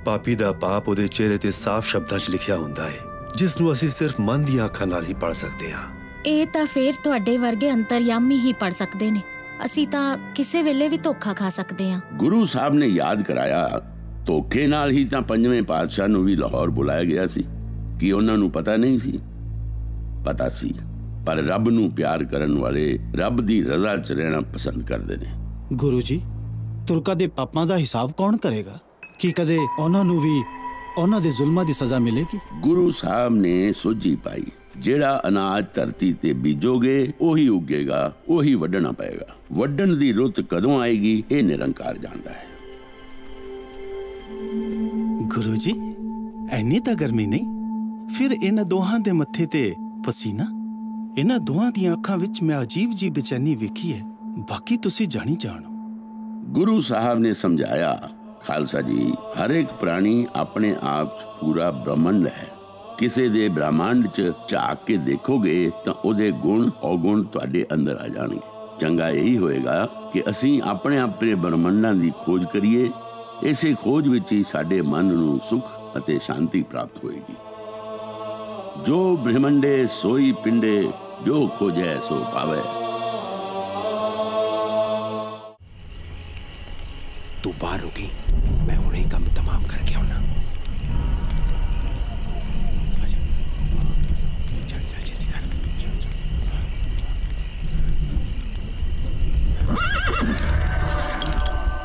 Speaker 21: ਪਾਪੀ ਦਾ ਪਾਪ ਉਹਦੇ ਚਿਹਰੇ ਤੇ ਸਾਫ਼ ਸ਼ਬਦਾਂ 'ਚ ਲਿਖਿਆ ਹੁੰਦਾ ਹੈ, ਜਿਸ ਨੂੰ ਅਸੀਂ ਸਿਰਫ ਮਨ ਦੀਆਂ ਅੱਖਾਂ ਨਾਲ ਹੀ ਪੜ੍ਹ ਸਕਦੇ ਹਾਂ।
Speaker 22: ਇਹ ਤਾਂ ਫੇਰ ਤੁਹਾਡੇ ਵਰਗੇ ਅੰਤਰਯਾਮੀ ਹੀ ਪੜ੍ਹ ਸਕਦੇ ਨੇ। ਅਸੀਂ ਤਾਂ ਕਿਸੇ ਵੇਲੇ ਵੀ ਧੋਖਾ ਖਾ ਸਕਦੇ ਹਾਂ।
Speaker 16: ਗੁਰੂ ਸਾਹਿਬ ਨੇ ਯਾਦ ਕਰਾਇਆ, ਧੋਖੇ ਨਾਲ ਹੀ ਤਾਂ ਪੰਜਵੇਂ ਪਾਤਸ਼ਾਹ ਨੂੰ ਵੀ ਲਾਹੌਰ ਬੁਲਾਇਆ ਗਿਆ ਸੀ। ਕੀ ਉਹਨਾਂ ਨੂੰ ਪਤਾ ਨਹੀਂ ਸੀ? ਪਤਾ ਸੀ, ਪਰ ਰੱਬ ਨੂੰ ਪਿਆਰ ਕਰਨ ਵਾਲੇ ਰੱਬ ਦੀ ਰਜ਼ਾ 'ਚ ਰਹਿਣਾ ਪਸੰਦ ਕਰਦੇ ਨੇ।
Speaker 23: ਗੁਰੂ ਜੀ, ਤੁਰਕਾਂ ਦੇ ਪਾਪਾਂ ਦਾ ਹਿਸਾਬ ਕੌਣ ਕਰੇਗਾ? ਕੀ ਕਦੇ ਉਹਨਾਂ ਨੂੰ ਵੀ ਉਹਨਾਂ ਦੇ ਜ਼ੁਲਮਾਂ ਦੀ ਸਜ਼ਾ ਮਿਲੇਗੀ?
Speaker 16: ਗੁਰੂ ਸਾਹਿਬ ਨੇ ਸੋਝੀ ਪਾਈ, ਜਿਹੜਾ ਅਨਾਜ ਧਰਤੀ ਤੇ ਬੀਜੋਗੇ ਉਹੀ ਉੱਗੇਗਾ, ਉਹੀ ਵੱਢਣਾ ਪਏਗਾ। ਵੱਢਣ ਦੀ ਰੁੱਤ ਕਦੋਂ ਆਏਗੀ ਇਹ ਨਿਰੰਕਾਰ ਜਾਣਦਾ ਹੈ।
Speaker 23: ਗੁਰੂ ਜੀ, ਐਨੀ ਤਾਂ ਗਰਮੀ ਨਹੀਂ, ਫਿਰ ਇਹਨਾਂ ਦੋਹਾਂ ਦੇ ਮੱਥੇ ਤੇ ਪਸੀਨਾ। ਇਹਨਾਂ ਦੋਹਾਂ ਦੀਆਂ ਅੱਖਾਂ ਵਿੱਚ ਮੈਂ ਅਜੀਬ ਜੀ ਬੇਚੈਨੀ ਵੇਖੀ ਹੈ, ਬਾਕੀ ਤੁਸੀਂ ਜਾਣੀ ਜਾਣੋ। ਗੁਰੂ
Speaker 16: ਸਾਹਿਬ ਨੇ ਸਮਝਾਇਆ, ਖਾਲਸਾ ਜੀ, ਹਰ ਇੱਕ ਪ੍ਰਾਣੀ ਆਪਣੇ ਆਪ 'ਚ ਪੂਰਾ ਬ੍ਰਹਮੰਡ ਹੈ। ਕਿਸੇ ਦੇ ਬ੍ਰਹਮੰਡ 'ਚ ਝਾਕ ਕੇ ਦੇਖੋਗੇ ਤਾਂ ਉਹਦੇ ਗੁਣ ਔਗੁਣ ਤੁਹਾਡੇ ਅੰਦਰ ਆ ਜਾਣਗੇ। ਚੰਗਾ ਇਹੀ ਹੋਏਗਾ ਕਿ ਅਸੀਂ ਆਪਣੇ ਬ੍ਰਹਮੰਡਾਂ ਦੀ ਖੋਜ ਕਰੀਏ। ਇਸੇ ਖੋਜ ਵਿੱਚ ਹੀ ਸਾਡੇ ਮਨ ਨੂੰ ਸੁਖ ਅਤੇ ਸ਼ਾਂਤੀ ਪ੍ਰਾਪਤ ਹੋਏਗੀ। ਜੋ ਬ੍ਰਹਮੰਡੇ ਸੋਈ ਪਿੰਡੇ, ਜੋ ਖੋਜੈ ਸੋ ਪਾਵੇ।
Speaker 21: ਤੂੰ ਬਾਹਰ ਰੁਕੀ, ਮੈਂ ਹੁਣੇ ਕੰਮ ਤਮਾਮ ਕਰਕੇ ਆਉਣਾ।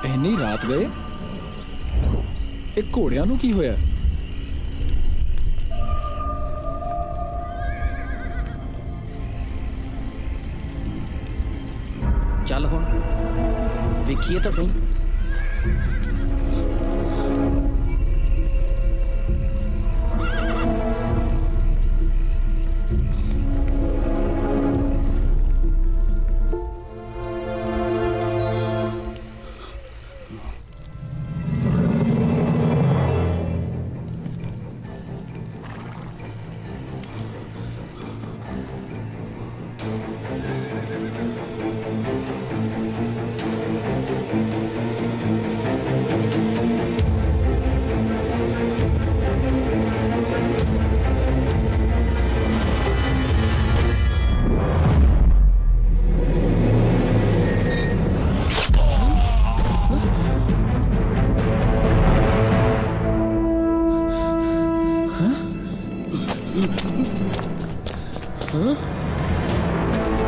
Speaker 18: ਇੰਨੀ ਰਾਤ ਗਏ? ਇਹ ਘੋੜਿਆਂ ਨੂੰ ਕੀ ਹੋਇਆ?
Speaker 24: ਚੱਲ ਹੁਣ ਵੇਖੀਏ ਤਾਂ ਸਹੀ।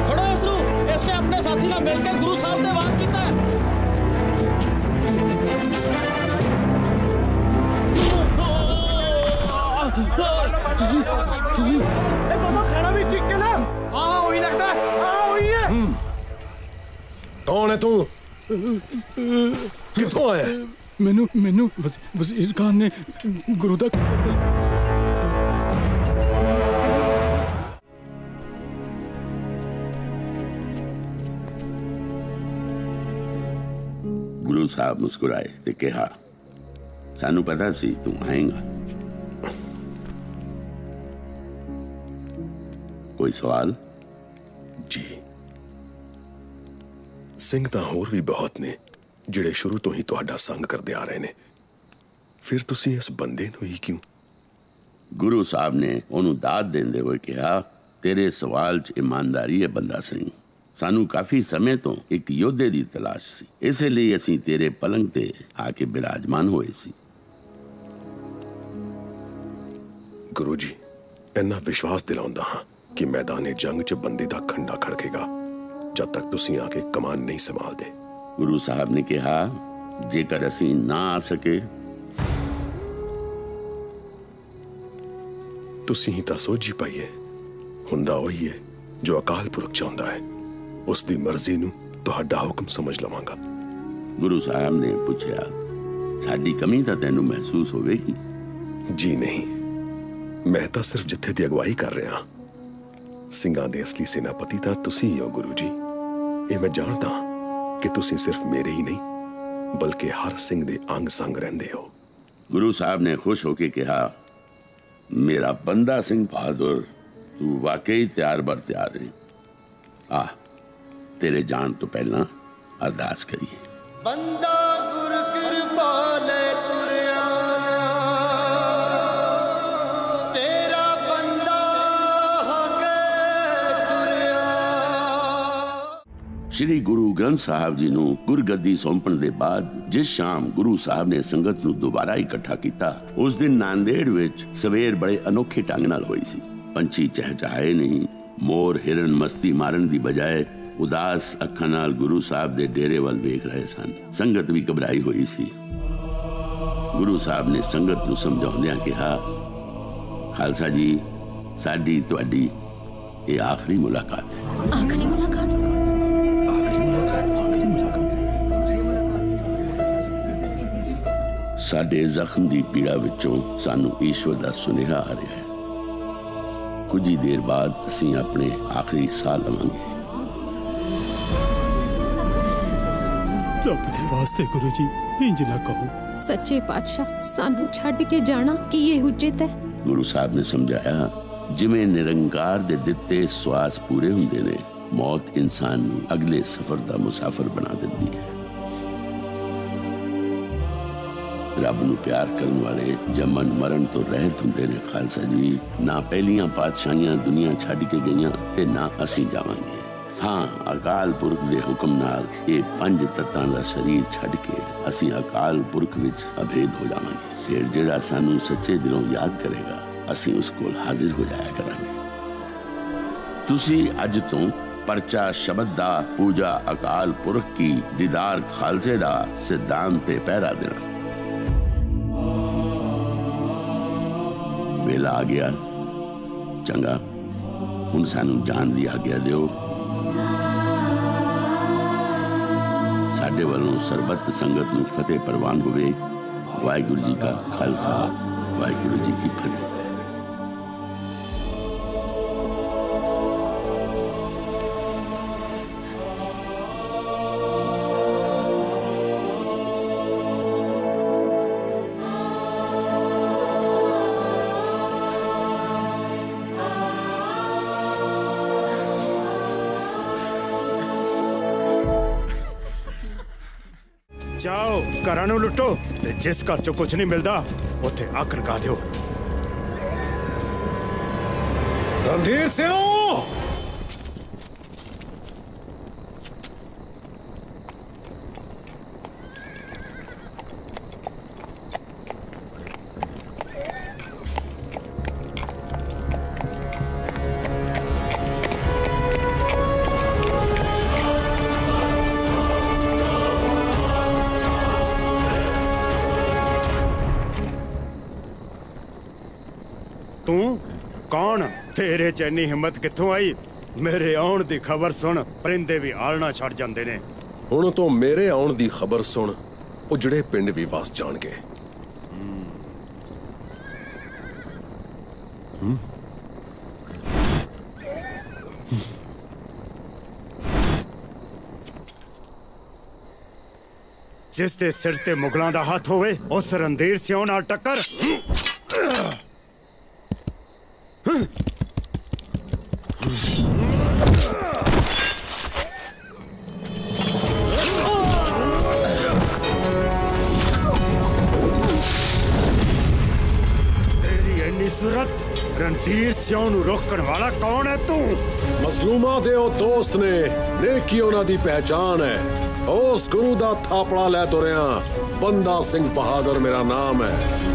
Speaker 18: ਫੜੋ ਇਸ ਨੂੰ, ਇਸਨੇ ਆਪਣੇ ਸਾਥੀ ਨਾਲ ਮਿਲ ਕੇ ਗੁਰੂ ਸਾਹਿਬ ਦੇ ਵਾਰ ਕੀਤਾ ਹੈ।
Speaker 25: ਇਹ ਦੋਨੋਂ ਖਾਣਾ ਵੀ ਚਿੱਕ ਕੇ ਨਾ। ਆਹ ਉਹੀ ਲੱਗਦਾ, ਆਹ ਉਹੀ ਹੈ।
Speaker 21: ਕੌਣ ਹੈ ਤੂੰ? ਕਿੱਥੋਂ ਆਇਆ?
Speaker 18: ਮੈਨੂੰ ਵਜ਼ੀਰ ਖਾਨ ਨੇ ਗੁਰੂ ਦਾ
Speaker 16: ਗੁਰੂ ਸਾਹਿਬ ਮੁਸਕਰਾਏ ਤੇ ਕਿਹਾ, ਸਾਨੂੰ ਪਤਾ ਸੀ ਤੂੰ ਆਏਗਾ। ਕੋਈ ਸਵਾਲ?
Speaker 21: ਜੀ, ਸਿੰਘ ਤਾਂ ਹੋਰ ਵੀ ਬਹੁਤ ਨੇ ਜਿਹੜੇ ਸ਼ੁਰੂ ਤੋਂ ਹੀ ਤੁਹਾਡਾ ਸੰਗ ਕਰਦੇ ਆ ਰਹੇ ਨੇ। ਫਿਰ ਤੁਸੀਂ ਇਸ ਬੰਦੇ ਨੂੰ ਹੀ ਕਿਉਂ?
Speaker 16: ਗੁਰੂ ਸਾਹਿਬ ਨੇ ਉਹਨੂੰ ਦਾਤ ਦਿੰਦੇ ਹੋਏ ਕਿਹਾ, ਤੇਰੇ ਸਵਾਲ 'ਚ ਇਮਾਨਦਾਰੀ ਹੈ ਬੰਦਾ ਸਿੰਘ। ਸਾਨੂੰ ਕਾਫੀ ਸਮੇਂ ਤੋਂ ਇੱਕ ਯੋਧੇ ਦੀ ਤਲਾਸ਼ ਸੀ, ਇਸੇ ਲਈ ਅਸੀਂ ਤੇਰੇ ਪਲੰਗ ਤੇ ਆ ਕੇ ਬਿਰਾਜਮਾਨ ਹੋਏ ਸੀ।
Speaker 21: ਗੁਰੂ ਜੀ, ਇੰਨਾ ਵਿਸ਼ਵਾਸ ਦਿਲਾਉਂਦਾ ਹਾਂ ਕਿ ਮੈਦਾਨੇ ਜੰਗ 'ਚ ਬੰਦੇ ਦਾ ਖੰਡਾ ਖੜਕੇਗਾ ਜਦ ਤੱਕ ਤੁਸੀਂ ਆ ਕੇ ਕਮਾਨ ਨਹੀਂ ਸੰਭਾਲਦੇ।
Speaker 16: ਗੁਰੂ ਸਾਹਿਬ ਨੇ ਕਿਹਾ, ਜੇਕਰ ਅਸੀਂ ਨਾ ਆ ਸਕੇ
Speaker 21: ਤੁਸੀਂ ਹੀ ਤਾਂ ਸੋਝੀ ਪਾਈ ਹੈ। ਹੁੰਦਾ ਉਹੀ ਹੈ ਜੋ ਅਕਾਲ ਪੁਰਖ ਚਾਹੁੰਦਾ ਹੈ। ਉਸ ਦੀ ਮਰਜ਼ੀ ਨੂੰ ਤੁਹਾਡਾ ਹੁਕਮ ਸਮਝ ਲਵਾਂਗਾ।
Speaker 16: ਗੁਰੂ ਸਾਹਿਬ ਨੇ ਪੁੱਛਿਆ, ਸਾਡੀ ਕਮੀ ਤਾਂ ਤੈਨੂੰ ਮਹਿਸੂਸ ਹੋਵੇਗੀ?
Speaker 21: ਜੀ ਨਹੀਂ, ਮੈਂ ਤਾਂ ਸਿਰਫ ਜਿੱਥੇ ਦੀ ਅਗਵਾਈ ਕਰ ਰਿਹਾ। ਸਿੰਘਾਂ ਦੇ ਅਸਲੀ ਸੈਨਾਪਤੀ ਤਾਂ ਤੁਸੀਂ ਹੀ ਹੋ ਗੁਰੂ ਜੀ। ਇਹ ਮੈਂ ਜਾਣਦਾ ਕਿ ਤੁਸੀਂ ਸਿਰਫ ਮੇਰੇ ਹੀ ਨਹੀਂ बल्कि हर सिंह दे अंग संग रहिंदे हो।
Speaker 16: गुरु साहब ने खुश होके कहा, मेरा बंदा सिंह बहादुर, तू वाकई तैयार बर तैयार है। आ तेरे जान तो पहला अरदास करिए।
Speaker 25: बंदा गुर कृपाले तुरया, तेरा बंदा होके तुरया।
Speaker 16: श्री गुरु ग्रंथ साहब जी नूं गुरगद्दी सौंपण दे बाद जिस शाम गुरु साहब ने संगत नूं दोबारा इकट्ठा कीता, उस दिन नांदेड़ विच सवेर बड़े अनोखे ढंग नाल होई सी। पंछी चहचहाए नहीं, मोर हिरन मस्ती मारन दी बजाए उदास अखां नाल गुरु साहब दे डेरे वल वेख रहे सन। संगत भी घबराई हुई सी। गुरु साहब ने संगत नूं समझाउंदियां कहा, खालसा जी, साडी तुहाडी ये आखिरी मुलाकात है।
Speaker 2: आखिरी मुलाकात?
Speaker 16: साडे जख्म दी पीड़ा विचों सानू ईश्वर दा सुनेहा आ रहा है। कुछ ही देर बाद असीं अपने आखिरी साह लवांगे।
Speaker 23: रब दे वास्ते गुरु जी इंज ना कहो।
Speaker 1: सच्चे पातशाह, सानू छड्ड के जाना की ये उचित है?
Speaker 16: गुरु साहब ने समझाया, जिवें निरंकार दे दिते स्वास पूरे हुंदे ने, मौत इंसान नूं अगले सफर दा मुसाफिर बना दिंदी है। रब नूं प्यार करने वाले जमन मरण तो रहत हुंदे ने खालसा जी। ना पहलियां पातशाहियां दुनिया छड्ड के गईयां ते ना असीं जावांगे। हाँ, अकाल पुरख दे हुक्म नाल ये 5 तत्तां दा शरीर छड्ड के असीं अकाल पुरख विच अभेद हो जावांगे। फिर जिहड़ा सानू सच्चे दिलों याद करेगा, असीं उस कोल हाजिर हो जाया करांगे। तुसीं अज तो परचा शब्द दा पूजा अकाल पुरख की, दीदार खालसे दा सिद्धांत ते पहरा देना। वेला आ गया, चंगा हुण सानू जान दी आग्या दिओ। साडे वालों सरबत संगत नूं फतेह परवान होवे। वाहिगुरू जी का खालसा, वाहिगुरू जी की फतेह।
Speaker 23: जाओ घरां नूं लुटो ते जिस घर चों कुछ नहीं मिलदा उत्थे अग लगा दिओ। रणधीर सिंह, तू कौन? तेरे च इन्नी हिम्मत कित्थों आई? मेरे आउण दी खबर सुन, परिंदे भी आलना छड़ जांदे ने।
Speaker 21: हुण तो मेरे आउण दी खबर सुन, उजड़े पिंड भी वस जाणगे।
Speaker 23: जिस दे सिर ते मुगलां दा हथ होवे, उस रणधीर सिंह नाल टक्कर। तेरी इन्नी सूरत, रणधीर सिंह नूं रोकण वाला कौन है तू?
Speaker 21: मसलूमा दे ओ दोस्त ने, नेकी उन्हां दी पहचान है। उस गुरु दा थापड़ा लै तुरिया, बंदा सिंह बहादुर मेरा नाम है।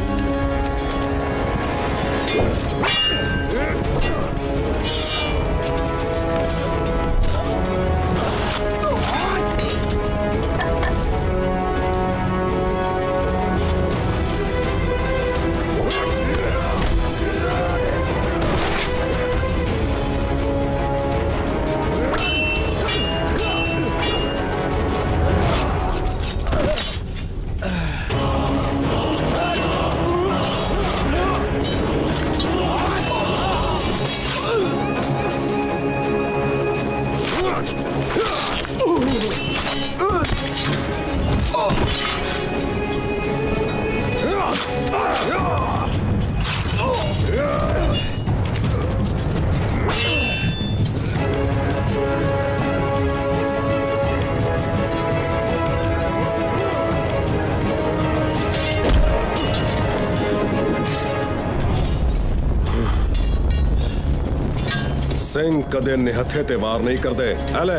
Speaker 21: सिंह कदे निहत्थे ते वार नहीं करते। एले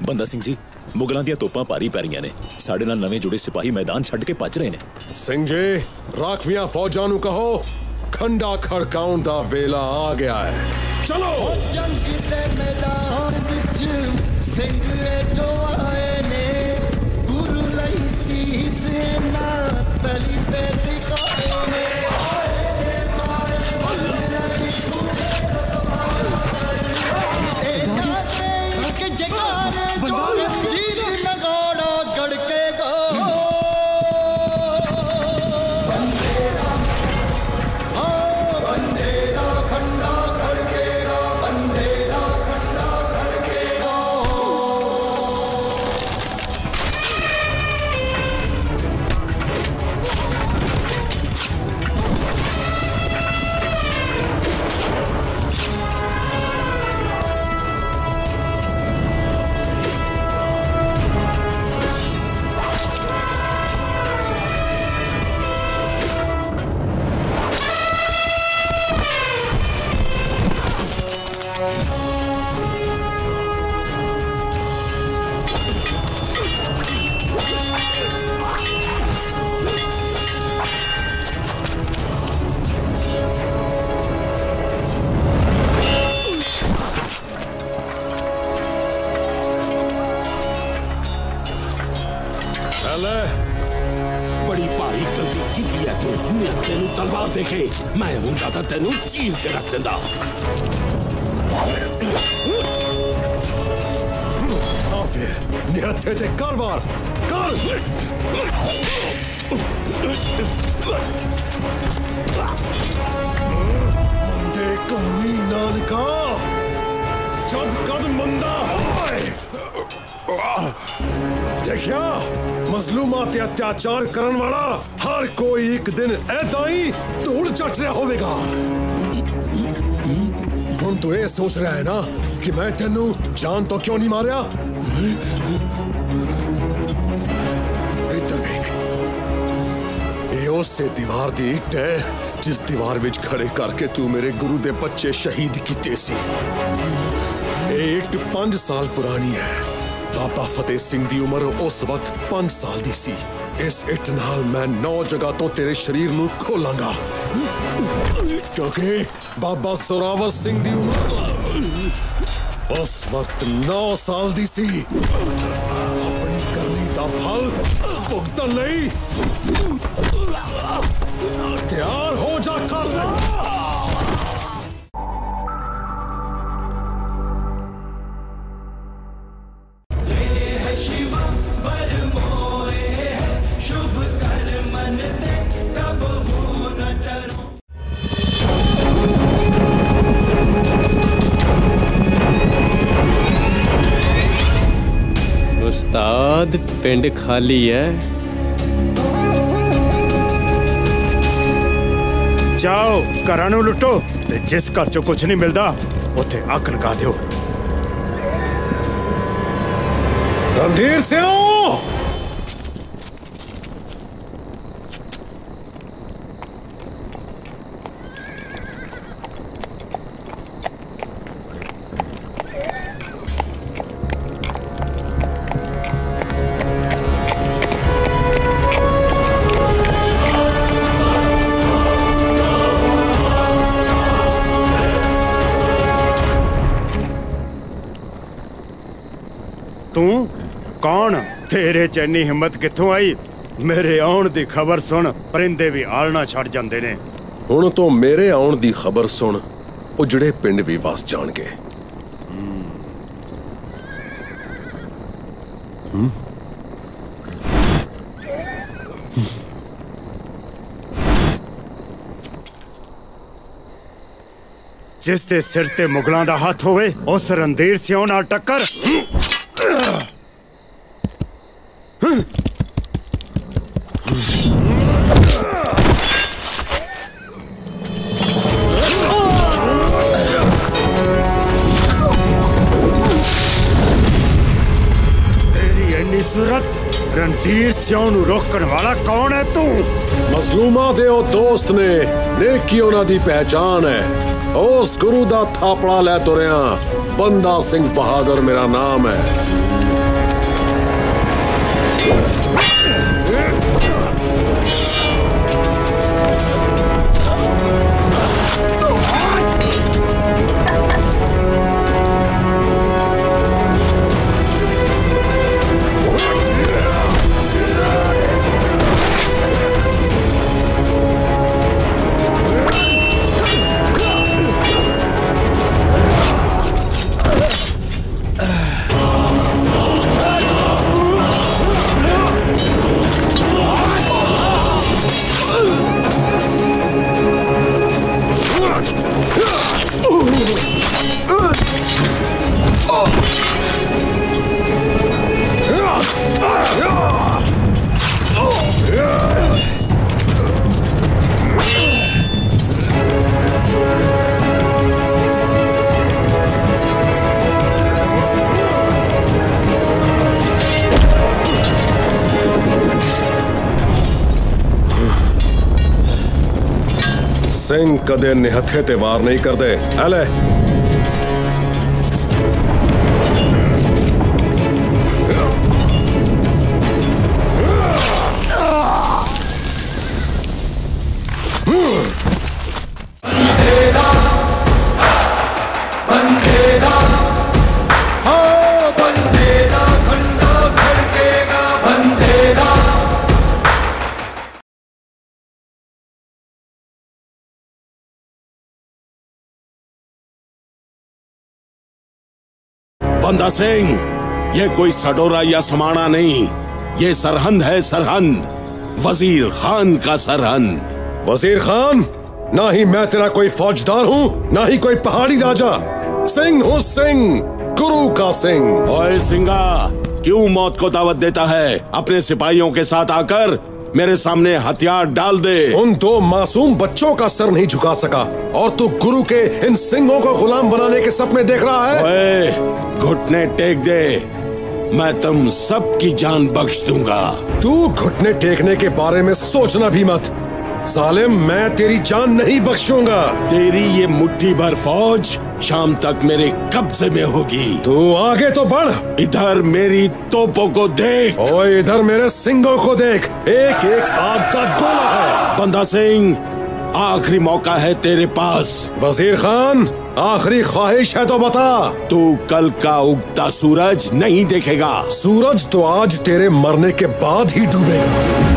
Speaker 15: बंदा सिंह जी, मुगलों दी तोपां भारी पै रहीआं ने। साडे नाल नवें जुड़े सिपाही मैदान छड्ड के भज रहे ने।
Speaker 21: सिंह जी, राखवियां फौजां नूं कहो खंडा खड़काउण दा वेला आ गया है। चलो
Speaker 25: जंग दे मैदान विच सिंह जो आए ने, गुरु लई सीस ना तली ते टिकाए ने। जगारे जो जीत नगाड़ा गड़के गो। बंदेरा खंडा खड़केगा, बंदेरा खंडा खड़केगा।
Speaker 15: बड़ी भारी गलती की है तू। मैं तेनू तलवार देखे मैं हुंदा तां तेनू चीर के रख दिंदा।
Speaker 21: फिर निहत्थे ते कर वार कर। मंदे कमी नानका जद कद मंदा होए। देखिया, मजलूमा ते अत्याचार करन वाला हर कोई एक दिन ऐदा ही धूड़ चट रहा होवेगा। हुण तू ये सोच रहा है ना कि मैं तेनू जान तो क्यों नहीं मारिया? इधर देख, ये उससे दीवार दी इट है जिस दीवार विच खड़े करके तू मेरे गुरु दे बच्चे शहीद कीते सी। ये इट 5 साल पुरानी है। बाबा फतेह सिंह दी उम्र उस वक्त 5 साल दी सी। इस इट नाल मैं 9 जगह तो तेरे शरीर नू खोलांगा, क्योंकि बाबा जोरावर सिंह दी उम्र उस वक्त 9 साल दी सी। अपनी करनी दा फल भुगतन लई तैयार हो जा कर।
Speaker 3: उस्ताद, पिंड खाली है।
Speaker 4: जाओ घरां नूं लुटो ते जिस घर चों कुछ नहीं मिलदा उत्थे अग लगा दिओ।
Speaker 21: रणधीर सिंह,
Speaker 4: कौन? तेरे च इन्नी हिम्मत कित्थों आई? मेरे आउण दी खबर सुन परिंदे भी आलना छड़ जांदे ने।
Speaker 21: हुण तो मेरे आउण दी खबर सुन उजड़े पिंड भी वस जाणगे।
Speaker 4: जिस दे सिर ते मुगलों दा हाथ होवे उस रणधीर सिंह नाल टक्कर। तेरी इन्नी सूरत रणधीर सिंह नू रोकण वाला कौन है तू?
Speaker 21: मजलूमा दे ओ दोस्त ने नेकी उन्हां दी पहचान है। उस गुरु दा थापड़ा लै तुरिया, बंदा सिंह बहादुर मेरा नाम है। सिंह कदे निहत्थे ते वार नहीं करते। हेले
Speaker 13: बंदा सिंह, ये कोई सडोरा या समाना नहीं, ये सरहंद है, सरहंद, वजीर खान का सरहंद।
Speaker 21: वजीर खान? ना ही मैं तेरा कोई फौजदार हूँ, ना ही कोई पहाड़ी राजा। सिंह हूँ सिंह, गुरु का सिंह।
Speaker 13: ओए सिंगा, क्यों मौत को दावत देता है? अपने सिपाहियों के साथ आकर मेरे सामने हथियार डाल दे।
Speaker 21: उन दो मासूम बच्चों का सर नहीं झुका सका और तू गुरु के इन सिंहों को गुलाम बनाने के सपने देख रहा है।
Speaker 13: ओए, घुटने टेक दे, मैं तुम सबकी जान बख्श दूंगा।
Speaker 21: तू घुटने टेकने के बारे में सोचना भी मत। सालिम, मैं तेरी जान नहीं बख्शूंगा।
Speaker 13: तेरी ये मुट्ठी भर फौज शाम तक मेरे कब्जे में होगी।
Speaker 21: तू आगे तो बढ़।
Speaker 13: इधर मेरी तोपों को देख।
Speaker 21: ओए, इधर मेरे सिंगों को देख, एक एक आग का गोला है।
Speaker 13: बंदा सिंह, आखिरी मौका है तेरे पास।
Speaker 21: वजीर खान, आखिरी ख्वाहिश है तो बता।
Speaker 13: तू कल का उगता सूरज नहीं देखेगा।
Speaker 21: सूरज तो आज तेरे मरने के बाद ही डूबेगा।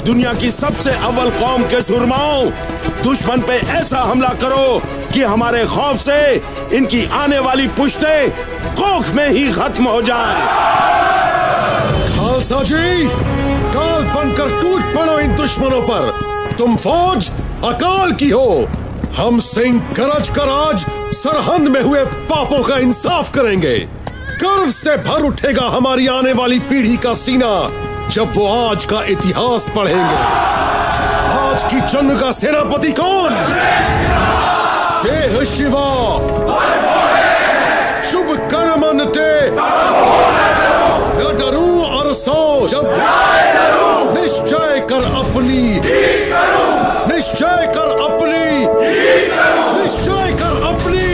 Speaker 13: दुनिया की सबसे अव्वल कौम के सुरमाओं, दुश्मन पे ऐसा हमला करो कि हमारे खौफ से इनकी आने वाली पुश्तें कोख में ही खत्म हो जाए।
Speaker 21: खालसा जी, काल बनकर टूट पड़ो इन दुश्मनों पर। तुम फौज अकाल की हो, हम सिंह गरज कर आज सरहंद में हुए पापों का इंसाफ करेंगे। गर्व से भर उठेगा हमारी आने वाली पीढ़ी का सीना जब वो आज का इतिहास पढ़ेंगे। आज की जंग का सेनापति कौन? देह शिवा, शुभ कर्मन ते, न डरूं और सो जब निश्चय कर अपनी, निश्चय कर अपनी, निश्चय कर अपनी।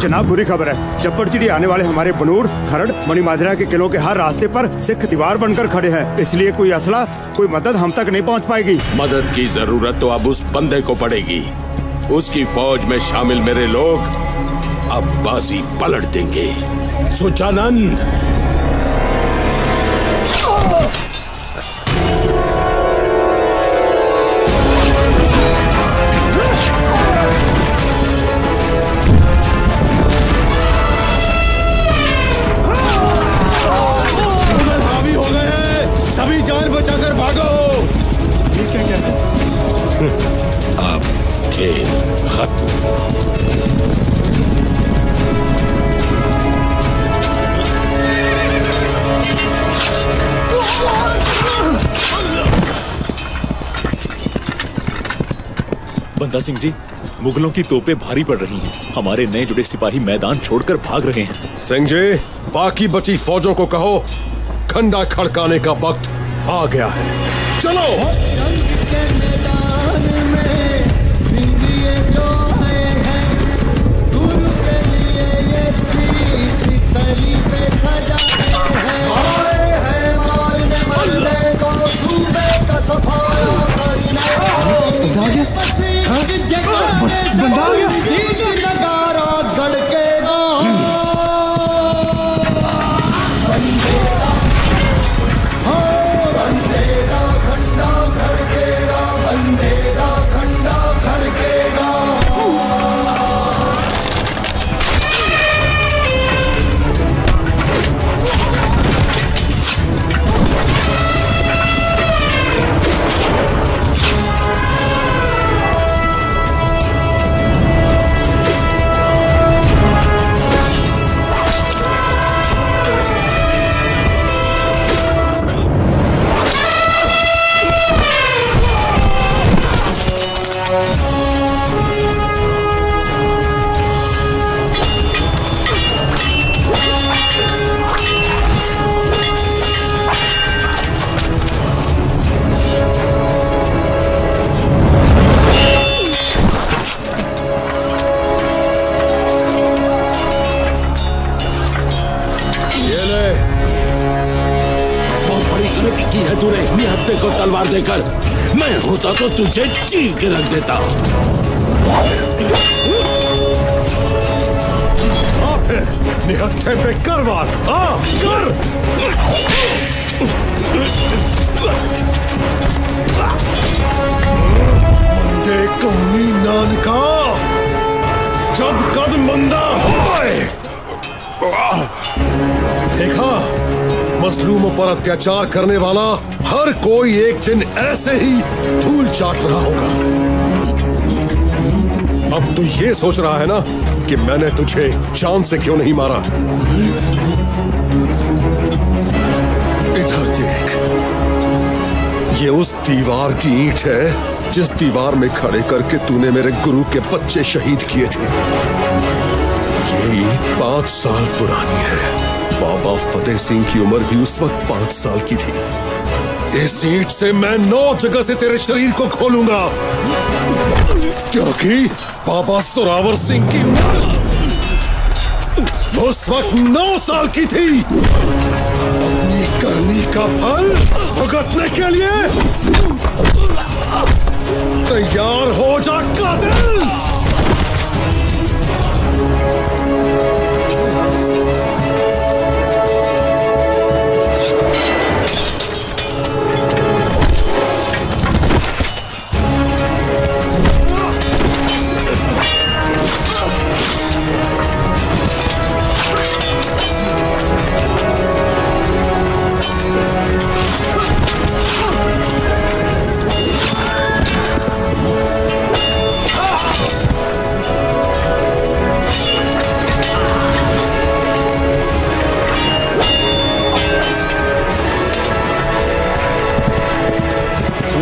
Speaker 4: जनाब, बुरी खबर है। चप्पड़चिड़ी आने वाले हमारे बनूड़, खरड़, मणिमाजरा के किलों के हर रास्ते पर सिख दीवार बनकर खड़े हैं। इसलिए कोई असला, कोई मदद हम तक नहीं पहुंच पाएगी।
Speaker 13: मदद की जरूरत तो अब उस बंदे को पड़ेगी। उसकी फौज में शामिल मेरे लोग अब बाजी पलट देंगे। सुजानंद,
Speaker 21: उधर हावी हो गए हैं, सभी जान बचाकर भागो।
Speaker 13: ये क्या कहते हैं? अब खेल खत्म।
Speaker 5: बंदा सिंह जी, मुगलों की तोपें भारी पड़ रही हैं। हमारे नए जुड़े सिपाही मैदान छोड़कर भाग रहे हैं।
Speaker 21: सिंह जी, बाकी बची फौजों को कहो खंडा खड़काने का वक्त आ गया है। चलो।
Speaker 25: बंदा आ गया? हाँ? बंदा आ गया? नगारा धड़केगा, बंदे का खंडा खड़केगा, बंदे का खंडा खड़केगा।
Speaker 13: को तलवार देकर, मैं होता तो तुझे चीर के रख देता।
Speaker 21: निहत्थे पे कर वार, कर। मंदे कौनी नानका, जब कद मंदा होए। देखा, मजलूमों पर अत्याचार करने वाला हर कोई एक दिन ऐसे ही धूल चाट रहा होगा। अब तू ये सोच रहा है ना कि मैंने तुझे जान से क्यों नहीं मारा? इधर देख, ये उस दीवार की ईंट है जिस दीवार में खड़े करके तूने मेरे गुरु के बच्चे शहीद किए थे। ये ईंट 5 साल पुरानी है। बाबा फतेह सिंह की उम्र भी उस वक्त 5 साल की थी। इस ईंट से मैं 9 जगह से तेरे शरीर को खोलूंगा, क्योंकि बाबा जोरावर सिंह की उम्र उस वक्त 9 साल की थी। अपनी करनी का फल भुगतने के लिए तैयार हो जा कातिल।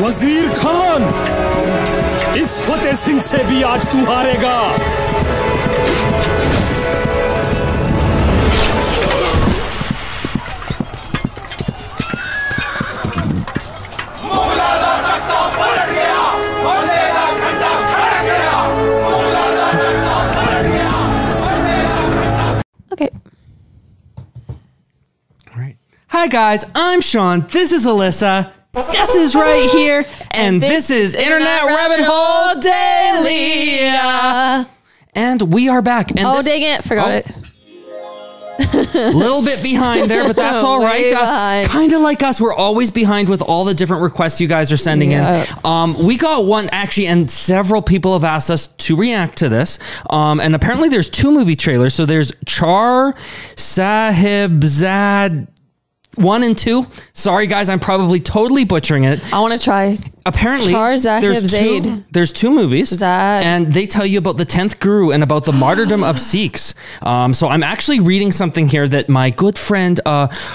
Speaker 5: वजीर खान, इस फतेह सिंह से भी आज तू हारेगा।
Speaker 6: Okay. All right. Hi guys, I'm Sean. This is Alyssa. Gus is right here, and this is Internet Rabbit Hole Daily. And we are back. And
Speaker 7: oh, dang it. Forgot it.
Speaker 6: A little bit behind there, but that's all right. Kind of like us, we're always behind with all the different requests you guys are sending in. We got one actually, and several people have asked us to react to this. And apparently there's 2 movie trailers. So there's Chadee Kalaa 1 and 2. Sorry guys, I'm probably totally butchering it.
Speaker 7: I want to try.
Speaker 6: Apparently there's 2 movies and they tell you about the 10th Guru and about the martyrdom of Sikhs. So I'm actually reading something here that my good friend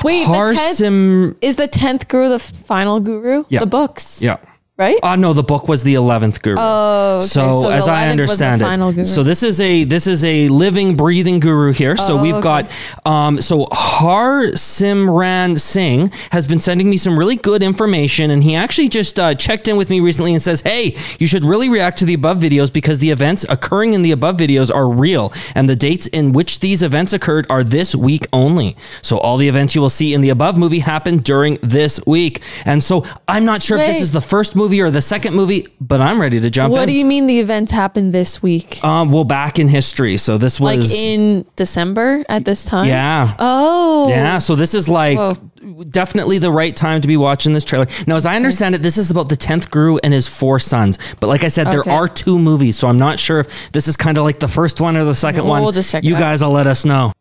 Speaker 7: Wait, is the 10th Guru the final Guru?
Speaker 6: Yeah.
Speaker 7: The books.
Speaker 6: Yeah.
Speaker 7: Right?
Speaker 6: No, the book was the 11th Guru.
Speaker 7: Oh, okay.
Speaker 6: So as I understand it, so this is a living, breathing guru here. So we've got so Harsimran Singh has been sending me some really good information, and he actually just checked in with me recently and says, "Hey, you should really react to the above videos because the events occurring in the above videos are real, and the dates in which these events occurred are this week only. So all the events you will see in the above movie happened during this week." And so I'm not sure if this is the first movie or the second movie, but I'm ready to jump in.
Speaker 7: What do you mean the events happened this week?
Speaker 6: Well, back in history. So this was
Speaker 7: like in December at this time?
Speaker 6: Yeah.
Speaker 7: Oh.
Speaker 6: Yeah. So this is like definitely the right time to be watching this trailer. Now, as I understand it, this is about the 10th Guru and his 4 sons. But like I said, there are 2 movies. So I'm not sure if this is kind of like the first one or the second one.
Speaker 7: We'll just check
Speaker 6: you guys will let us know.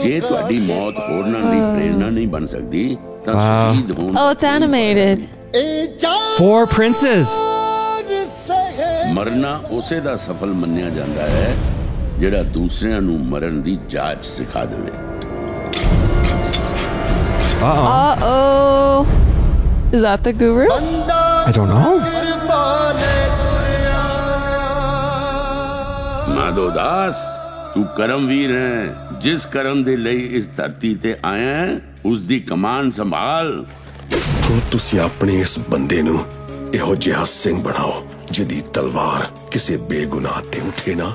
Speaker 16: ਜੇ ਤੁਹਾਡੀ ਮੌਤ ਹੋਰਨਾਂ ਲਈ ਪ੍ਰੇਰਣਾ ਨਹੀਂ ਬਣ ਸਕਦੀ ਤਾਂ ਸ਼ਹੀਦ ਹੋਣ
Speaker 7: Oh, it's animated.
Speaker 6: 4 princes.
Speaker 16: ਮਰਨਾ ਉਸੇ ਦਾ ਸਫਲ ਮੰਨਿਆ ਜਾਂਦਾ ਹੈ ਜਿਹੜਾ ਦੂਸਰਿਆਂ ਨੂੰ ਮਰਨ ਦੀ ਜਾਚ ਸਿਖਾ ਦੇਵੇ
Speaker 7: Uh-oh. Is that the Guru?
Speaker 6: I don't know.
Speaker 16: Madho दास तू करमवीर है जिस करम दे ਲਈ ਇਸ ਧਰਤੀ ਤੇ ਆਇਆ ਹੈ ਉਸ ਦੀ ਕਮਾਨ ਸੰਭਾਲ
Speaker 21: ਤੁਸੀਂ ਆਪਣੇ ਇਸ ਬੰਦੇ ਨੂੰ ਇਹੋ ਜਿਹਾ ਸਿੰਘ ਬਣਾਓ ਜਿਹਦੀ ਤਲਵਾਰ ਕਿਸੇ ਬੇਗੁਨਾਹ ਤੇ ਉਠੇ ਨਾ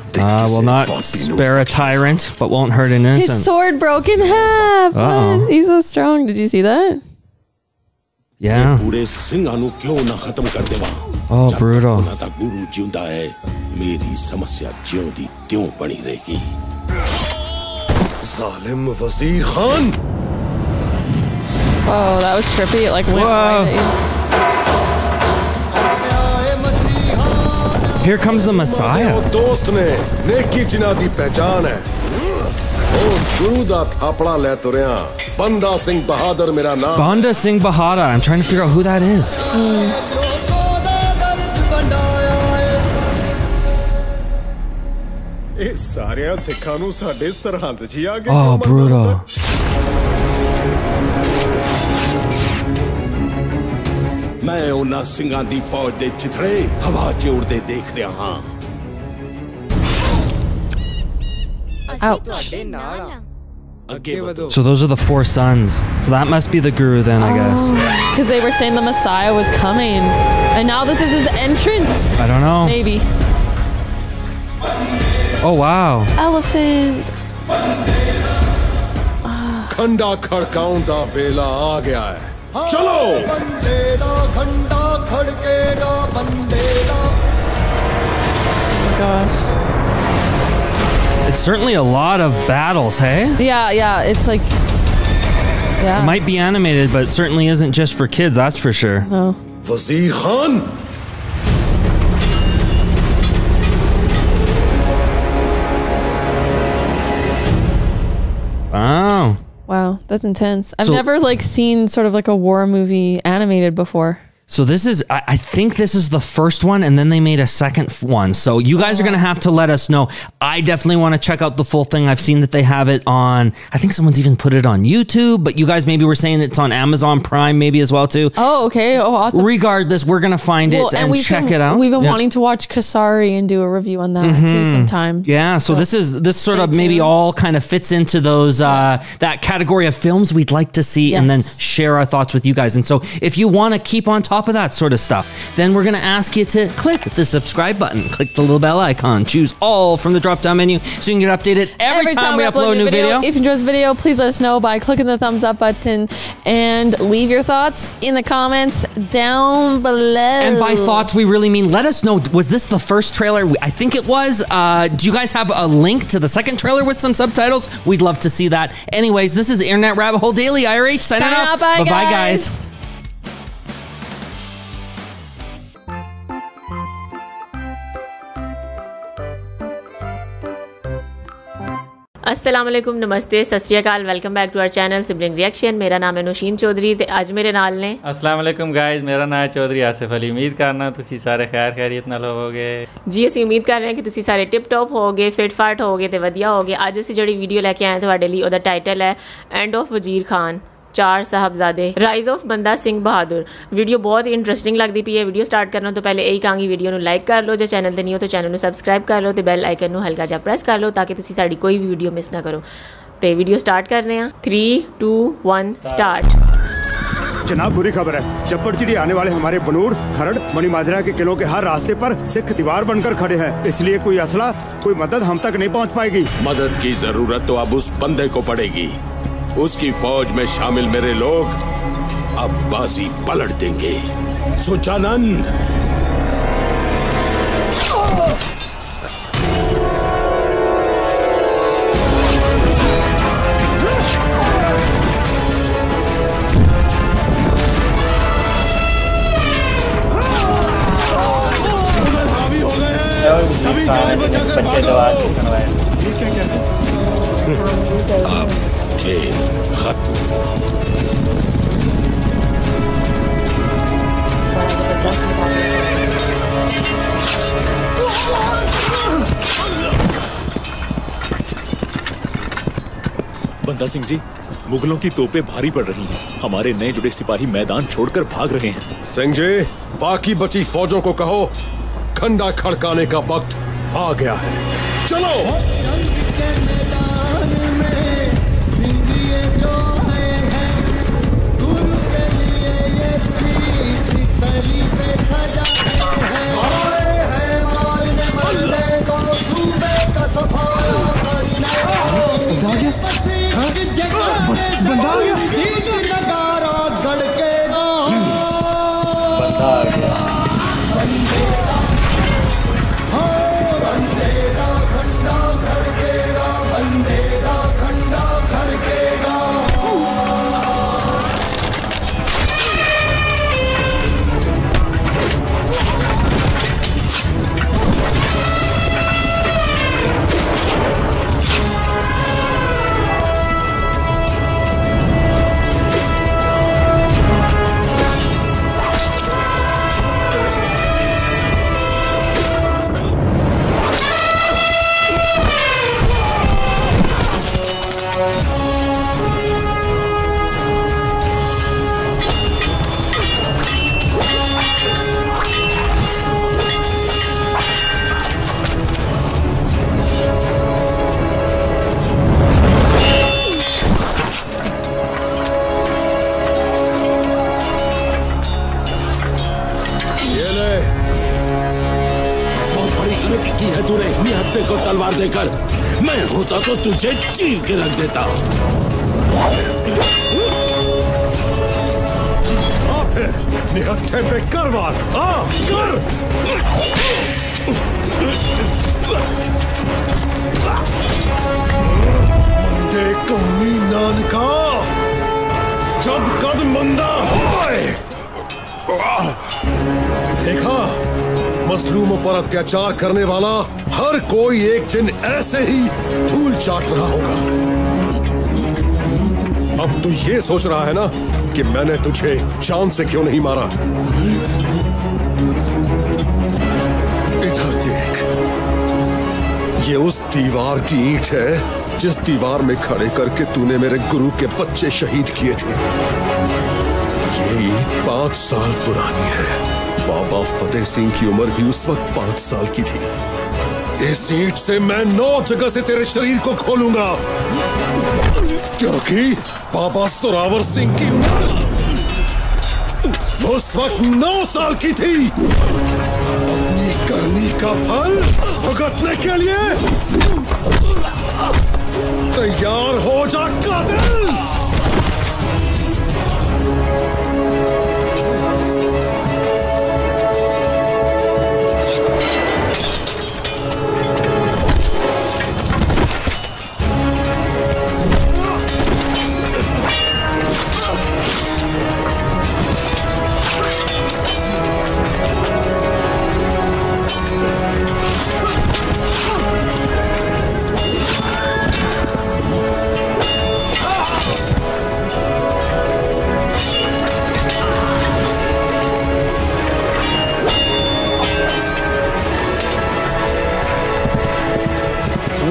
Speaker 6: will not spare a tyrant but won't hurt an innocent.
Speaker 7: His sword broke in half. He's so strong. Did you see that?
Speaker 6: Yeah.
Speaker 13: पूरे ਸਿੰਘਾਂ ਨੂੰ ਕਿਉਂ ਨਾ ਖਤਮ ਕਰ ਦੇਵਾਂ
Speaker 6: Oh, brutal.
Speaker 13: ਉਹਨਾਂ ਦਾ ਗੁਰੂ ਜਿਉਂਦਾ ਹੈ ਮੇਰੀ ਸਮੱਸਿਆ ਜਿਉਂਦੀ ਤਿਉਂ ਬਣੀ ਰਹੇਗੀ ਜ਼ਾਲਿਮ Wazir Khan
Speaker 7: Oh, that was trippy. It like went right at you.
Speaker 6: Here comes the Messiah.
Speaker 21: दोस्त ने नेकी जिन्हां दी पहचान है उस गुरु दा थापड़ा ले तुरिया बंदा सिंह बहादुर मेरा नाम
Speaker 6: Banda Singh Bahadur. I'm trying to figure out who that is.
Speaker 21: ਇਹ ਸਾਰਿਆਂ ਸਿੱਖਾਂ ਨੂੰ ਸਾਡੇ ਸਰਹੰਦ 'ਚ ਆ ਗਏ
Speaker 6: Oh, brutal.
Speaker 13: ਮੈਂ ਉਹਨਾਂ ਸਿੰਘਾਂ ਦੀ ਫੌਜ ਦੇ ਚਿਥੜੇ ਹਵਾ 'ਚ ਉੜਦੇ ਦੇਖ ਰਿਹਾ ਹਾਂ
Speaker 6: So those are the 4 sons. So that must be the Guru then, I guess.
Speaker 7: Because they were saying the Messiah was coming. And now this is his entrance.
Speaker 6: I don't know.
Speaker 7: Maybe.
Speaker 6: Oh, wow.
Speaker 7: Elephant.
Speaker 21: खंडा खड़काउं दा वेला आ गया है चलो
Speaker 7: Oh my gosh.
Speaker 6: It's certainly a lot of battles, hey?
Speaker 7: Yeah, it's like
Speaker 6: It might be animated, but it certainly isn't just for kids, that's for sure.
Speaker 7: No.
Speaker 21: Wazir Khan
Speaker 6: Wow.
Speaker 7: Wow, that's intense. I've
Speaker 6: So-
Speaker 7: never like seen sort of like a war movie animated before.
Speaker 6: So this is, I think this is the first one, and then they made a second one. So you guys are going to have to let us know. I definitely want to check out the full thing. I've seen that they have it on, I think someone's even put it on YouTube, but you guys maybe were saying it's on Amazon Prime maybe as well too.
Speaker 7: Oh, okay. Oh, awesome.
Speaker 6: Regardless, we're going to find it and check it out.
Speaker 7: We've been
Speaker 6: Yeah.
Speaker 7: wanting to watch Kasari and do a review on that too sometime.
Speaker 6: Yeah, so this sort of maybe all kind of fits into those that category of films we'd like to see and then share our thoughts with you guys. And so if you want to keep on top top of that sort of stuff, then we're going to ask you to click the subscribe button, click the little bell icon, choose all from the drop-down menu so you can get updated every time we upload a new video.
Speaker 7: If you enjoyed this video, please let us know by clicking the thumbs up button and leave your thoughts in the comments down below.
Speaker 6: And by thoughts, we really mean let us know, was this the first trailer? I think it was. Do you guys have a link to the second trailer with some subtitles? We'd love to see that. Anyways, this is Internet Rabbit Hole Daily. IRH signing out. Bye-bye, guys.
Speaker 8: अस्सलाम वालेकुम, नमस्ते, सत श्री अकाल, welcome back to our channel sibling reaction. मेरा नाम है नौशीन चौधरी ते अज मेरे नाल ने
Speaker 9: अस्सलाम वालेकुम गाइस, मेरा नाम है चौधरी आसिफ अली। उम्मीद करना तुसी सारे खैर खैरियत नाल होवोगे
Speaker 8: जी। ਅਸੀਂ ਉਮੀਦ ਕਰ ਰਹੇ ਹਾਂ ਕਿ ਤੁਸੀਂ ਸਾਰੇ ਟਿਪ ਟੌਪ ਹੋਗੇ, ਫਿਟ ਫਾਟ ਹੋਗੇ ਤੇ ਵਧੀਆ ਹੋਗੇ। ਅੱਜ ਅਸੀਂ ਜਿਹੜੀ ਵੀਡੀਓ ਲੈ ਕੇ ਆਏ ਤੁਹਾਡੇ ਲਈ, ਉਹਦਾ ਟਾਈਟਲ ਹੈ end of Wazir Khan, 4 Sahibzade, rise of Banda Singh Bahadur. Video बहुत ही इंटरेस्टिंग लगती पई है। वीडियो स्टार्ट करना तो पहले यही कहांगी, वीडियो ਨੂੰ लाइक कर लो, जो चैनल ਤੇ नहीं हो तो चैनल ਨੂੰ सब्सक्राइब कर लो, तो बैल आइकन ਨੂੰ हल्का जा प्रेस कर लो ताकि ਤੁਸੀਂ ਸਾਡੀ ਕੋਈ ਵੀ ਵੀਡੀਓ ਮਿਸ ਨਾ ਕਰੋ। ਤੇ ਵੀਡੀਓ स्टार्ट करने हैं। 3 2 1 स्टार्ट।
Speaker 4: जनाब, बुरी खबर है। चप्पड़ चिड़ी आने वाले हमारे बनूड़, खरड़, मणिमाजरा के किलों के हर रास्ते पर सिख दीवार बनकर खड़े हैं। इसलिए कोई असला, कोई मदद हम तक नहीं पहुंच पाएगी।
Speaker 13: मदद की जरूरत तो अब उस बंदे को पड़ेगी। उसकी फौज में शामिल मेरे लोग अब बाजी पलट देंगे। सुचानंद,
Speaker 21: सभी जान बचाकर भागो।
Speaker 13: अब खेल खत्म।
Speaker 5: बंदा सिंह जी, मुगलों की तोपें भारी पड़ रही हैं। हमारे नए जुड़े सिपाही मैदान छोड़कर भाग रहे हैं।
Speaker 21: सिंह जी, बाकी बची फौजों को कहो खंडा खड़काने का वक्त आ गया है। चलो।
Speaker 13: को तलवार देकर, मैं होता तो तुझे चीर के रख देता।
Speaker 21: निहत्थे पे कर वार, कर। देखो मीनान का जब कद मंदा होए। देखा, मजलूमों पर अत्याचार करने वाला हर कोई एक दिन ऐसे ही धूल चाट रहा होगा। अब तू ये सोच रहा है ना कि मैंने तुझे जान से क्यों नहीं मारा? इधर देख, ये उस दीवार की ईंट है जिस दीवार में खड़े करके तूने मेरे गुरु के बच्चे शहीद किए थे। ये ईंट 5 साल पुरानी है। बाबा फतेह सिंह की उम्र भी उस वक्त 5 साल की थी। इस ईंट से मैं 9 जगह से तेरे शरीर को खोलूंगा, क्योंकि बाबा जोरावर सिंह की उस वक्त 9 साल की थी। अपनी करनी का फल भुगतने के लिए तैयार हो जा कातिल।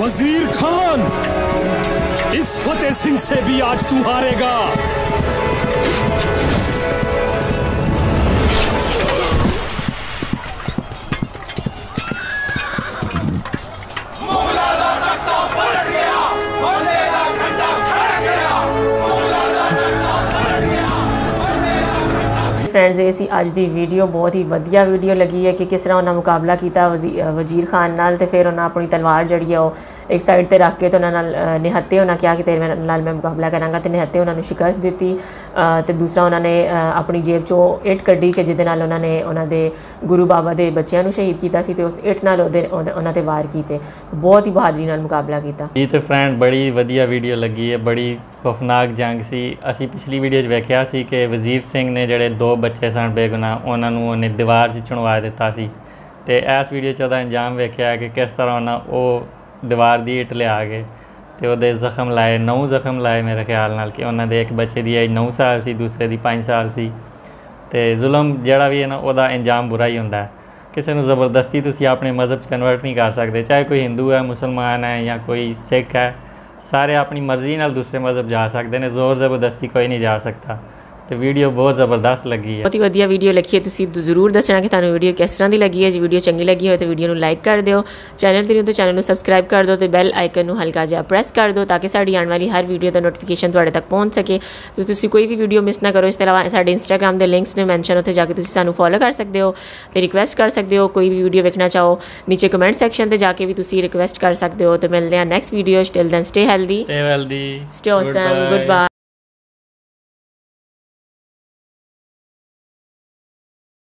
Speaker 10: वजीर खान, इस फतेह सिंह से भी आज तू हारेगा।
Speaker 8: फ्रेंड्स ये सी अज दी वीडियो बहुत ही वधिया वीडियो लगी है कि किस तरह उन्होंने मुकाबला किया वजीर खान नाल ते फिर उन्होंने अपनी तलवार जड़ी है एक साइड ते रख के तो उन्होंने निहत्ते उन्होंने कहा कि तेरे नाल मैं मुकाबला करांगा ते निहत्ते उन्होंने शिकस्त दी ते दूसरा उन्होंने अपनी जेब चो इट कड्डी कि जिहदे नाल उन्होंने उन्होंने गुरु बाबा के बच्चों को शहीद किया सी ते उस इट नाल उन्होंने ते वार किए। बहुत ही बहादुरी नाल मुकाबला किया।
Speaker 9: जी तो फ्रेंड बड़ी वधिया वीडियो लगी है, बड़ी खौफनाक जंग सी। असी पिछली वीडियो वेख्या सी कि वजीर सिंह ने जड़े 2 बच्चे सन बेगुनाह उन्होंने दीवार च चुनवा दिता सी ते इस वीडियो च अंजाम वेख्या कि किस तरह उन्होंने वो दीवार दी इट लिया गए तो वो जख्म लाए 9 जख्म लाए मेरे ख्याल नाल कि उन्होंने एक बच्चे की एज 9 साल सी, दूसरे की 5 साल सी। तो जुल्म जड़ा भी है ना वह अंजाम बुरा ही होंदा है। किसी को जबरदस्ती तुसी अपने मज़हब कन्वर्ट नहीं कर सकते, चाहे कोई हिंदू है, मुसलमान है या कोई सिख है, सारे अपनी मर्जी नाल दूसरे मज़हब जा सकते हैं, जोर जबरदस्ती कोई नहीं जा सकता। तो वीडियो बहुत ज़बरदस्त लगी है,
Speaker 8: बहुत ही वधिया वीडियो लिखी है। तुसी जरूर दसना कि तुहानू वीडियो किस तरह की लगी है। जो वीडियो चंगी लगी हो तो वीडियो को लाइक कर दियो, चैनल ते तो चैनल को सबसक्राइब कर दो, तो बैल आइकन को हल्का जिहा प्रेस कर दो ताकि साड़ी आने वाली हर वीडियो का नोटिफिकेशन तुहाडे तक पहुँच सके। तो तुसी कोई भी वीडियो मिस ना करो। इस अलावा साडे इंस्टाग्राम के लिंक्स ने मैंशन, उत्थे जाके तुसी सानू फॉलो कर सकते हो तो रिक्वेस्ट कर सकते हो। कोई भी वीडियो देखना चाहो नीचे कमेंट सैक्शन से जाके भी तुसी रिक्वेस्ट कर सकते हो। तो मिलते हैं next video. Till then stay healthy,
Speaker 9: stay
Speaker 8: awesome, good bye.